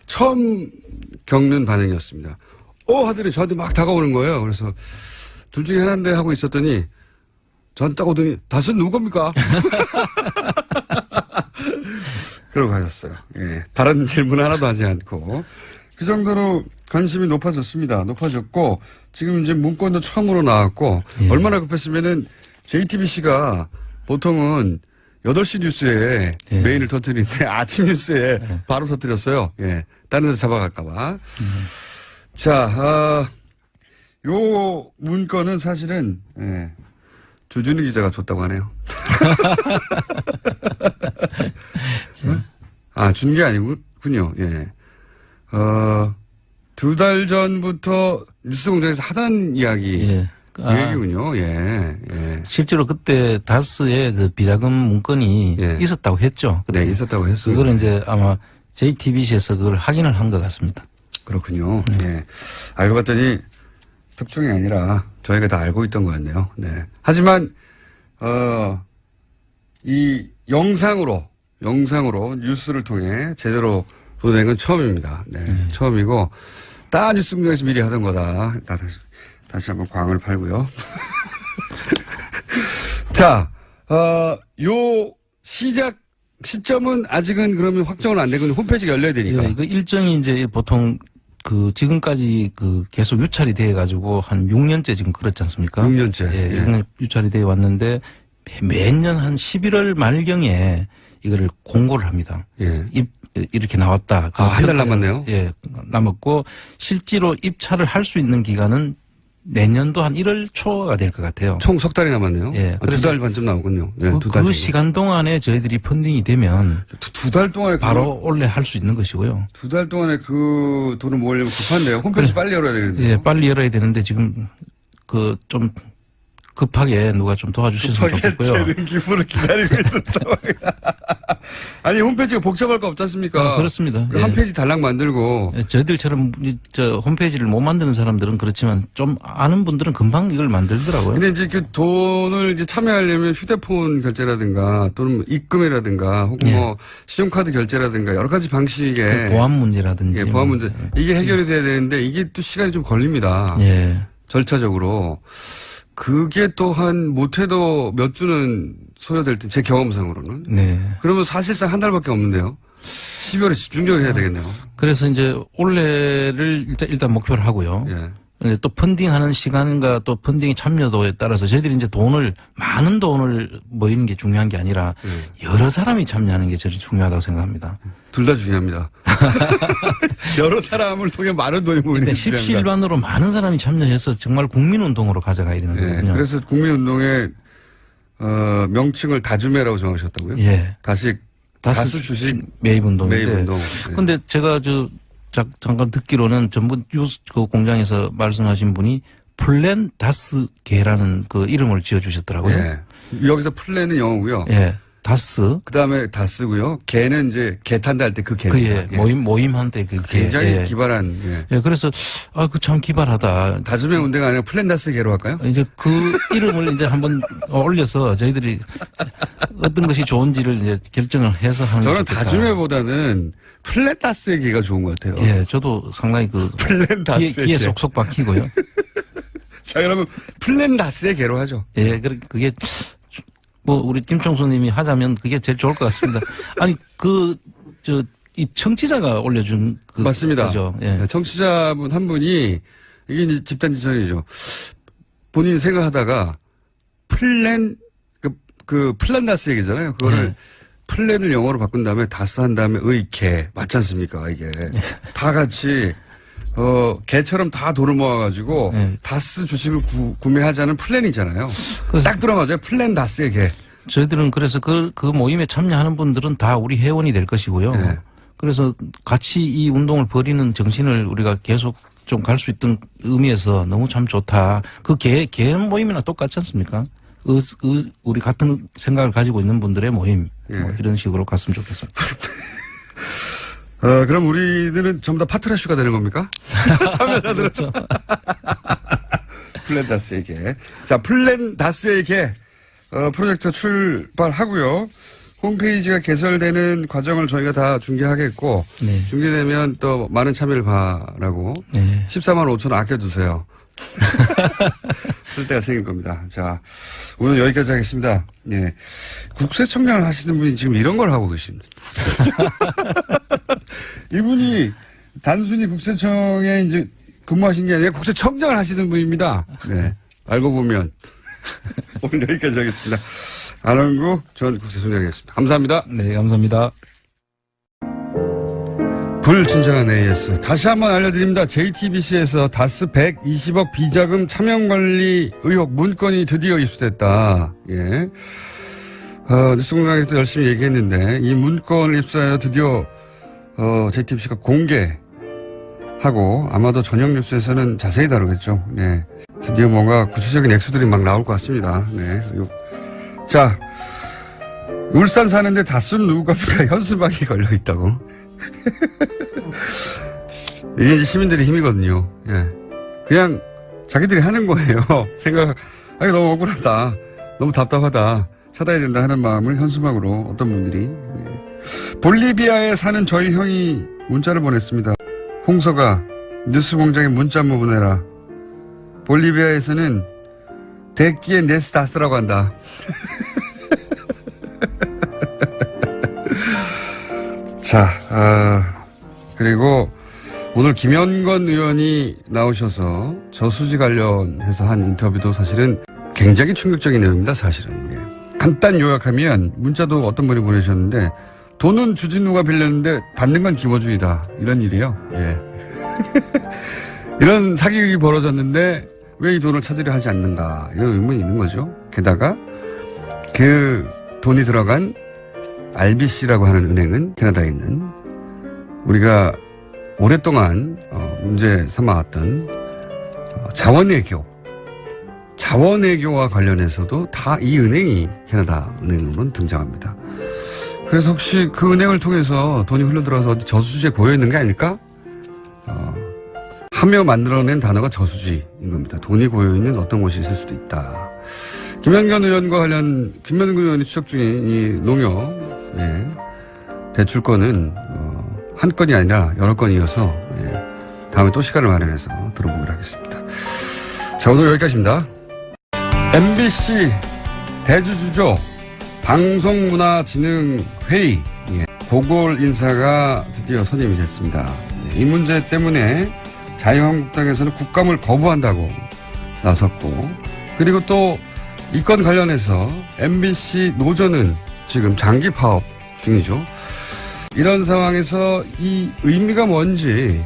처음 겪는 반응이었습니다. 하더니 저한테 막 다가오는 거예요. 그래서 둘 중에 하나인데 하고 있었더니 저한테 딱 오더니 다스는 누구 겁니까? 그러고 가셨어요. 예. 다른 질문 하나도 하지 않고. 그 정도로 관심이 높아졌습니다. 높아졌고, 지금 이제 문건도 처음으로 나왔고, 예. 얼마나 급했으면은 JTBC가 보통은 8시 뉴스에 예. 메인을 터뜨리는데 아침 뉴스에 바로 터뜨렸어요. 예. 다른 데서 잡아갈까봐. 자, 요 문건은 사실은, 예. 주준희 기자가 줬다고 하네요. 준 게 아니군요. 예. 2달 전부터 뉴스 공장에서 하던 이야기. 예. 얘기군요. 예. 예. 실제로 그때 다스의 비자금 문건이 예. 있었다고 했죠. 네, 있었다고 했습니다. 그거는 이제 아마 JTBC에서 그걸 확인을 한 것 같습니다. 그렇군요. 예. 알고 봤더니 특종이 아니라 저희가 다 알고 있던 것 같네요. 네. 하지만, 이 영상으로 뉴스를 통해 제대로 보도된 건 처음입니다. 네. 처음이고, 다 뉴스 공장에서 미리 하던 거다. 다시 한번 광을 팔고요. 자, 요 시점은 아직은 그러면 확정은 안 되고 홈페이지가 열려야 되니까. 예, 일정이 이제 보통 지금까지 계속 유찰이 돼 가지고 한 6년째 지금 그렇지 않습니까? 6년째. 예, 예. 6년 유찰이 돼 왔는데 매년 한 11월 말경에 이거를 공고를 합니다. 예. 이렇게 나왔다. 한 달 남았네요. 예, 남았고 실제로 입찰을 할 수 있는 기간은 내년도 한 1월 초가 될 것 같아요. 총 석 달이 남았네요. 예, 두 달 반쯤 남았군요. 예, 그, 두 달. 그 시간 동안에 저희들이 펀딩이 되면 두 달 동안에 바로 원래 할 수 있는 것이고요. 두 달 동안에 그 돈을 모으려면 급한데요. 홈페이지 빨리 열어야 되겠네요. 예, 빨리 열어야 되는데 지금 그 좀 급하게 누가 좀 도와주셨으면 좋겠고요. 기부를 기다리고 있는 상황이다. 아니 홈페이지가 복잡할 거 없지 않습니까? 그렇습니다. 한 페이지 달랑 만들고 예, 저희들처럼 저 홈페이지를 못 만드는 사람들은 그렇지만 좀 아는 분들은 금방 이걸 만들더라고요. 근데 이제 그 돈을 이제 참여하려면 휴대폰 결제라든가 또는 입금이라든가 혹은 예. 뭐 신용카드 결제라든가 여러 가지 방식의 보안 문제라든지. 예, 보안 문제 이게 해결이 돼야 되는데 이게 또 시간이 좀 걸립니다. 예. 절차적으로. 그게 또한 못해도 몇 주는 소요될 때 제 경험상으로는. 네. 그러면 사실상 한 달밖에 없는데요. 12월에 집중적으로 해야 되겠네요. 그래서 이제 올해를 일단 목표를 하고요. 예. 이제 또 펀딩하는 시간과 또 펀딩 참여도에 따라서 저희들이 이제 많은 돈을 모이는 게 중요한 게 아니라 여러 사람이 참여하는 게 제일 중요하다고 생각합니다. 둘 다 중요합니다. 여러 사람을 통해 많은 돈이 모이는 게 중요합니다. 십시일반으로 많은 사람이 참여해서 정말 국민운동으로 가져가야 되는 예. 거거든요. 그래서 국민운동의 명칭을 다주매라고 정하셨다고요? 예. 다스 주식 매입운동인데. 매입운동. 근데 제가 잠깐 듣기로는 전부 뉴스 그 공장에서 말씀하신 분이 플랜 다스 개라는 그 이름을 지어주셨더라고요. 예. 여기서 플랜은 영어고요. 예. 다스. 그 다음에 다스고요. 개는 이제 개 탄다 할 때 그 개는. 예. 모임한테 그 개. 굉장히 예. 기발한. 예. 예. 그래서 그 참 기발하다. 다주매 운동가 아니라 플랜 다스 개로 할까요? 이제 그 이름을 이제 한번 올려서 저희들이 어떤 것이 좋은지를 이제 결정을 해서 하는. 저는 다주매보다는 플랜 다스의 개가 좋은 것 같아요. 예. 저도 상당히 플랜 다스의 귀에 쏙쏙 박히고요. 자, 그러면 플랜 다스의 개로 하죠. 예. 그게 뭐 우리 김총수님이 하자면 그게 제일 좋을 것 같습니다. 아니 이 청취자가 올려준 그 맞습니다. 거죠. 예. 청취자분 한 분이 이게 이제 집단 지성이죠. 본인 생각하다가 플랜 플랜 다스 얘기잖아요. 그거를 네. 플랜을 영어로 바꾼 다음에 다스 한 다음에 개 맞지 않습니까? 이게 다 같이 개처럼 다 돈을 모아가지고 네. 다스 주식을 구매하자는 플랜이잖아요. 그래서 딱 들어맞아요. 플랜 다스의 개. 저희들은 그래서 그 모임에 참여하는 분들은 다 우리 회원이 될 것이고요. 네. 그래서 같이 이 운동을 벌이는 정신을 우리가 계속 좀 갈 수 있던 의미에서 너무 참 좋다. 그 개 모임이나 똑같지 않습니까? 우리 같은 생각을 가지고 있는 분들의 모임. 예. 뭐 이런 식으로 갔으면 좋겠습니다. 그럼 우리들은 전부 다 파트라슈가 되는 겁니까? 참여자들은. 그렇죠. 플랜 다스에게. 자, 플랜 다스에게, 프로젝트 출발하고요. 홈페이지가 개설되는 과정을 저희가 다 중계하겠고, 네. 중계되면 또 많은 참여를 바라고, 네. 14만 5천 원 아껴두세요. 쓸 때가 생길 겁니다. 자, 오늘 여기까지 하겠습니다. 예. 국세청장을 하시는 분이 지금 이런 걸 하고 계십니다. 이분이 단순히 국세청에 이제 근무하신 게 아니라 국세청장을 하시는 분입니다. 네. 알고 보면. 오늘 여기까지 하겠습니다. 안원구 전 국세청장이었습니다. 감사합니다. 네, 감사합니다. 불친절한 AS. 다시 한번 알려드립니다. JTBC에서 다스 120억 비자금 차명관리 의혹 문건이 드디어 입수됐다. 예. 뉴스공장에서 열심히 얘기했는데 이 문건을 입수하여 드디어 JTBC가 공개하고 아마도 저녁 뉴스에서는 자세히 다루겠죠. 예. 드디어 뭔가 구체적인 액수들이 막 나올 것 같습니다. 네. 자, 울산 사는데 다스는 누구 겁니까? 현수막이 걸려 있다고. 이게 이제 시민들의 힘이거든요. 예. 그냥 자기들이 하는 거예요. 너무 억울하다. 너무 답답하다. 찾아야 된다 하는 마음을 현수막으로 어떤 분들이. 예. 볼리비아에 사는 저희 형이 문자를 보냈습니다. 홍서가 뉴스공장에 문자 한번 보내라. 볼리비아에서는 대끼에 네스 다스라고 한다. 자, 그리고 오늘 김현건 의원이 나오셔서 저수지 관련해서 한 인터뷰도 사실은 굉장히 충격적인 내용입니다, 사실은. 예. 간단 요약하면 문자도 어떤 분이 보내셨는데 돈은 주진우가 빌렸는데 받는 건 김어준이다. 이런 일이에요. 예. 이런 사기극이 벌어졌는데 왜 이 돈을 찾으려 하지 않는가 이런 의문이 있는 거죠. 게다가 그 돈이 들어간 RBC라고 하는 은행은 캐나다에 있는 우리가 오랫동안 문제 삼아왔던 자원외교와 관련해서도 다 이 은행이 캐나다 은행으로는 등장합니다. 그래서 혹시 그 은행을 통해서 돈이 흘러들어서 어디 저수지에 고여있는 게 아닐까? 하며 만들어낸 단어가 저수지인 겁니다. 돈이 고여있는 어떤 곳이 있을 수도 있다. 김현근 의원이 추적 중인 이 농협 대출건은 한 건이 아니라 여러 건이어서 다음에 또 시간을 마련해서 들어보기로 하겠습니다. 자, 오늘 여기까지입니다. MBC 대주주죠. 방송문화진흥회의 보궐 인사가 드디어 선임이 됐습니다. 이 문제 때문에 자유한국당에서는 국감을 거부한다고 나섰고, 그리고 또 이 건 관련해서 MBC 노조는 지금 장기 파업 중이죠. 이런 상황에서 이 의미가 뭔지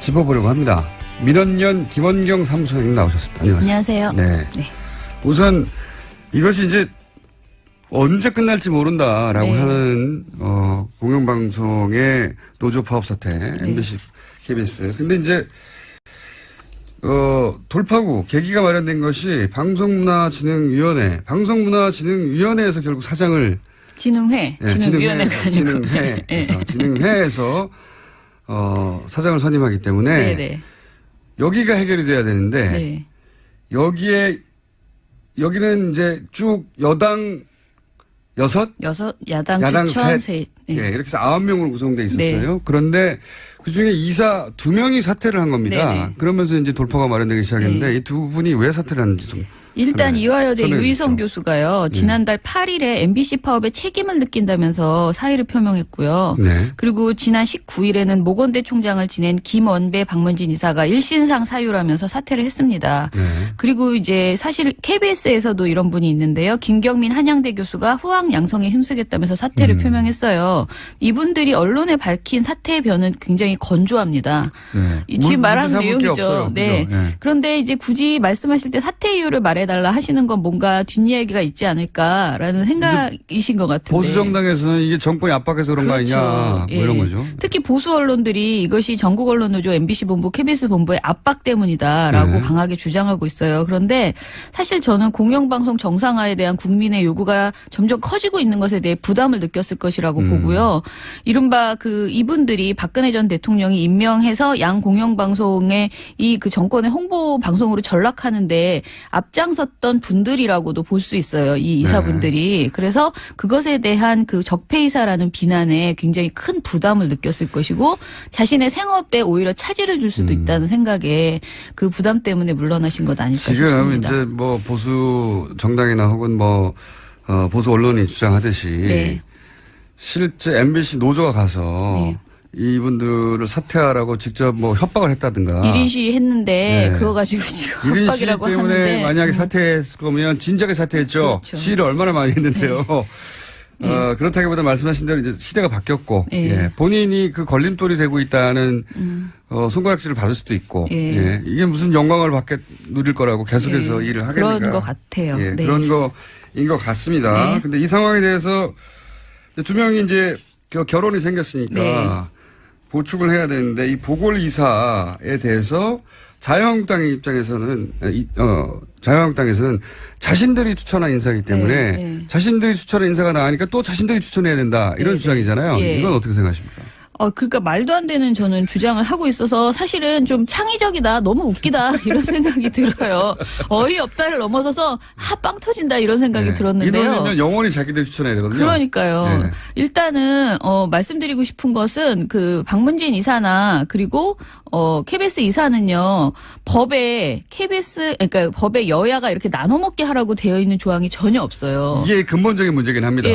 짚어보려고 합니다. 민원연 김원경 사무소장님 나오셨습니다. 안녕하세요. 안녕하세요. 네. 우선 이것이 이제 언제 끝날지 모른다라고 하는 공영방송의 노조 파업 사태, MBC, KBS. 근데 이제 돌파구 계기가 마련된 것이 방송문화진흥위원회에서 결국 사장을 진흥위원회가 아니고 진흥회에서 사장을 선임하기 때문에 여기가 해결이 돼야 되는데 여기는 이제 쭉 여당 야당 셋. 이렇게 해서 9명으로 구성돼 있었어요. 그런데 그중에 2명이 사퇴를 한 겁니다. 그러면서 이제 돌파가 마련되기 시작했는데 이 두 분이 왜 사퇴를 했는지 좀. 일단 이화여대 유희성 교수가요. 지난달 8일에 MBC 파업에 책임을 느낀다면서 사의를 표명했고요. 그리고 지난 19일에는 모건대 총장을 지낸 김원배 박문진 이사가 일신상 사유라면서 사퇴를 했습니다. 그리고 이제 사실 KBS에서도 이런 분이 있는데요. 김경민 한양대 교수가 후황 양성에 힘쓰겠다면서 사퇴를 표명했어요. 이분들이 언론에 밝힌 사퇴의 변은 굉장히 건조합니다. 지금 말한 내용이죠. 그런데 이제 굳이 말씀하실 때 사퇴 이유를 말해달라 하시는 건 뭔가 뒷이야기가 있지 않을까라는 생각이신 것 같은데. 보수 정당에서는 이게 정권이 압박해서 그런 거 아니냐 뭐 이런 거죠. 특히 보수 언론들이 이것이 전국 언론노조 MBC 본부, KBS 본부의 압박 때문이다라고 강하게 주장하고 있어요. 그런데 사실 저는 공영방송 정상화에 대한 국민의 요구가 점점 커지고 있는 것에 대해 부담을 느꼈을 것이라고 보고요. 이른바 이분들이 박근혜 전 대통령이 임명해서 양 공영방송의 그 정권의 홍보 방송으로 전락하는데 앞장섰던 분들이라고도 볼 수 있어요. 이 이사분들이. 그래서 그것에 대한 그 적폐이사라는 비난에 굉장히 큰 부담을 느꼈을 것이고 자신의 생업에 오히려 차질을 줄 수도 있다는 생각에 그 부담 때문에 물러나신 것 아닐까 싶습니다. 지금 이제 뭐 보수 정당이나 혹은 보수 언론이 주장하듯이 실제 MBC 노조가 가서 이분들을 사퇴하라고 직접 뭐 협박을 했다든가. 1인 시위 했는데 그거 가지고 지금 1인 협박이라고 시위 때문에 하는데. 만약에 사퇴했을 거면 진작에 사퇴했죠. 그렇죠. 시위를 얼마나 많이 했는데요. 그렇다기보다 말씀하신 대로 이제 시대가 바뀌었고 본인이 그 걸림돌이 되고 있다는 손가락질을 받을 수도 있고 이게 무슨 영광을 누릴 거라고 계속해서 일을 하겠는가. 그런 것 같아요. 그런 거인 것 같습니다. 근데 이 상황에 대해서 두 명이 이제 결혼이 생겼으니까 보충을 해야 되는데 이 보궐 이사에 대해서 자유한국당의 입장에서는 자신들이 추천한 인사이기 때문에 자신들이 추천한 인사가 나가니까 또 자신들이 추천해야 된다 이런 주장이잖아요. 이건 어떻게 생각하십니까? 그러니까 말도 안 되는 저는 주장을 하고 있어서 사실은 좀 창의적이다, 너무 웃기다 이런 생각이 들어요. 어이없다를 넘어서서 빵 터진다 이런 생각이 들었는데요. 이 돈이면 영원히 자기들이 추천해야 되거든요. 그러니까요. 일단은 말씀드리고 싶은 것은 그 박문진 이사나 그리고 KBS 이사는요 법에 그러니까 법에 여야가 이렇게 나눠 먹게 하라고 되어 있는 조항이 전혀 없어요. 이게 근본적인 문제긴 합니다.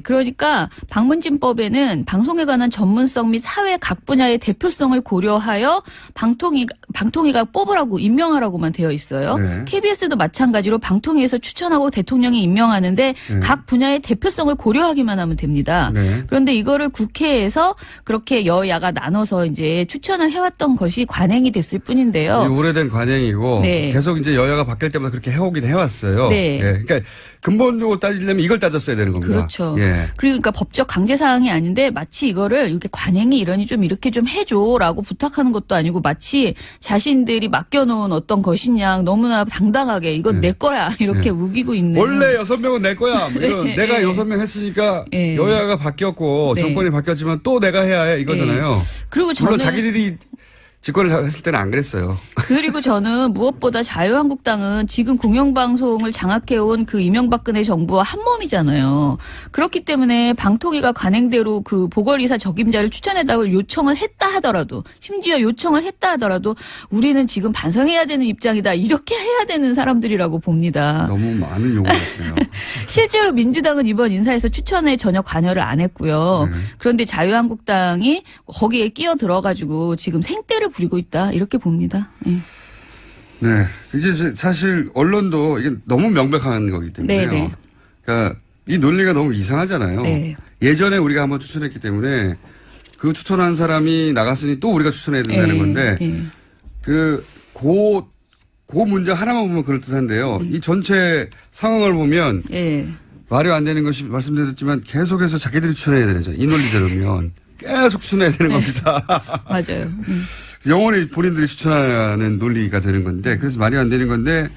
그러니까 방문진법에는 방송에 관한 전문 전문성 및 사회 각 분야의 대표성을 고려하여 방통위가 뽑으라고 임명하라고만 되어 있어요. 네. KBS도 마찬가지로 방통위에서 추천하고 대통령이 임명하는데 각 분야의 대표성을 고려하기만 하면 됩니다. 네. 그런데 이거를 국회에서 그렇게 여야가 나눠서 이제 추천을 해왔던 것이 관행이 됐을 뿐인데요. 오래된 관행이고 네. 계속 이제 여야가 바뀔 때마다 그렇게 해오긴 해왔어요. 네. 예. 그러니까 근본적으로 따지려면 이걸 따졌어야 되는 겁니다. 그렇죠. 예. 그러니까 법적 강제 사항이 아닌데 마치 이거를 이렇게 관행이 이러니 좀 이렇게 좀 해줘라고 부탁하는 것도 아니고 마치 자신들이 맡겨놓은 어떤 것이냐 너무나 당당하게 이건 내 거야 이렇게 우기고 있는. 원래 6명은 내 거야. 뭐 이런 네. 내가 6명 했으니까 네. 여야가 바뀌었고 네. 정권이 바뀌었지만 또 내가 해야 해 이거잖아요. 그리고 물론 저는 자기들이 집권을 했을 때는 안 그랬어요. 그리고 저는 무엇보다 자유한국당은 지금 공영방송을 장악해온 그 이명박근혜 정부와 한 몸이잖아요. 그렇기 때문에 방통위가 관행대로 그 보궐이사 적임자를 추천해달라고 요청을 했다 하더라도 심지어 요청을 했다 하더라도 우리는 지금 반성해야 되는 입장이다. 이렇게 해야 되는 사람들이라고 봅니다. 너무 많은 요구를 했어요. 실제로 민주당은 이번 인사에서 추천에 전혀 관여를 안 했고요. 그런데 자유한국당이 거기에 끼어 들어가지고 지금 생떼를 부리고 있다 이렇게 봅니다. 네. 네. 이게 사실 언론도 이게 너무 명백한 거기 때문에요. 네, 네. 그러니까 이 논리가 너무 이상하잖아요. 네. 예전에 우리가 한번 추천했기 때문에 그 추천한 사람이 나갔으니 또 우리가 추천해야 된다는 건데 고 문장 하나만 보면 그럴듯한데요. 이 전체 상황을 보면 말이 안 되는 것이 말씀드렸지만 계속해서 자기들이 추천해야 되는 거죠. 이 논리대로면 계속 추천해야 되는 겁니다. 맞아요. 영원히 본인들이 추천하는 논리가 되는 건데 그래서 말이 안 되는 건데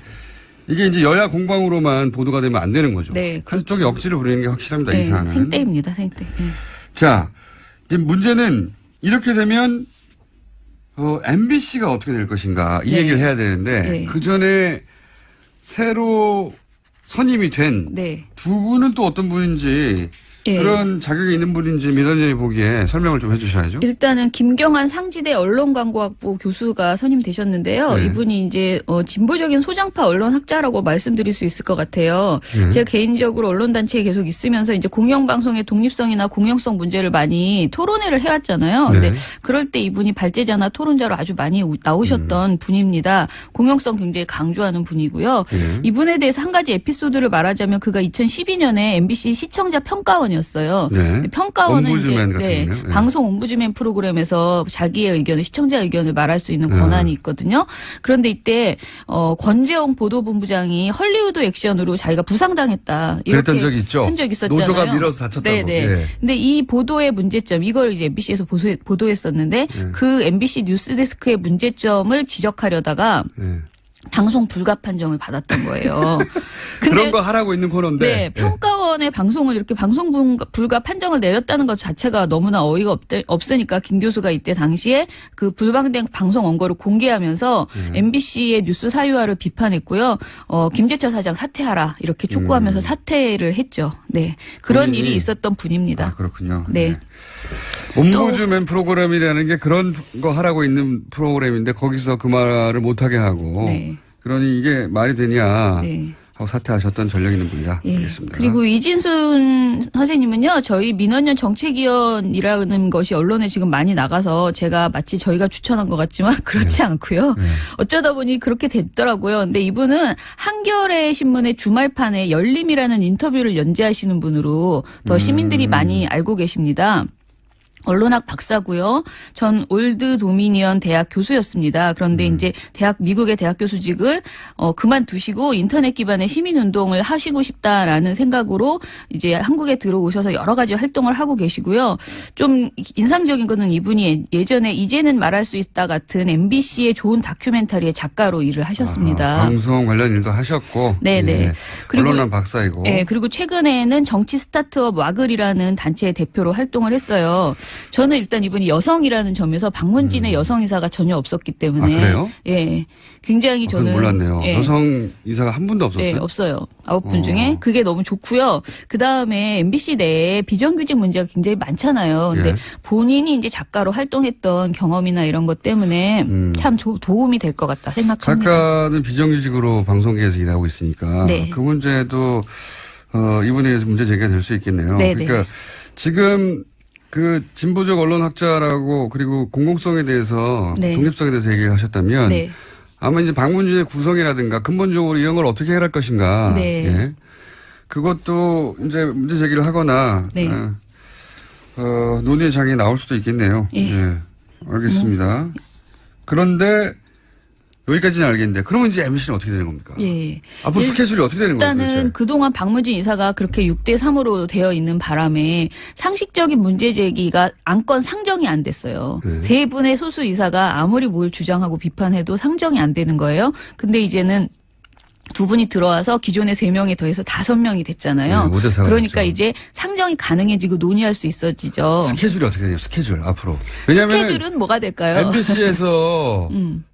이게 이제 여야 공방으로만 보도가 되면 안 되는 거죠. 네, 한쪽이 억지를 부리는 게 확실합니다. 이 상황은. 생떼입니다. 생떼. 자, 이제 문제는 이렇게 되면 MBC가 어떻게 될 것인가 이 얘기를 해야 되는데 그 전에 새로 선임이 된 두 분은 또 어떤 분인지 그런 자격이 있는 분인지 민원연이 보기에 설명을 좀 해주셔야죠. 일단은 김경환 상지대 언론광고학부 교수가 선임되셨는데요. 이분이 이제 진보적인 소장파 언론학자라고 말씀드릴 수 있을 것 같아요. 제가 개인적으로 언론단체에 계속 있으면서 이제 공영방송의 독립성이나 공영성 문제를 많이 토론회를 해왔잖아요. 근데 그럴 때 이분이 발제자나 토론자로 아주 많이 나오셨던 분입니다. 공영성 굉장히 강조하는 분이고요. 이분에 대해서 한 가지 에피소드를 말하자면 그가 2012년에 MBC 시청자 평가원이었어요. 평가원은 옴부즈맨 이제 같은 방송 옴부즈맨 프로그램에서 자기의 의견을 시청자 의견을 말할 수 있는 권한이 있거든요. 그런데 이때 권재홍 보도본부장이 헐리우드 액션으로 자기가 부상당했다. 이렇게 그랬던 적이 있죠. 한 적 있었잖아요. 노조가 밀어서 다쳤다고. 네네. 근데 이 보도의 문제점 이걸 이제 MBC에서 보도했었는데 그 MBC 뉴스데스크의 문제점을 지적하려다가 방송 불가 판정을 받았던 거예요. 근데 그런 거 하라고 있는 코너인데. 네, 평가원의 방송을 이렇게 방송 불가 판정을 내렸다는 것 자체가 너무나 어이가 없으니까 김 교수가 이때 당시에 그 불방된 방송 원고를 공개하면서 MBC의 뉴스 사유화를 비판했고요. 김재철 사장 사퇴하라 이렇게 촉구하면서 사퇴를 했죠. 네, 그런 일이 있었던 분입니다. 아, 그렇군요. 네. 옴부즈맨 프로그램이라는 게 그런 거 하라고 있는 프로그램인데 거기서 그 말을 못하게 하고 그러니 이게 말이 되냐 하고 사퇴하셨던 전력 있는 분이다. 알겠습니다. 그리고 이진순 선생님은요. 저희 민원연 정책위원이라는 것이 언론에 지금 많이 나가서 제가 마치 저희가 추천한 것 같지만 그렇지 않고요. 어쩌다 보니 그렇게 됐더라고요. 근데 이분은 한겨레 신문의 주말판에 열림이라는 인터뷰를 연재하시는 분으로 더 시민들이 많이 알고 계십니다. 언론학 박사고요. 전 올드 도미니언 대학 교수였습니다. 그런데 이제 미국의 대학 교수직을 그만두시고 인터넷 기반의 시민운동을 하시고 싶다라는 생각으로 이제 한국에 들어오셔서 여러 가지 활동을 하고 계시고요. 좀 인상적인 거는 이분이 예전에 이제는 말할 수 있다 같은 MBC의 좋은 다큐멘터리의 작가로 일을 하셨습니다. 방송 관련 일도 하셨고. 네네. 그리고 언론학 박사이고. 네, 그리고 최근에는 정치 스타트업 와글이라는 단체의 대표로 활동을 했어요. 저는 일단 이분이 여성이라는 점에서 박문진의 여성 이사가 전혀 없었기 때문에 그래요? 예, 굉장히 저는 몰랐네요. 예, 여성 이사가 한 분도 없었어요? 네, 없어요. 9분 중에 그게 너무 좋고요. 그 다음에 MBC 내에 비정규직 문제가 굉장히 많잖아요. 근데 본인이 이제 작가로 활동했던 경험이나 이런 것 때문에 참 도움이 될 것 같다 생각합니다. 작가는 비정규직으로 방송계에서 일하고 있으니까 그 문제도 이분에 의해서 문제 제기가 될 수 있겠네요. 네네. 그러니까 지금 그 진보적 언론학자라고 그리고 공공성에 대해서 네. 독립성에 대해서 얘기하셨다면 네. 아마 이제 방문진의 구성이라든가 근본적으로 이런 걸 어떻게 해결할 것인가. 네. 예. 그것도 이제 문제 제기를 하거나 네. 논의의 장이 나올 수도 있겠네요. 예. 예. 알겠습니다. 그런데 여기까지는 알겠는데 그러면 이제 MBC는 어떻게 되는 겁니까? 예. 앞으로 스케줄이 어떻게 되는 거예요? 일단은 도대체? 그동안 박문진 이사가 그렇게 6대3으로 되어 있는 바람에 상식적인 문제 제기가 안건 상정이 안 됐어요. 네. 세 분의 소수 이사가 아무리 뭘 주장하고 비판해도 상정이 안 되는 거예요. 근데 이제는 두 분이 들어와서 기존에 3명에 더해서 5명이 됐잖아요. 네, 5대 4가 그러니까 됐죠. 이제 상정이 가능해지고 논의할 수 있어지죠. 스케줄이 어떻게 되냐요? 스케줄 앞으로. 왜냐하면 스케줄은 뭐가 될까요? MBC에서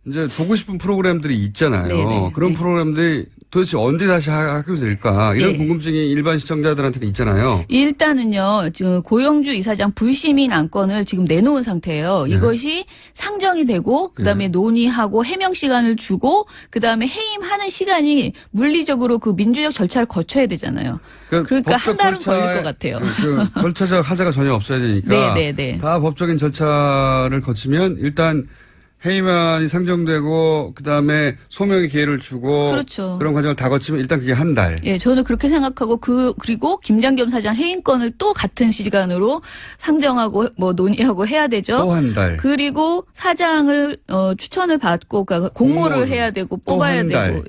이제 보고 싶은 프로그램들이 있잖아요. 네네. 그런 네. 프로그램들이 도대체 언제 다시 하게 될까? 이런 네. 궁금증이 일반 시청자들한테는 있잖아요. 일단은요, 지금 고영주 이사장 불시민 안건을 지금 내놓은 상태예요. 네. 이것이 상정이 되고, 그 다음에 논의하고 해명 시간을 주고, 그 다음에 해임하는 시간이 물리적으로 그 민주적 절차를 거쳐야 되잖아요. 그러니까 한 법적 달은 절차에 걸릴 것 같아요. 그 절차적 하자가 전혀 없어야 되니까 네네네. 다 법적인 절차를 거치면 일단 해임안이 상정되고 그다음에 소명의 기회를 주고 그렇죠. 그런 과정을 다 거치면 일단 그게 한 달. 예, 저는 그렇게 생각하고 그리고 김장겸 사장 해임권을 또 같은 시간으로 상정하고 뭐 논의하고 해야 되죠. 또 한 달. 그리고 사장을 추천을 받고 그러니까 공모를 공모를 해야 되고 또 뽑아야 한 달. 되고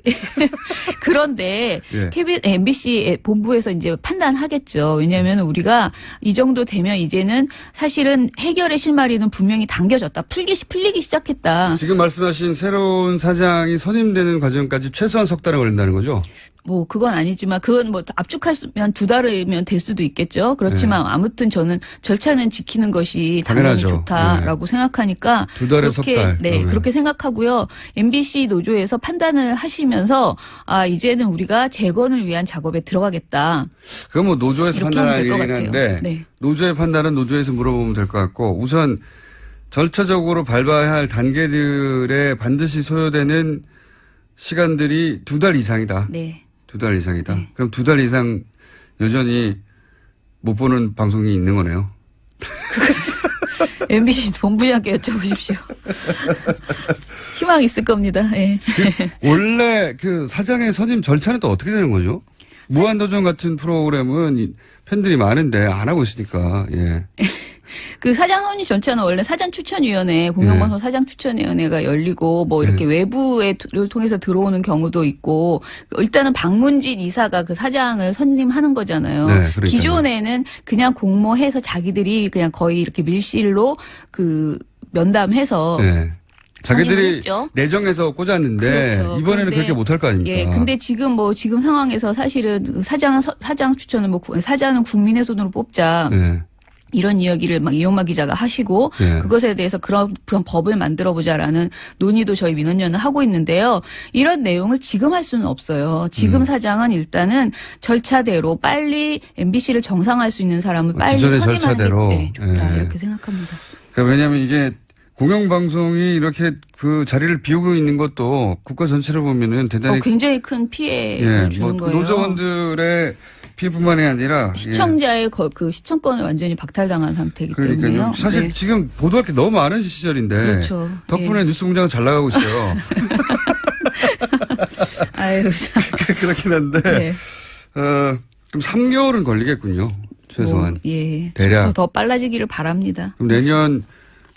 그런데 예. MBC 본부에서 이제 판단하겠죠. 왜냐하면 우리가 이 정도 되면 이제는 사실은 해결의 실마리는 분명히 당겨졌다. 풀리기 시작했다. 지금 말씀하신 새로운 사장이 선임되는 과정까지 최소한 석 달은 걸린다는 거죠? 뭐 그건 아니지만 그건 뭐 압축하면 2달이면 될 수도 있겠죠. 그렇지만 아무튼 저는 절차는 지키는 것이 당연히 당연하죠. 좋다라고 생각하니까 2달에 석 달. 네, 그러면. 그렇게 생각하고요. MBC 노조에서 판단을 하시면서 이제는 우리가 재건을 위한 작업에 들어가겠다. 그건 뭐 노조에서 이렇게 하면 판단할 될것 얘기긴 같아요. 한데 네. 노조의 판단은 노조에서 물어보면 될 것 같고 우선 절차적으로 밟아야 할 단계들에 반드시 소요되는 시간들이 2달 이상이다. 네. 2달 이상이다. 네. 그럼 2달 이상 여전히 못 보는 방송이 있는 거네요. MBC 본부장께 여쭤보십시오. 희망이 있을 겁니다. 예. 원래 그 사장의 선임 절차는 또 어떻게 되는 거죠? 무한도전 같은 프로그램은 팬들이 많은데 안 하고 있으니까, 예. 그 사장 선임 전체는 원래 사장 추천위원회, 공영방송 사장 추천위원회가 열리고 뭐 이렇게 외부를 통해서 들어오는 경우도 있고 일단은 박문진 이사가 그 사장을 선임하는 거잖아요. 네, 그러니까요. 기존에는 그냥 공모해서 자기들이 그냥 거의 이렇게 밀실로 그 면담해서 네. 자기들이 선임했죠. 내정해서 꽂았는데 그렇죠. 이번에는 근데, 그렇게 못할 거 아닙니까? 예, 근데 지금 상황에서 사실은 사장 추천을 사장은 국민의 손으로 뽑자. 네. 이런 이야기를 막 이용마 기자가 하시고 네. 그것에 대해서 그런 법을 만들어보자라는 논의도 저희 민원연은 하고 있는데요. 이런 내용을 지금 할 수는 없어요. 지금 사장은 일단은 절차대로 빨리 MBC를 정상화할 수 있는 사람을 빨리 기존의 선임하는 절차대로. 게 좋다 예. 이렇게 생각합니다. 그러니까 왜냐하면 이게 공영방송이 이렇게 그 자리를 비우고 있는 것도 국가 전체를 보면은 대단히 굉장히 큰 피해를 주는 거예요. 노조원들의 피해뿐만이 아니라 시청자의 그 시청권을 완전히 박탈당한 상태이기 그러니까요. 때문에요. 사실 네. 지금 보도할 게 너무 많은 시절인데 그렇죠. 덕분에 예. 뉴스공장은 잘 나가고 있어요. 아유, 그렇긴 한데 네. 그럼 3개월은 걸리겠군요. 최소한. 예. 대략. 더 빨라지기를 바랍니다. 그럼 내년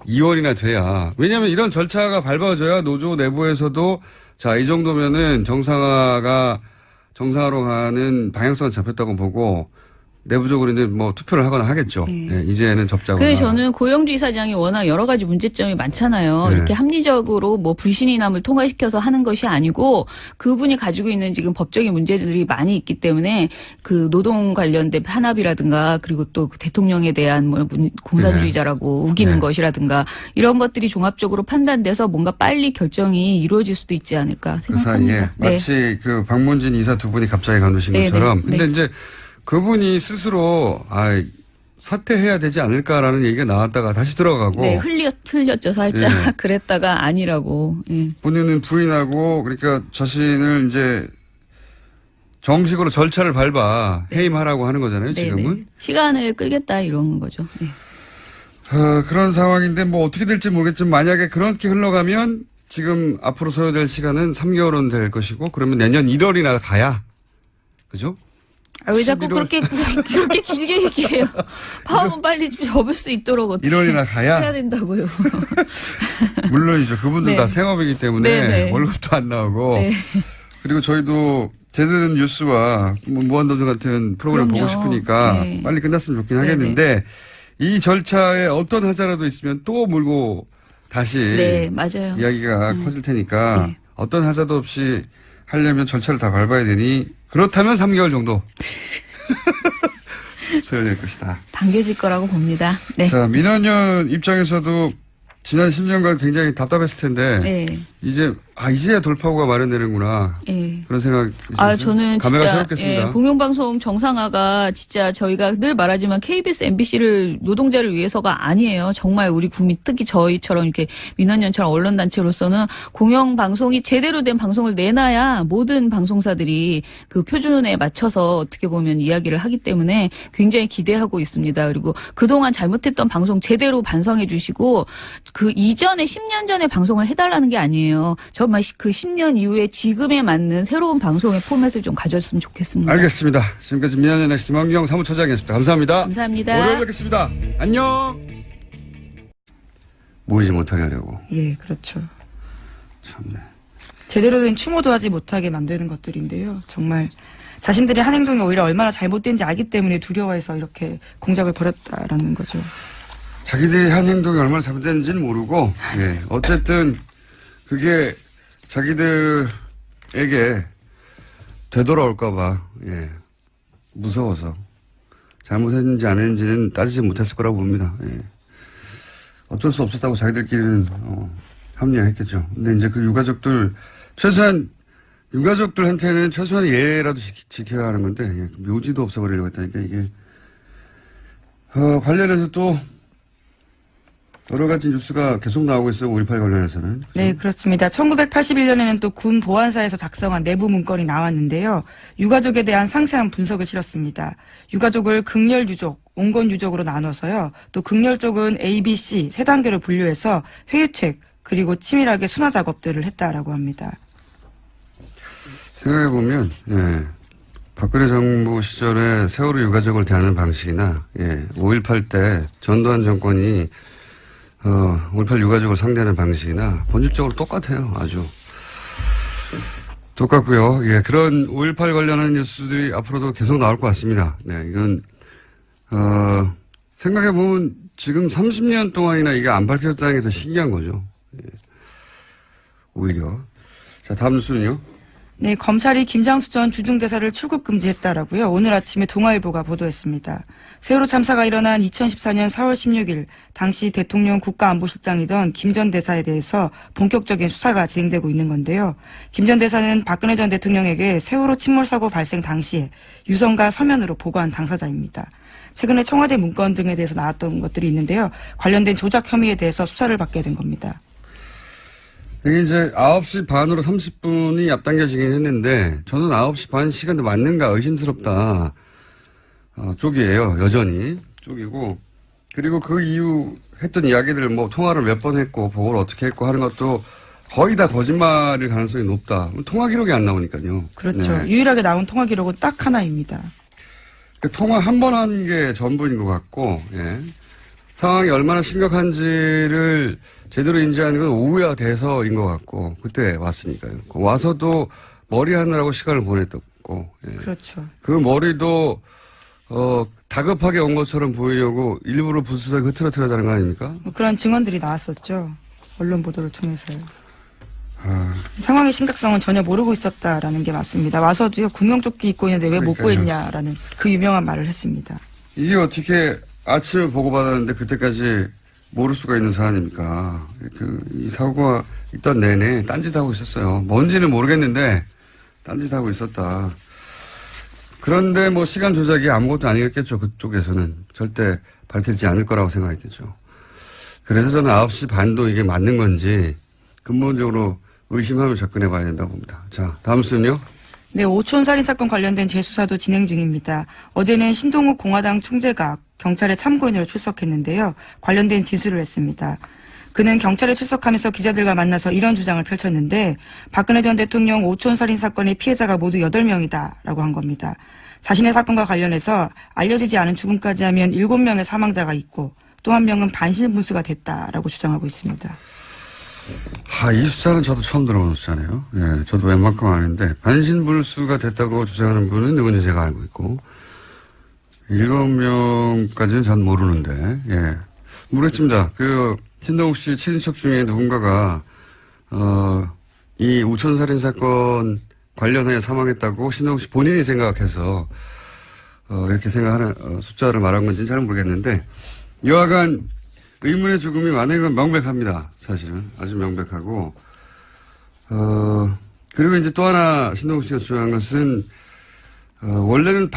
2월이나 돼야. 왜냐하면 이런 절차가 밟아져야 노조 내부에서도 자, 이 정도면은 정상화로 가는 방향성은 잡혔다고 보고 내부적으로 이제 뭐 투표를 하거나 하겠죠. 네. 예, 이제는 접자거나. 그래서 저는 고영주 이사장이 워낙 여러 가지 문제점이 많잖아요. 네. 이렇게 합리적으로 뭐 불신이남을 통과시켜서 하는 것이 아니고 그분이 가지고 있는 지금 법적인 문제들이 많이 있기 때문에 그 노동 관련된 탄압이라든가 그리고 또그 대통령에 대한 뭐 공산주의자라고 우기는 네. 것이라든가 이런 것들이 종합적으로 판단돼서 뭔가 빨리 결정이 이루어질 수도 있지 않을까 그 사이에 생각합니다. 네. 마치 그 박문진 이사 두 분이 갑자기 간두신 네, 것처럼. 네, 근데 네. 이제 그분이 스스로 사퇴해야 되지 않을까라는 얘기가 나왔다가 다시 들어가고. 네, 틀렸죠 살짝. 예. 그랬다가 아니라고. 예. 본인은 부인하고 그러니까 자신을 이제 정식으로 절차를 밟아 해임하라고 하는 거잖아요. 지금은. 네네. 시간을 끌겠다 이런 거죠. 네. 그런 상황인데 뭐 어떻게 될지 모르겠지만 만약에 그렇게 흘러가면 지금 앞으로 소요될 시간은 3개월은 될 것이고 그러면 내년 1월이나 가야 그죠? 왜 자꾸 11월. 그렇게 길게 얘기해요. 파업은 빨리 좀 접을 수 있도록 어떻게 1월이나 가야 해야 된다고요. 물론이죠. 그분들 네. 다 생업이기 때문에 네. 월급도 안 나오고 네. 그리고 저희도 제대로 된 뉴스와 뭐 무한도전 같은 프로그램 그럼요. 보고 싶으니까 네. 빨리 끝났으면 좋긴 하겠는데 이 절차에 어떤 하자라도 있으면 또 물고 다시 네, 맞아요. 이야기가 커질 테니까 네. 어떤 하자도 없이 하려면 절차를 다 밟아야 되니 그렇다면 3개월 정도 소요될 것이다. 당겨질 거라고 봅니다. 네. 자, 민원연 입장에서도 지난 10년간 굉장히 답답했을 텐데 네. 이제야 돌파구가 마련되는구나 네. 그런 생각 저는 감회가 진짜 새롭겠습니다. 공영방송 정상화가 진짜 저희가 늘 말하지만 KBS, MBC를 노동자를 위해서가 아니에요. 정말 우리 국민 특히 저희처럼 이렇게 민원연처럼 언론단체로서는 공영방송이 제대로 된 방송을 내놔야 모든 방송사들이 그 표준에 맞춰서 어떻게 보면 이야기를 하기 때문에 굉장히 기대하고 있습니다. 그리고 그동안 잘못했던 방송 제대로 반성해 주시고 그 이전에 10년 전에 방송을 해달라는 게 아니에요. 정말 그 10년 이후에 지금에 맞는 새로운 방송의 포맷을 좀 가졌으면 좋겠습니다. 알겠습니다. 지금까지 민원연의 김원경 사무처장이었습니다. 감사합니다. 감사합니다. 월요일 뵙겠습니다. 안녕. 모이지 못하게 하려고. 예, 그렇죠. 참네. 제대로 된 추모도 하지 못하게 만드는 것들인데요. 정말 자신들이 한 행동이 오히려 얼마나 잘못된지 알기 때문에 두려워해서 이렇게 공작을 벌였다라는 거죠. 자기들이 한 행동이 얼마나 잘못됐는지는 모르고, 예. 어쨌든, 그게 자기들에게 되돌아올까봐, 예. 무서워서. 잘못했는지 안 했는지는 따지지 못했을 거라고 봅니다. 예. 어쩔 수 없었다고 자기들끼리는, 합리화했겠죠. 근데 이제 그 유가족들, 유가족들한테는 최소한의 예라도 지켜야 하는 건데, 예. 묘지도 없애버리려고 했다니까, 이게. 관련해서 또, 여러 가지 뉴스가 계속 나오고 있어요. 5.18 관련해서는. 그렇죠? 네, 그렇습니다. 1981년에는 또 군 보안사에서 작성한 내부 문건이 나왔는데요. 유가족에 대한 상세한 분석을 실었습니다. 유가족을 극렬 유족, 온건 유족으로 나눠서요. 또 극렬 쪽은 A, B, C 세 단계로 분류해서 회유책 그리고 치밀하게 순화 작업들을 했다라고 합니다. 생각해보면, 예. 박근혜 정부 시절에 세월호 유가족을 대하는 방식이나, 예. 5.18 때 전두환 정권이 5.18 유가족을 상대하는 방식이나 본질적으로 똑같아요. 아주. 똑같고요. 예, 그런 5.18 관련한 뉴스들이 앞으로도 계속 나올 것 같습니다. 네, 이건, 생각해보면 지금 30년 동안이나 이게 안 밝혀졌다는 게 더 신기한 거죠. 예. 오히려. 자, 다음 뉴스는요. 네, 검찰이 김장수 전 주중대사를 출국 금지했다라고요. 오늘 아침에 동아일보가 보도했습니다. 세월호 참사가 일어난 2014년 4월 16일 당시 대통령 국가안보실장이던 김 전 대사에 대해서 본격적인 수사가 진행되고 있는 건데요. 김 전 대사는 박근혜 전 대통령에게 세월호 침몰사고 발생 당시에 유성과 서면으로 보고한 당사자입니다. 최근에 청와대 문건 등에 대해서 나왔던 것들이 있는데요. 관련된 조작 혐의에 대해서 수사를 받게 된 겁니다. 이게 이제 9시 반으로 30분이 앞당겨지긴 했는데 저는 9시 반 시간도 맞는가 의심스럽다. 쪽이에요. 여전히 쪽이고 그리고 그 이후 했던 이야기들을 뭐 통화를 몇 번 했고 보고를 어떻게 했고 하는 것도 거의 다 거짓말일 가능성이 높다. 통화 기록이 안 나오니까요. 그렇죠. 네. 유일하게 나온 통화 기록은 딱 하나입니다. 그 통화 한 번 한 게 전부인 것 같고 예. 상황이 얼마나 심각한지를 제대로 인지하는 건 오후야 돼서인 것 같고 그때 왔으니까요. 와서도 머리 하느라고 시간을 보냈었고 예. 그렇죠. 그 머리도 다급하게 온 것처럼 보이려고 일부러 부스에 흐트러뜨렸다는 거 아닙니까? 뭐 그런 증언들이 나왔었죠. 언론 보도를 통해서요. 상황의 심각성은 전혀 모르고 있었다라는 게 맞습니다. 와서도요, 구명조끼 입고 있는데 왜 못 그러니까요. 구했냐라는 그 유명한 말을 했습니다. 이게 어떻게 아침에 보고받았는데 그때까지 모를 수가 있는 사안입니까? 이 사고가 있던 내내 딴짓하고 있었어요. 뭔지는 모르겠는데 딴짓하고 있었다. 그런데 뭐 시간 조작이 아무것도 아니겠죠. 그쪽에서는. 절대 밝혀지지 않을 거라고 생각했겠죠. 그래서 저는 9시 반도 이게 맞는 건지 근본적으로 의심하며 접근해 봐야 된다고 봅니다. 자, 다음 순요. 네, 오촌 살인 사건 관련된 재수사도 진행 중입니다. 어제는 신동욱 공화당 총재가 경찰에 참고인으로 출석했는데요. 관련된 진술을 했습니다. 그는 경찰에 출석하면서 기자들과 만나서 이런 주장을 펼쳤는데 박근혜 전 대통령 오촌 살인 사건의 피해자가 모두 8명이다라고 한 겁니다. 자신의 사건과 관련해서 알려지지 않은 죽음까지 하면 7명의 사망자가 있고 또 한 명은 반신분수가 됐다라고 주장하고 있습니다. 이 숫자는 저도 처음 들어보는 숫자네요. 예, 저도 웬만큼 아는데 반신불수가 됐다고 주장하는 분은 누군지 제가 알고 있고 7명까지는 전 모르는데 예, 모르겠습니다. 신동욱 씨 친인척 중에 누군가가 이 우천살인 사건 관련하여 사망했다고 신동욱 씨 본인이 생각해서 이렇게 생각하는 숫자를 말한 건지는 잘 모르겠는데 여하간 의문의 죽음이 많은 건 명백합니다. 사실은 아주 명백하고 그리고 이제 또 하나 신동욱 씨가 주장한 것은 원래는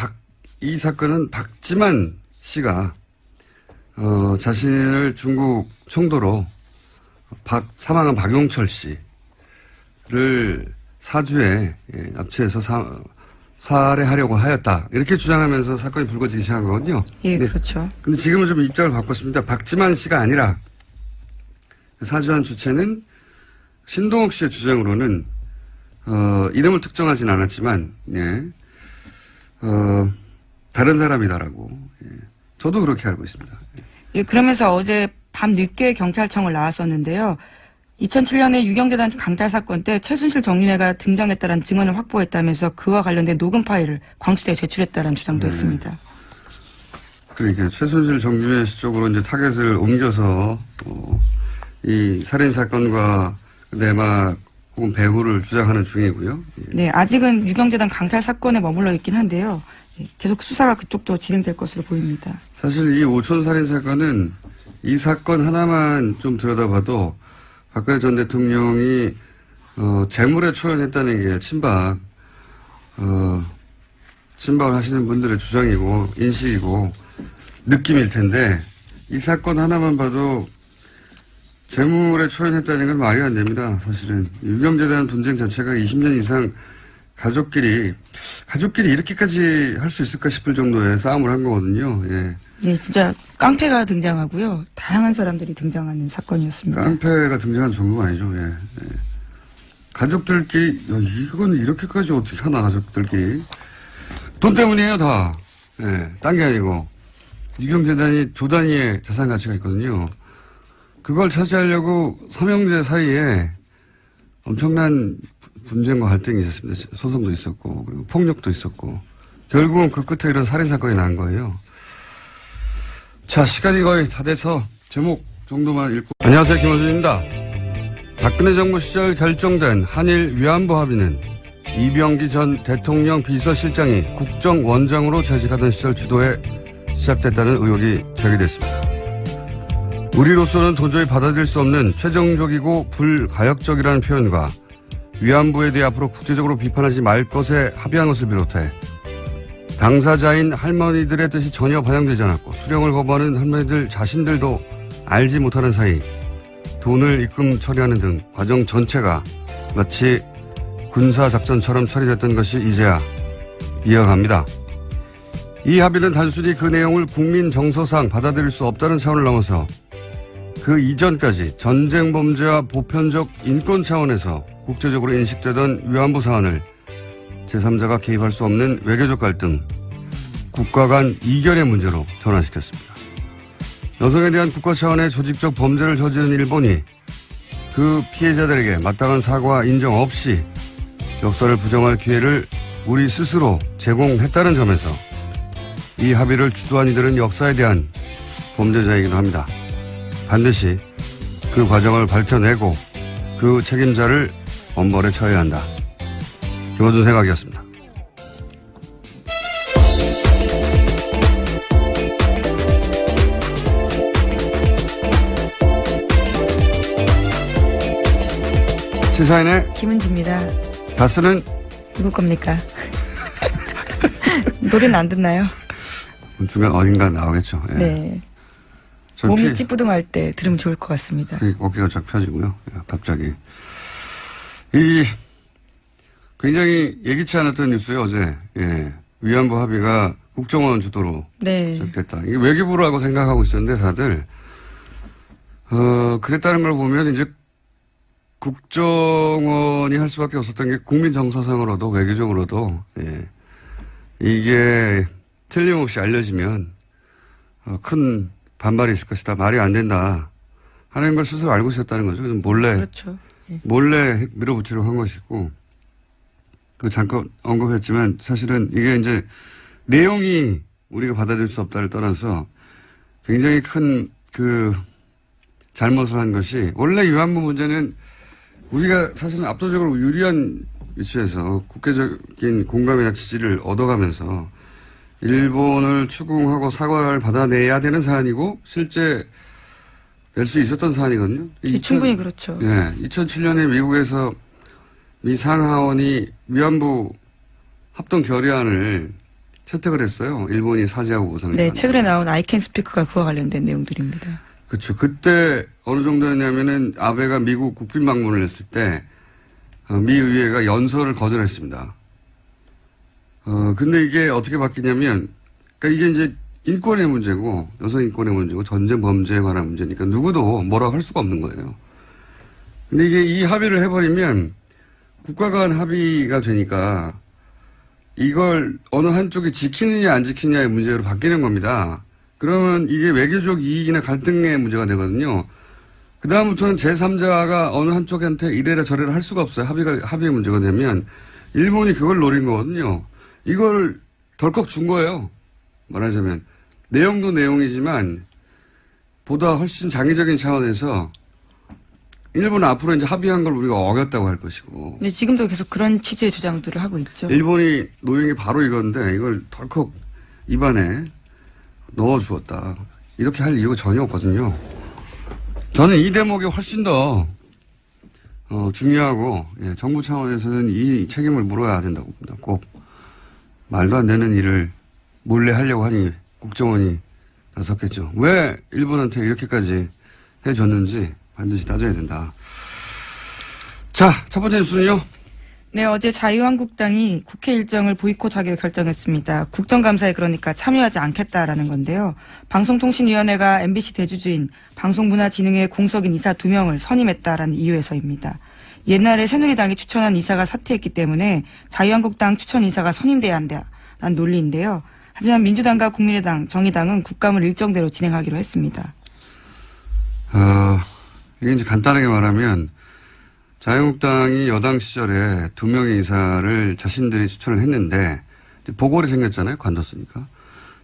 이 사건은 박지만 씨가 자신을 중국 청도로 사망한 박용철 씨를 사주에 납치해서 살해하려고 하였다. 이렇게 주장하면서 사건이 불거지기 시작한 거거든요. 예, 그렇죠. 근데 지금은 좀 입장을 바꿨습니다. 박지만 씨가 아니라 사주한 주체는 신동욱 씨의 주장으로는 이름을 특정하진 않았지만 예, 다른 사람이다라고 예, 저도 그렇게 알고 있습니다. 예, 그러면서 어제 밤 늦게 경찰청을 나왔었는데요. 2007년에 유경재단 강탈 사건 때 최순실 정윤회가 등장했다는 증언을 확보했다면서 그와 관련된 녹음 파일을 광수대에 제출했다는 주장도 했습니다. 그러니까 최순실 정윤회 씨 쪽으로 이제 타겟을 옮겨서 이 살인 사건과 내막 혹은 배후를 주장하는 중이고요. 예. 네, 아직은 유경재단 강탈 사건에 머물러 있긴 한데요. 계속 수사가 그쪽도 진행될 것으로 보입니다. 사실 이 오촌 살인 사건은 이 사건 하나만 좀 들여다봐도 박근혜 전 대통령이 재물에 초연했다는 게 친박을 하시는 분들의 주장이고 인식이고 느낌일 텐데 이 사건 하나만 봐도 재물에 초연했다는 건 말이 안 됩니다. 사실은 유경재단 분쟁 자체가 20년 이상 가족끼리 이렇게까지 할 수 있을까 싶을 정도의 싸움을 한 거거든요. 예. 네, 진짜 깡패가 등장하고요. 다양한 사람들이 등장하는 사건이었습니다. 깡패가 등장한 정도가 아니죠. 예. 예. 가족들끼리 이건 이렇게까지 어떻게 하나 가족들끼리 돈 때문이에요 다. 예, 딴 게 아니고 유경재단이 조 단위의 자산 가치가 있거든요. 그걸 차지하려고 삼형제 사이에 엄청난 분쟁과 갈등이 있었습니다. 소송도 있었고 그리고 폭력도 있었고 결국은 그 끝에 이런 살인 사건이 난 거예요. 자, 시간이 거의 다 돼서 제목 정도만 읽고. 안녕하세요, 김원준입니다. 박근혜 정부 시절 결정된 한일 위안부 합의는 이병기 전 대통령 비서실장이 국정원장으로 재직하던 시절 주도에 시작됐다는 의혹이 제기됐습니다. 우리로서는 도저히 받아들일 수 없는 최종적이고 불가역적이라는 표현과 위안부에 대해 앞으로 국제적으로 비판하지 말 것에 합의한 것을 비롯해 당사자인 할머니들의 뜻이 전혀 반영되지 않았고 수령을 거부하는 할머니들 자신들도 알지 못하는 사이 돈을 입금 처리하는 등 과정 전체가 마치 군사작전처럼 처리됐던 것이 이제야 이해가 갑니다. 이 합의는 단순히 그 내용을 국민 정서상 받아들일 수 없다는 차원을 넘어서 그 이전까지 전쟁 범죄와 보편적 인권 차원에서 국제적으로 인식되던 위안부 사안을 제3자가 개입할 수 없는 외교적 갈등, 국가 간 이견의 문제로 전환시켰습니다. 여성에 대한 국가 차원의 조직적 범죄를 저지른 일본이 그 피해자들에게 마땅한 사과 인정 없이 역사를 부정할 기회를 우리 스스로 제공했다는 점에서 이 합의를 주도한 이들은 역사에 대한 범죄자이기도 합니다. 반드시 그 과정을 밝혀내고 그 책임자를 엄벌에 처해야 한다. 김어준 생각이었습니다. 시사인의 김은지입니다. 다스는 누구 겁니까? 노래는 안 듣나요? 중간 어딘가 나오겠죠. 예. 네. 몸이 찌뿌둥할 때 들으면 좋을 것 같습니다. 어깨가 쫙 펴지고요. 갑자기. 굉장히 예기치 않았던 뉴스예요, 어제. 예. 위안부 합의가 국정원 주도로 네. 시작됐다. 이게 외교부라고 생각하고 있었는데 다들 그랬다는 걸 보면 이제 국정원이 할 수밖에 없었던 게 국민 정서상으로도 외교적으로도 예. 이게 틀림없이 알려지면 큰 반발이 있을 것이다. 말이 안 된다. 하는 걸 스스로 알고 있었다는 거죠. 그래서 몰래 그렇죠. 예. 몰래 밀어붙이려고 한 것이고 그 잠깐 언급했지만 사실은 이게 이제 내용이 우리가 받아들일 수 없다를 떠나서 굉장히 큰 그 잘못을 한 것이 원래 위안부 문제는 우리가 사실은 압도적으로 유리한 위치에서 국제적인 공감이나 지지를 얻어가면서 일본을 추궁하고 사과를 받아내야 되는 사안이고 실제 낼 수 있었던 사안이거든요. 충분히 그렇죠. 예, 2007년에 미국에서 미 상하원이 위안부 합동 결의안을 채택을 했어요. 일본이 사죄하고 보상을. 네, 최근에 나온 I Can Speak가 그와 관련된 내용들입니다. 그렇죠. 그때 어느 정도였냐면은 아베가 미국 국빈 방문을 했을 때 미 의회가 연설을 거절했습니다. 근데 이게 어떻게 바뀌냐면, 그러니까 이게 이제 인권의 문제고 여성 인권의 문제고 전쟁 범죄에 관한 문제니까 누구도 뭐라고 할 수가 없는 거예요. 근데 이게 이 합의를 해버리면 국가 간 합의가 되니까 이걸 어느 한쪽이 지키느냐 안 지키느냐의 문제로 바뀌는 겁니다. 그러면 이게 외교적 이익이나 갈등의 문제가 되거든요. 그다음부터는 제3자가 어느 한쪽한테 이래라 저래라 할 수가 없어요. 합의의 문제가 되면 일본이 그걸 노린 거거든요. 이걸 덜컥 준 거예요. 말하자면 내용도 내용이지만 보다 훨씬 장기적인 차원에서 일본은 앞으로 이제 합의한 걸 우리가 어겼다고 할 것이고. 네, 지금도 계속 그런 취지의 주장들을 하고 있죠. 일본이 노린 게 바로 이건데 이걸 덜컥 입안에 넣어주었다. 이렇게 할 이유가 전혀 없거든요. 저는 이 대목이 훨씬 더 중요하고 예, 정부 차원에서는 이 책임을 물어야 된다고 봅니다. 꼭 말도 안 되는 일을 몰래 하려고 하니 국정원이 나섰겠죠. 왜 일본한테 이렇게까지 해줬는지 반드시 따져야 된다. 자, 첫 번째 뉴스는요. 네, 어제 자유한국당이 국회 일정을 보이콧하기로 결정했습니다. 국정감사에 그러니까 참여하지 않겠다라는 건데요. 방송통신위원회가 MBC 대주주인 방송문화진흥회 공석인 이사 2명을 선임했다라는 이유에서입니다. 옛날에 새누리당이 추천한 이사가 사퇴했기 때문에 자유한국당 추천 이사가 선임돼야 한다라는 논리인데요. 하지만 민주당과 국민의당, 정의당은 국감을 일정대로 진행하기로 했습니다. 이게 이제 간단하게 말하면 자유한국당이 여당 시절에 2명의 이사를 자신들이 추천을 했는데 보궐이 생겼잖아요. 관뒀으니까.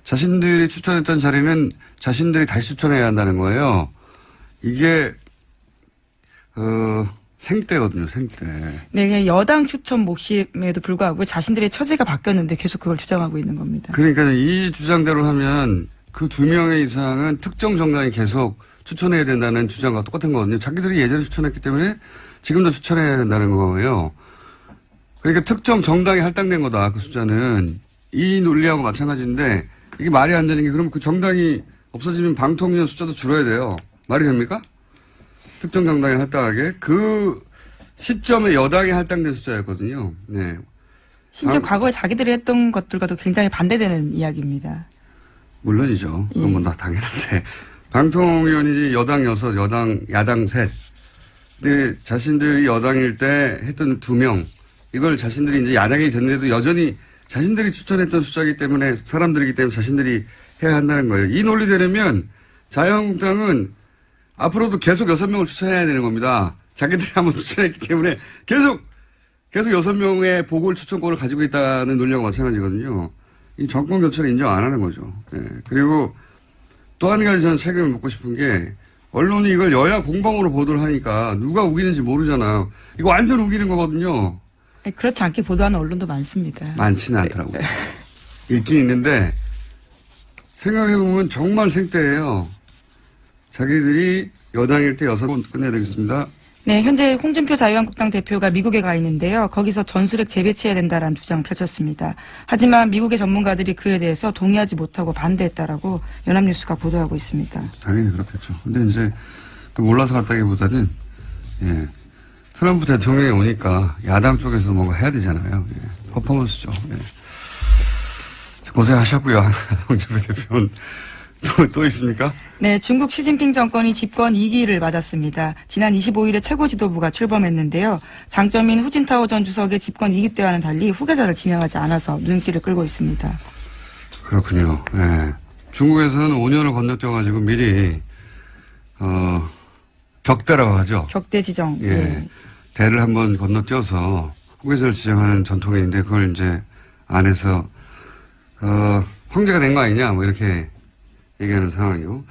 자신들이 추천했던 자리는 자신들이 다시 추천해야 한다는 거예요. 이게 생떼거든요. 생떼. 네, 여당 추천 몫임에도 불구하고 자신들의 처지가 바뀌었는데 계속 그걸 주장하고 있는 겁니다. 그러니까 이 주장대로 하면 그 2명의 이상은 특정 정당이 계속 추천해야 된다는 주장과 똑같은 거거든요. 자기들이 예전에 추천했기 때문에 지금도 추천해야 된다는 거예요. 그러니까 특정 정당이 할당된 거다. 그 숫자는. 이 논리하고 마찬가지인데 이게 말이 안 되는 게 그럼 그 정당이 없어지면 방통위원 숫자도 줄어야 돼요. 말이 됩니까? 특정 정당이 할당하게. 그 시점에 여당이 할당된 숫자였거든요. 네. 심지어 과거에 자기들이 했던 것들과도 굉장히 반대되는 이야기입니다. 물론이죠. 그건 뭐 다 당연한데. 방통위원이 여당 6, 야당 3. 근데 자신들이 여당일 때 했던 2명. 이걸 자신들이 이제 야당이 됐는데도 여전히 자신들이 추천했던 숫자이기 때문에 사람들이기 때문에 자신들이 해야 한다는 거예요. 이 논리대로면 자유한국당은 앞으로도 계속 6명을 추천해야 되는 겁니다. 자기들이 한번 추천했기 때문에 계속 6명의 보궐 추천권을 가지고 있다는 논리와 마찬가지거든요. 이 정권 교체를 인정 안 하는 거죠. 네. 그리고 또 한 가지 저는 책임을 묻고 싶은 게 언론이 이걸 여야 공방으로 보도를 하니까 누가 우기는지 모르잖아요. 이거 완전 우기는 거거든요. 그렇지 않게 보도하는 언론도 많습니다. 많지는 않더라고요. 있긴 있는데 생각해보면 정말 생떼예요. 자기들이 여당일 때 6번 끝내야 되겠습니다. 네, 현재 홍준표 자유한국당 대표가 미국에 가 있는데요. 거기서 전술핵 재배치해야 된다라는 주장을 펼쳤습니다. 하지만 미국의 전문가들이 그에 대해서 동의하지 못하고 반대했다라고 연합뉴스가 보도하고 있습니다. 당연히 그렇겠죠. 근데 이제 몰라서 갔다기보다는 예, 트럼프 대통령이 오니까 야당 쪽에서 뭔가 해야 되잖아요. 예. 퍼포먼스죠. 예. 고생하셨고요. 홍준표 대표는 또 있습니까? 네, 중국 시진핑 정권이 집권 2기를 맞았습니다. 지난 25일에 최고 지도부가 출범했는데요. 장점인 후진타오 전 주석의 집권 2기 때와는 달리 후계자를 지명하지 않아서 눈길을 끌고 있습니다. 그렇군요. 예. 중국에서는 5년을 건너뛰어가지고 미리 격대라고 하죠. 격대 지정. 예. 네. 대를 한번 건너뛰어서 후계자를 지정하는 전통이 있는데 그걸 이제 안에서 황제가 된 거 아니냐 뭐 이렇게 얘기하는 상황이고.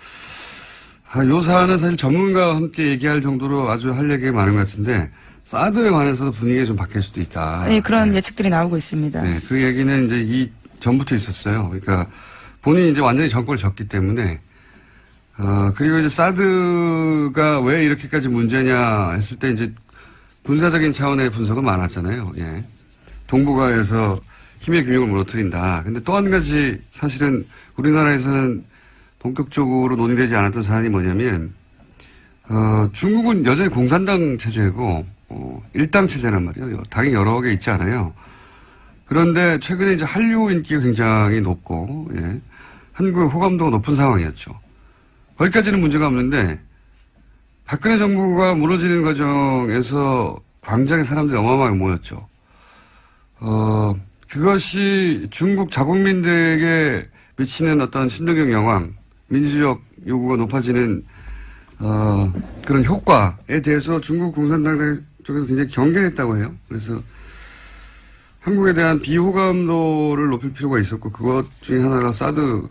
요 사안은 사실 전문가와 함께 얘기할 정도로 아주 할 얘기가 많은 것 같은데 사드에 관해서도 분위기가 좀 바뀔 수도 있다. 네, 그런 예측들이 나오고 있습니다. 네, 그 얘기는 이제 이 전부터 있었어요. 그러니까 본인이 이제 완전히 정권을 졌기 때문에 그리고 이제 사드가 왜 이렇게까지 문제냐 했을 때 이제 군사적인 차원의 분석은 많았잖아요. 예. 동북아에서 힘의 균형을 무너뜨린다. 근데 또 한 가지 사실은 우리나라에서는 본격적으로 논의되지 않았던 사안이 뭐냐면 중국은 여전히 공산당 체제고 일당 체제란 말이에요. 당이 여러 개 있지 않아요. 그런데 최근에 이제 한류 인기가 굉장히 높고 예. 한국의 호감도가 높은 상황이었죠. 거기까지는 문제가 없는데 박근혜 정부가 무너지는 과정에서 광장에 사람들이 어마어마하게 모였죠. 그것이 중국 자국민들에게 미치는 어떤 심리적 영향, 민주적 요구가 높아지는 그런 효과에 대해서 중국 공산당 쪽에서 굉장히 경계했다고 해요. 그래서 한국에 대한 비호감도를 높일 필요가 있었고 그것 중에 하나가 사드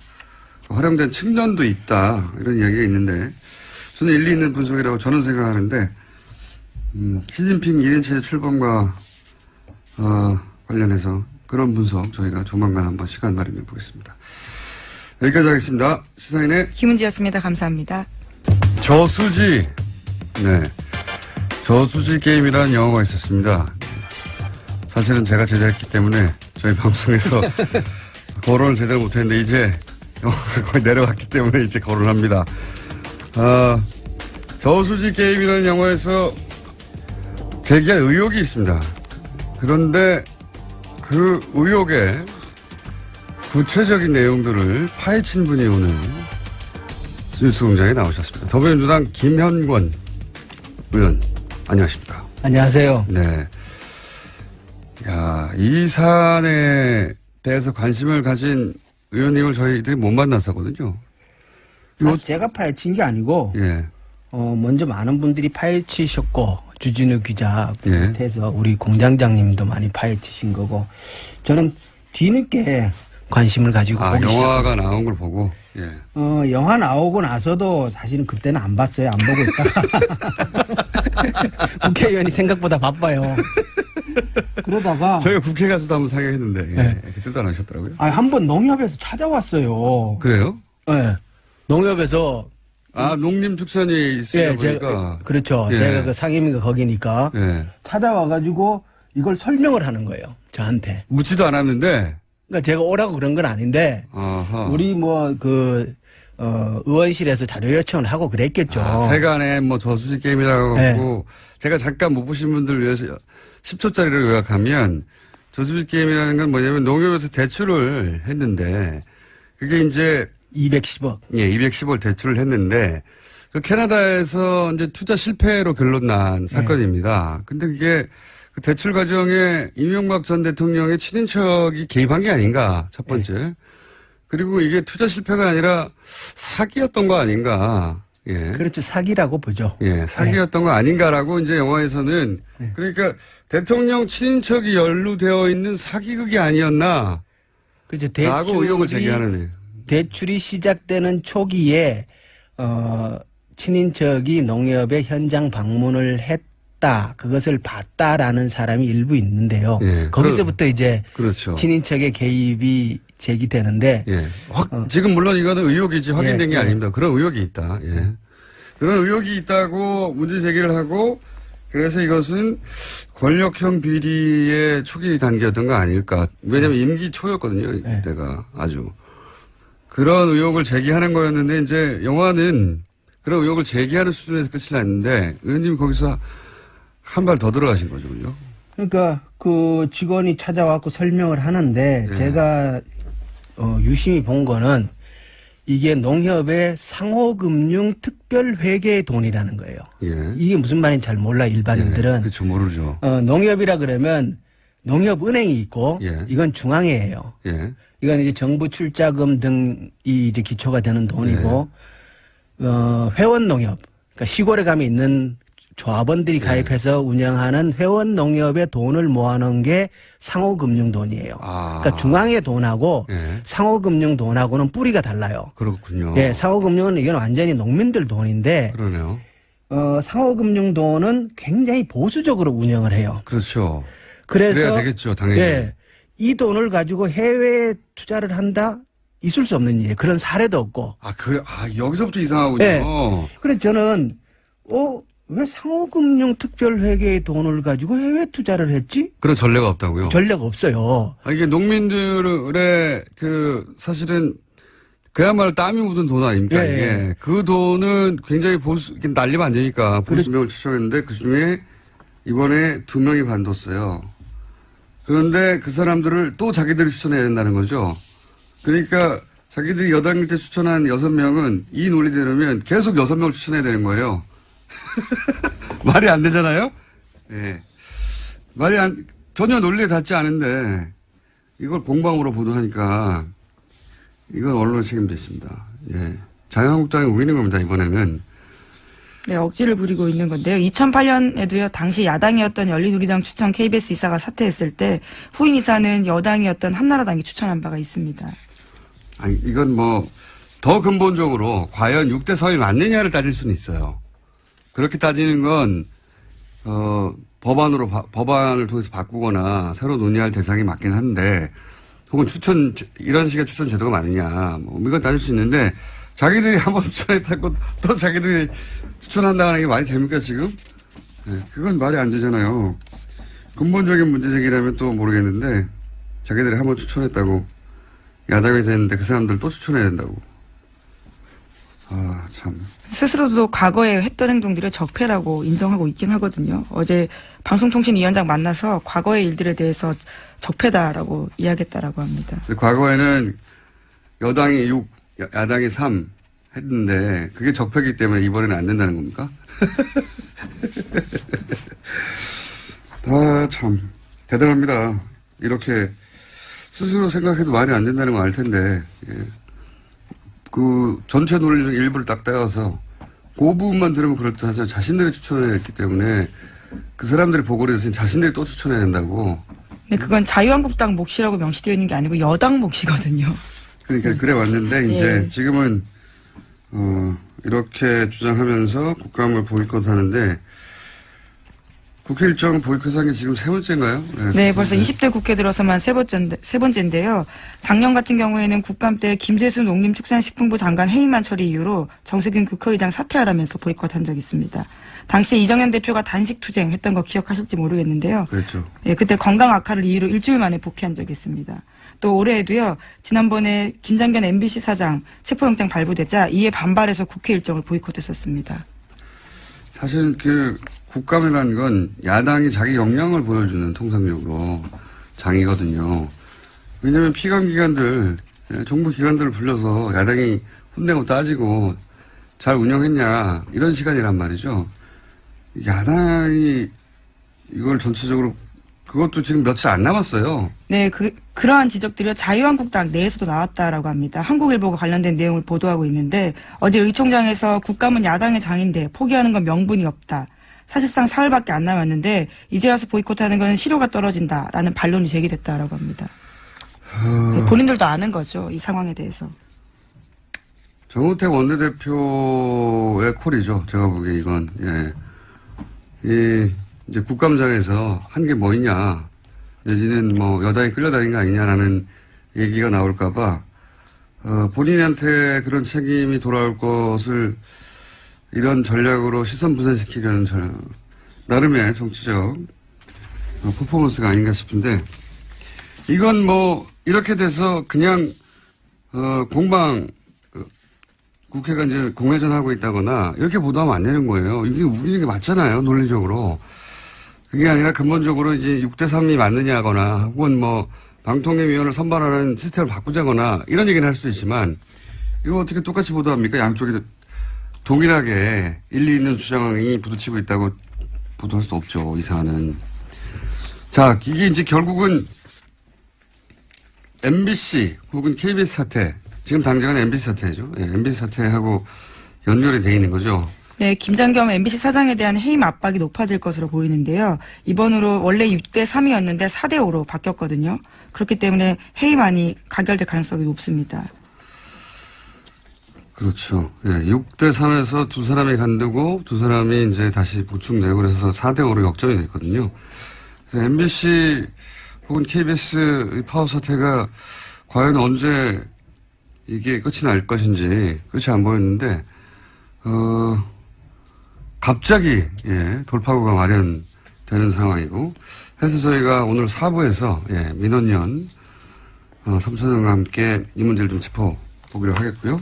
활용된 측면도 있다. 이런 이야기가 있는데 저는 일리 있는 분석이라고 저는 생각하는데 시진핑 1인 체제 출범과 관련해서 그런 분석 저희가 조만간 한번 시간 마련해 보겠습니다. 여기까지 하겠습니다. 시사인의 김은지였습니다. 감사합니다. 저수지. 네. 저수지 게임이라는 영화가 있었습니다. 사실은 제가 제작했기 때문에 저희 방송에서 거론을 제대로 못했는데 이제 영화가 거의 내려갔기 때문에 이제 거론합니다. 저수지 게임이라는 영화에서 제기한 의혹이 있습니다. 그런데 그 의혹의 구체적인 내용들을 파헤친 분이 오늘 뉴스공장에 나오셨습니다. 더불어민주당 김현권 의원, 안녕하십니까? 안녕하세요. 네. 야, 이 사안에 대해서 관심을 가진 의원님을 저희들이 못 만났었거든요. 제가 파헤친 게 아니고, 예. 먼저 많은 분들이 파헤치셨고, 주진우 기자 예. 비롯해서 우리 공장장님도 많이 파헤치신 거고, 저는 뒤늦게 관심을 가지고 보기 영화가 시작합니다. 나온 걸 보고, 예. 영화 나오고 나서도 사실은 그때는 안 봤어요. 안 보고 있다가. 국회의원이 생각보다 바빠요. 그러다가. 저희가 국회 가서도 한번 상영했는데, 예. 네. 그때도 안 하셨더라고요. 한번 농협에서 찾아왔어요. 그래요? 네. 농협에서. 농림축산이 있으다 보니까. 그렇죠. 예. 제가 그 상임위가 거기니까. 예. 찾아와가지고 이걸 설명을 하는 거예요. 저한테. 묻지도 않았는데. 그러니까 제가 오라고 그런 건 아닌데. 아하. 우리 의원실에서 자료 요청을 하고 그랬겠죠. 세간에 저수지 게임이라고 네. 하고, 제가 잠깐 못 보신 분들을 위해서 10초짜리를 요약하면, 저수지 게임이라는 건 뭐냐면 농협에서 대출을 했는데, 그게 이제 210억. 예, 210억 대출을 했는데, 그 캐나다에서 이제 투자 실패로 결론 난 사건입니다. 근데 그게 그 대출 과정에 이명박 전 대통령의 친인척이 개입한 게 아닌가, 첫 번째. 그리고 이게 투자 실패가 아니라 사기였던 거 아닌가. 예. 그렇죠. 사기라고 보죠. 예, 사기였던 거 아닌가라고 이제 영화에서는 그러니까 대통령 친인척이 연루되어 있는 사기극이 아니었나. 그렇죠. 라고 의혹을 제기하는. 대출이 시작되는 초기에 친인척이 농협에 현장 방문을 했다. 그것을 봤다라는 사람이 일부 있는데요. 예, 거기서부터 이제 그렇죠. 친인척의 개입이 제기되는데 예. 지금 물론 이거는 의혹이지 확인된 게 아닙니다. 그런 의혹이 있다. 예. 그런 의혹이 있다고 문제 제기를 하고 그래서 이것은 권력형 비리의 초기 단계였던 거 아닐까. 왜냐하면 임기 초였거든요. 이때가 아주. 그런 의혹을 제기하는 거였는데 이제 영화는 그런 의혹을 제기하는 수준에서 끝이 났는데 의원님이 거기서 한 발 더 들어가신 거죠, 그죠? 그러니까 그 직원이 찾아와서 설명을 하는데 예. 제가 유심히 본 거는 이게 농협의 상호금융특별회계의 돈이라는 거예요. 예. 이게 무슨 말인지 잘 몰라 일반인들은. 그렇죠, 모르죠. 농협이라 그러면 농협은행이 있고 예. 이건 중앙회예요. 예. 이건 이제 정부 출자금 등이 이제 기초가 되는 돈이고 회원 농협, 그러니까 시골에 가면 있는 조합원들이 가입해서 운영하는 회원 농협의 돈을 모아놓은 게 상호금융 돈이에요. 아. 그러니까 중앙의 돈하고 예. 상호금융 돈하고는 뿌리가 달라요. 그렇군요. 예, 상호금융은 이건 완전히 농민들 돈인데 그러네요. 상호금융 돈은 굉장히 보수적으로 운영을 해요. 그렇죠. 그래서 그래야 되겠죠, 당연히. 예, 이 돈을 가지고 해외에 투자를 한다? 있을 수 없는 일이에요. 그런 사례도 없고. 아, 여기서부터 이상하군요. 예. 그래서 저는 왜 상호금융특별회계의 돈을 가지고 해외 투자를 했지? 그런 전례가 없다고요? 전례가 없어요. 이게 농민들의 사실은 그야말로 땀이 묻은 돈 아닙니까? 예, 이게. 예. 그 돈은 굉장히 이게 날리면 안 되니까 보수 명을 추천했는데 그 중에 이번에 2명이 관뒀어요. 그런데 그 사람들을 또 자기들이 추천해야 된다는 거죠. 그러니까 자기들이 여당일 때 추천한 6명은 이 논리대로면 계속 6명을 추천해야 되는 거예요. 말이 안 되잖아요? 예. 전혀 논리에 닿지 않은데 이걸 공방으로 보도하니까 이건 언론의 책임도 있습니다. 예. 자유한국당이 우기는 겁니다, 이번에는. 네, 억지를 부리고 있는 건데요. 2008년에도요, 당시 야당이었던 열린우리당 추천 KBS 이사가 사퇴했을 때 후임 이사는 여당이었던 한나라당이 추천한 바가 있습니다. 아니, 이건 더 근본적으로 과연 6대 3이 맞느냐를 따질 수는 있어요. 그렇게 따지는 건, 법안을 통해서 바꾸거나 새로 논의할 대상이 맞긴 한데, 혹은 이런 식의 추천 제도가 맞느냐, 이건 따질 수 있는데, 자기들이 한번 추천했다고 또 자기들이 추천한다는 게 말이 됩니까, 지금? 네, 그건 말이 안 되잖아요. 근본적인 문제 제기라면 또 모르겠는데, 자기들이 한번 추천했다고, 야당이 됐는데 그 사람들 또 추천해야 된다고. 아, 참. 스스로도 과거에 했던 행동들을 적폐라고 인정하고 있긴 하거든요. 어제 방송통신위원장 만나서 과거의 일들에 대해서 적폐다라고 이야기했다라고 합니다. 과거에는 여당이 6, 야당이 3 했는데 그게 적폐이기 때문에 이번에는 안 된다는 겁니까? 아, 참. 대단합니다. 이렇게 스스로 생각해도 말이 안 된다는 거 알 텐데. 예. 그 전체 논리 중 일부를 딱 떼어서 그 부분만 들으면 그럴듯하지만 자신들이 추천을 했기 때문에 그 사람들이 보고를 해서 자신들이 또 추천해야 된다고. 네, 그건 자유한국당 몫이라고 명시되어 있는 게 아니고 여당 몫이거든요. 그러니까 그래 왔는데 이제 예. 지금은 이렇게 주장하면서 국감을 보이콧하는데 국회 일정 보이콧한 게 지금 3번째인가요? 네, 벌써 20대 국회 들어서만 세 번째인데요. 작년 같은 경우에는 국감 때 김재수 농림축산식품부 장관 해임안 처리 이후로 정세균 국회의장 사퇴하라면서 보이콧한 적이 있습니다. 당시에 이정현 대표가 단식 투쟁했던 거 기억하실지 모르겠는데요. 그렇죠. 예, 그때 건강 악화를 이유로 일주일 만에 복귀한 적이 있습니다. 또 올해에도요, 지난번에 김장견 MBC 사장 체포영장 발부되자 이에 반발해서 국회 일정을 보이콧했었습니다. 사실 국감이라는 건 야당이 자기 역량을 보여주는 통상적으로 장이거든요. 왜냐하면 피감기관들, 정부 기관들을 불러서 야당이 혼내고 따지고 잘 운영했냐 이런 시간이란 말이죠. 야당이 이걸 전체적으로 그것도 지금 며칠 안 남았어요. 네, 그러한 지적들이 자유한국당 내에서도 나왔다라고 합니다. 한국일보가 관련된 내용을 보도하고 있는데 어제 의총장에서 국감은 야당의 장인데 포기하는 건 명분이 없다. 사실상 사흘밖에 안 남았는데 이제 와서 보이콧하는 건 실효가 떨어진다라는 반론이 제기됐다라고 합니다. 네, 본인들도 아는 거죠. 이 상황에 대해서. 정우택 원내대표의 콜이죠. 제가 보기에 이건. 예. 이제 국감장에서 한 게 뭐 있냐. 내지는 여당이 끌려다닌 거 아니냐라는 얘기가 나올까봐, 본인한테 그런 책임이 돌아올 것을 이런 전략으로 시선 분산시키려는 나름의 정치적 퍼포먼스가 아닌가 싶은데, 이건 이렇게 돼서 그냥, 국회가 이제 공회전하고 있다거나, 이렇게 보도하면 안 되는 거예요. 이게 우기는 게 맞잖아요, 논리적으로. 그게 아니라 근본적으로 이제 6대3이 맞느냐거나 혹은 뭐 방통위원을 선발하는 시스템을 바꾸자거나 이런 얘기는 할 수 있지만 이거 어떻게 똑같이 보도합니까? 양쪽이 동일하게 일리 있는 주장이 부딪히고 있다고 보도할 수 없죠. 이 사안은. 자, 이게 이제 결국은 MBC 혹은 KBS 사태, 지금 당장은 MBC 사태죠. 예, MBC 사태하고 연결이 돼 있는 거죠. 네, 김장겸 MBC 사장에 대한 해임 압박이 높아질 것으로 보이는데요. 이번으로 원래 6대3이었는데 4대5로 바뀌었거든요. 그렇기 때문에 해임안이 가결될 가능성이 높습니다. 그렇죠. 예, 6대3에서 두 사람이 간두고 두 사람이 이제 다시 보충되고 그래서 4대5로 역전이 됐거든요. 그래서 MBC 혹은 KBS 파업 사태가 과연 언제 이게 끝이 날 것인지 끝이 안 보였는데, 갑자기, 예, 돌파구가 마련되는 상황이고, 그래서 저희가 오늘 4부에서, 예, 민원연, 삼천원과 함께 이 문제를 좀 짚어보기로 하겠고요.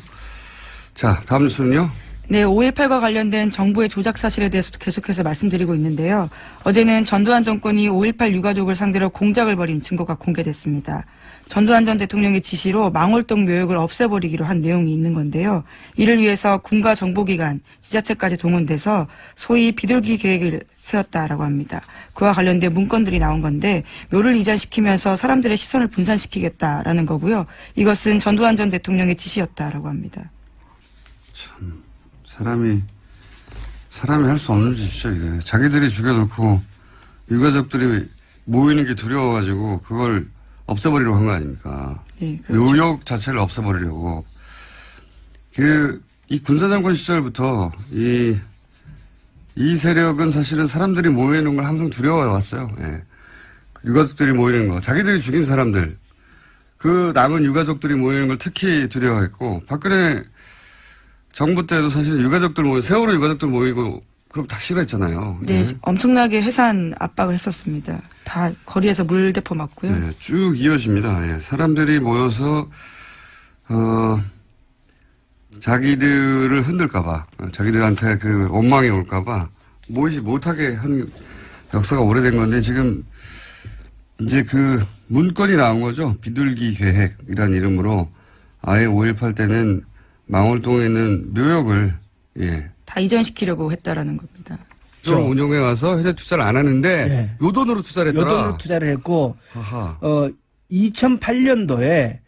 자, 다음 뉴스는요? 네, 5.18과 관련된 정부의 조작 사실에 대해서도 계속해서 말씀드리고 있는데요. 어제는 전두환 정권이 5.18 유가족을 상대로 공작을 벌인 증거가 공개됐습니다. 전두환 전 대통령의 지시로 망월동 묘역을 없애버리기로 한 내용이 있는 건데요. 이를 위해서 군과 정보기관, 지자체까지 동원돼서 소위 비둘기 계획을 세웠다라고 합니다. 그와 관련된 문건들이 나온 건데 묘를 이전시키면서 사람들의 시선을 분산시키겠다라는 거고요. 이것은 전두환 전 대통령의 지시였다라고 합니다. 참, 사람이 할 수 없는 짓이죠, 이게. 자기들이 죽여놓고 유가족들이 모이는 게 두려워가지고 그걸 없애버리려고 한 거 아닙니까? 네, 그렇죠. 묘역 자체를 없애버리려고. 이 군사정권 시절부터 이 세력은 사실은 사람들이 모이는 걸 항상 두려워해왔어요. 예. 유가족들이 모이는 거. 자기들이 죽인 사람들. 그 남은 유가족들이 모이는 걸 특히 두려워했고, 박근혜 정부 때도 사실 유가족들 모이고, 세월호 유가족들 모이고, 그럼 다 싫어했잖아요. 네, 예. 엄청나게 해산 압박을 했었습니다. 다 거리에서 물대포 맞고요. 네, 쭉 이어집니다. 예. 사람들이 모여서 자기들을 흔들까봐, 자기들한테 그 원망이 올까봐 모이지 못하게 한 역사가 오래된 건데 지금 이제 그 문건이 나온 거죠. 비둘기 계획이라는 이름으로 아예 5.18 때는 망월동에 있는 묘역을 다 이전시키려고 했다라는 겁니다. 좀 운영해 와서 회사 투자를 안 하는데 네. 요 돈으로 투자를 했더라. 요 돈으로 투자를 했고, 아하. 2008년도에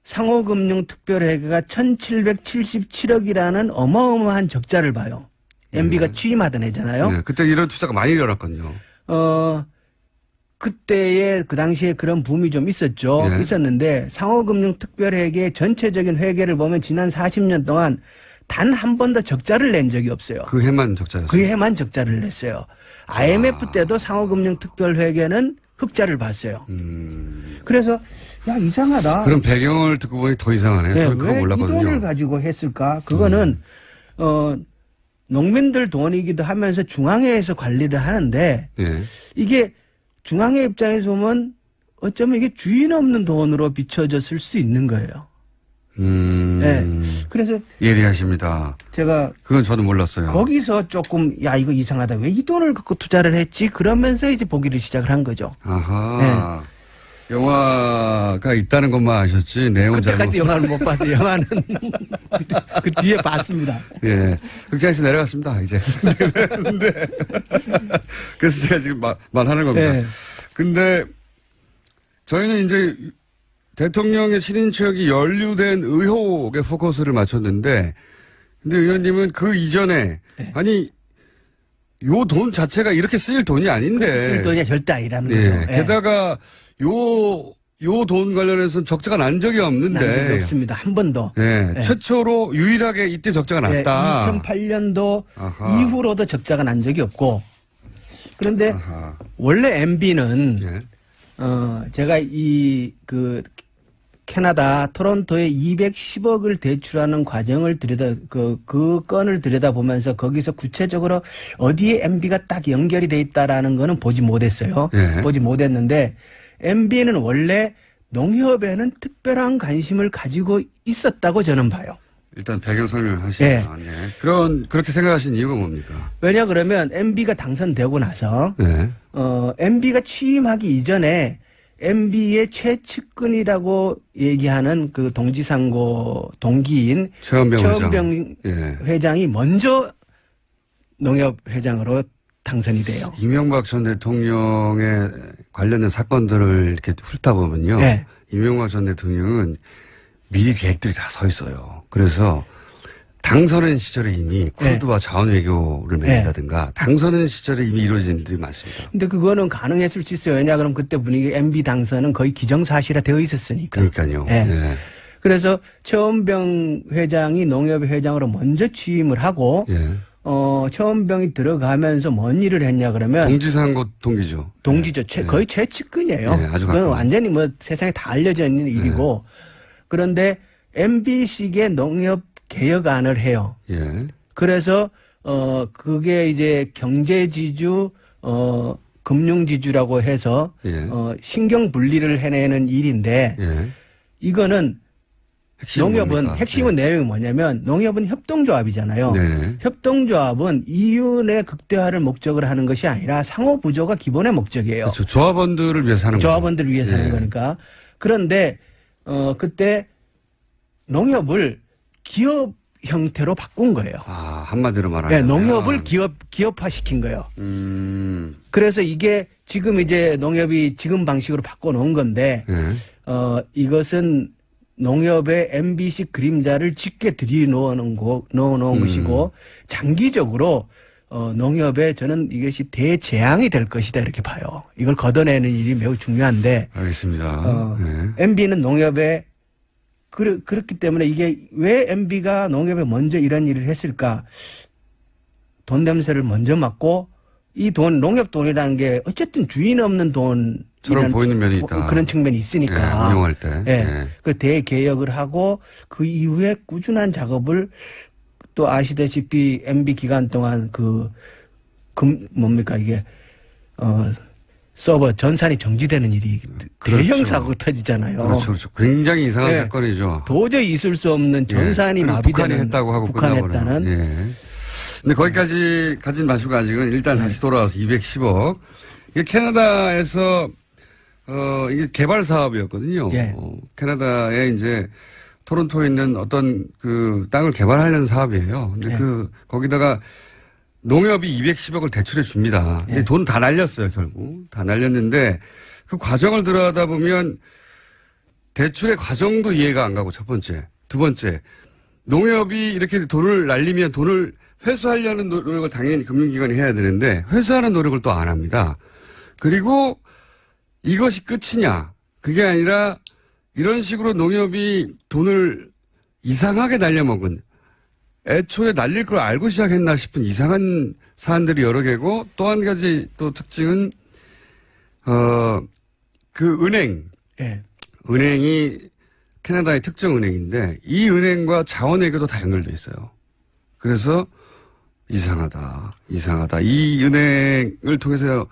상호금융특별회계가 1777억이라는 어마어마한 적자를 봐요. MB가 취임하던 해잖아요. 네, 그때 이런 투자가 많이 일어났거든요. 그때에 그 당시에 그런 붐이 좀 있었죠. 예. 있었는데 상호금융특별회계 전체적인 회계를 보면 지난 40년 동안 단 한 번도 적자를 낸 적이 없어요. 그 해만 적자였어요. 그 해만 적자를 냈어요. IMF 때도 상호금융특별회계는 흑자를 봤어요. 그래서 야 이상하다. 그런 배경을 듣고 보니 더 이상하네요. 네, 저는 그거 왜 이 몰랐거든요. 돈을 가지고 했을까? 그거는 농민들 돈이기도 하면서 중앙회에서 관리를 하는데 예. 이게 중앙회 입장에서 보면 어쩌면 이게 주인 없는 돈으로 비춰졌을 수 있는 거예요. 네. 그래서 예리하십니다. 제가 그건 저도 몰랐어요. 거기서 조금 야 이거 이상하다. 왜 이 돈을 갖고 투자를 했지? 그러면서 이제 보기를 시작을 한 거죠. 아하. 영화가 있다는 것만 아셨지 내용은 잘 그때까지 영화를 못 봤어요. 영화는 그 뒤에 봤습니다. 예. 극장에서 내려갔습니다, 이제. 근데 그래서 제가 지금 말하는 겁니다. 네. 근데 저희는 이제 대통령의 친인척이 연루된 의혹에 포커스를 맞췄는데, 근데 의원님은 그 이전에, 네. 아니, 요 돈 자체가 이렇게 쓰일 돈이 아닌데. 쓸 돈이 절대 아니라는 예. 거죠. 예. 게다가 요 돈 관련해서는 적자가 난 적이 없는데. 난 적이 없습니다. 한 번도. 예. 예. 최초로 유일하게 이때 적자가 났다. 2008년도 아하. 이후로도 적자가 난 적이 없고. 그런데 아하. 원래 MB는 예. 제가 그 캐나다 토론토에 210억을 대출하는 과정을 그 건을 들여다보면서 거기서 구체적으로 어디에 MB가 딱 연결이 돼 있다라는 거는 보지 못했어요. 예. 보지 못했는데 MB는 원래 농협에는 특별한 관심을 가지고 있었다고 저는 봐요. 일단 배경 설명을 하시면 그렇게 생각하신 이유가 뭡니까? 왜냐 그러면 MB가 당선되고 나서 네. MB가 취임하기 이전에 MB의 최측근이라고 얘기하는 그 동지상고 동기인 최원병 회장이 먼저 농협회장으로 당선이 돼요. 이명박 전 대통령의 관련된 사건들을 이렇게 훑다 보면요. 이명박 전 대통령은 미리 계획들이 다 서 있어요. 그래서 당선인 시절에 이미 쿠르드와 자원 외교를 맺는다든가 당선인 시절에 이미 이루어진 일들이 많습니다. 근데 그거는 가능했을 수 있어요. 왜냐 그러면 그때 분위기 MB 당선은 거의 기정사실화 되어 있었으니까. 그러니까요. 그래서 최원병 회장이 농협 회장으로 먼저 취임을 하고 최원병이 들어가면서 뭔 일을 했냐 그러면 동지상고 동기죠. 동지죠. 거의 최측근이에요. 아주 그건 완전히 뭐 세상에 다 알려져 있는 일이고 그런데 MB식의 농협 개혁안을 해요. 그래서 그게 이제 경제지주 금융지주라고 해서 신경 분리를 해내는 일인데 이거는 농협은 핵심은 내용이 뭐냐면 농협은 협동조합이잖아요. 협동조합은 이윤의 극대화를 목적으로 하는 것이 아니라 상호 부조가 기본의 목적이에요. 그렇죠. 조합원들을 위해서 하는 거죠. 조합원들을 위해서 하는 거니까. 그런데 그때 농협을 기업 형태로 바꾼 거예요. 한마디로 말하면. 농협을 기업화시킨 거예요. 그래서 이게 지금 이제 농협이 지금 방식으로 바꿔놓은 건데, 이것은 농협의 MB식 그림자를 짙게 들이놓은 것이고, 장기적으로 농협에 저는 이것이 대재앙이 될 것이다 이렇게 봐요. 이걸 걷어내는 일이 매우 중요한데. 알겠습니다. MB는 농협에 그렇기 때문에 이게 왜 MB가 농협에 먼저 이런 일을 했을까? 돈 냄새를 먼저 맡고 이 돈, 농협 돈이라는 게 어쨌든 주인 없는 돈처럼 보이는 면이 있다. 그런 측면이 있으니까. 운용할 때. 그 대개혁을 하고 그 이후에 꾸준한 작업을 또 아시다시피 MB 기간 동안 뭡니까 이게, 서버 전산이 정지되는 일이 대형 사고가 터지잖아요. 그렇죠. 굉장히 이상한 사건이죠. 도저히 있을 수 없는 전산이 마비되는. 북한이 했다고 하고 북한했다는. 근데 거기까지 가진 마시고 아직은 일단 다시 돌아와서 210억. 이게 캐나다에서 이게 개발 사업이었거든요. 캐나다에 이제 토론토에 있는 어떤 그 땅을 개발하려는 사업이에요. 근데 거기다가 농협이 210억을 대출해 줍니다. 근데 돈 다 날렸어요, 결국. 다 날렸는데 그 과정을 들어가다 보면 대출의 과정도 이해가 안 가고 첫 번째. 두 번째. 농협이 이렇게 돈을 날리면 돈을 회수하려는 노력을 당연히 금융기관이 해야 되는데 회수하는 노력을 또 안 합니다. 그리고 이것이 끝이냐. 그게 아니라 이런 식으로 농협이 돈을 이상하게 날려먹은 애초에 날릴 걸 알고 시작했나 싶은 이상한 사안들이 여러 개고 또 한 가지 또 특징은 그 은행. 은행이 캐나다의 특정 은행인데 이 은행과 자원외교도 다 연결돼 있어요. 그래서 이상하다. 이 은행을 통해서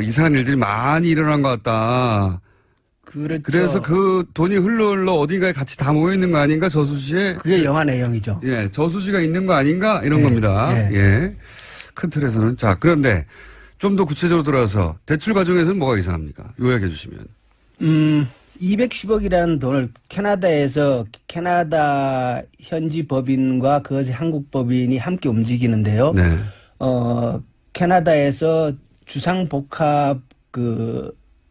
이상한 일들이 많이 일어난 것 같다. 그렇죠. 그래서 그 돈이 흘러 어딘가에 같이 다 모여 있는 거 아닌가 저수지에. 그게 영화 내용이죠. 저수지가 있는 거 아닌가 이런 겁니다. 큰 틀에서는. 자, 그런데 좀 더 구체적으로 들어가서 대출 과정에서는 뭐가 이상합니까? 요약해 주시면. 210억이라는 돈을 캐나다 현지 법인과 그것의 한국 법인이 함께 움직이는데요. 캐나다에서 주상복합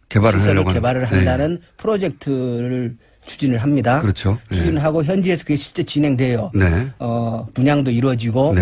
개발을 한다는 프로젝트를 추진을 합니다. 그렇죠. 추진하고 현지에서 그게 실제 진행돼요. 분양도 이루어지고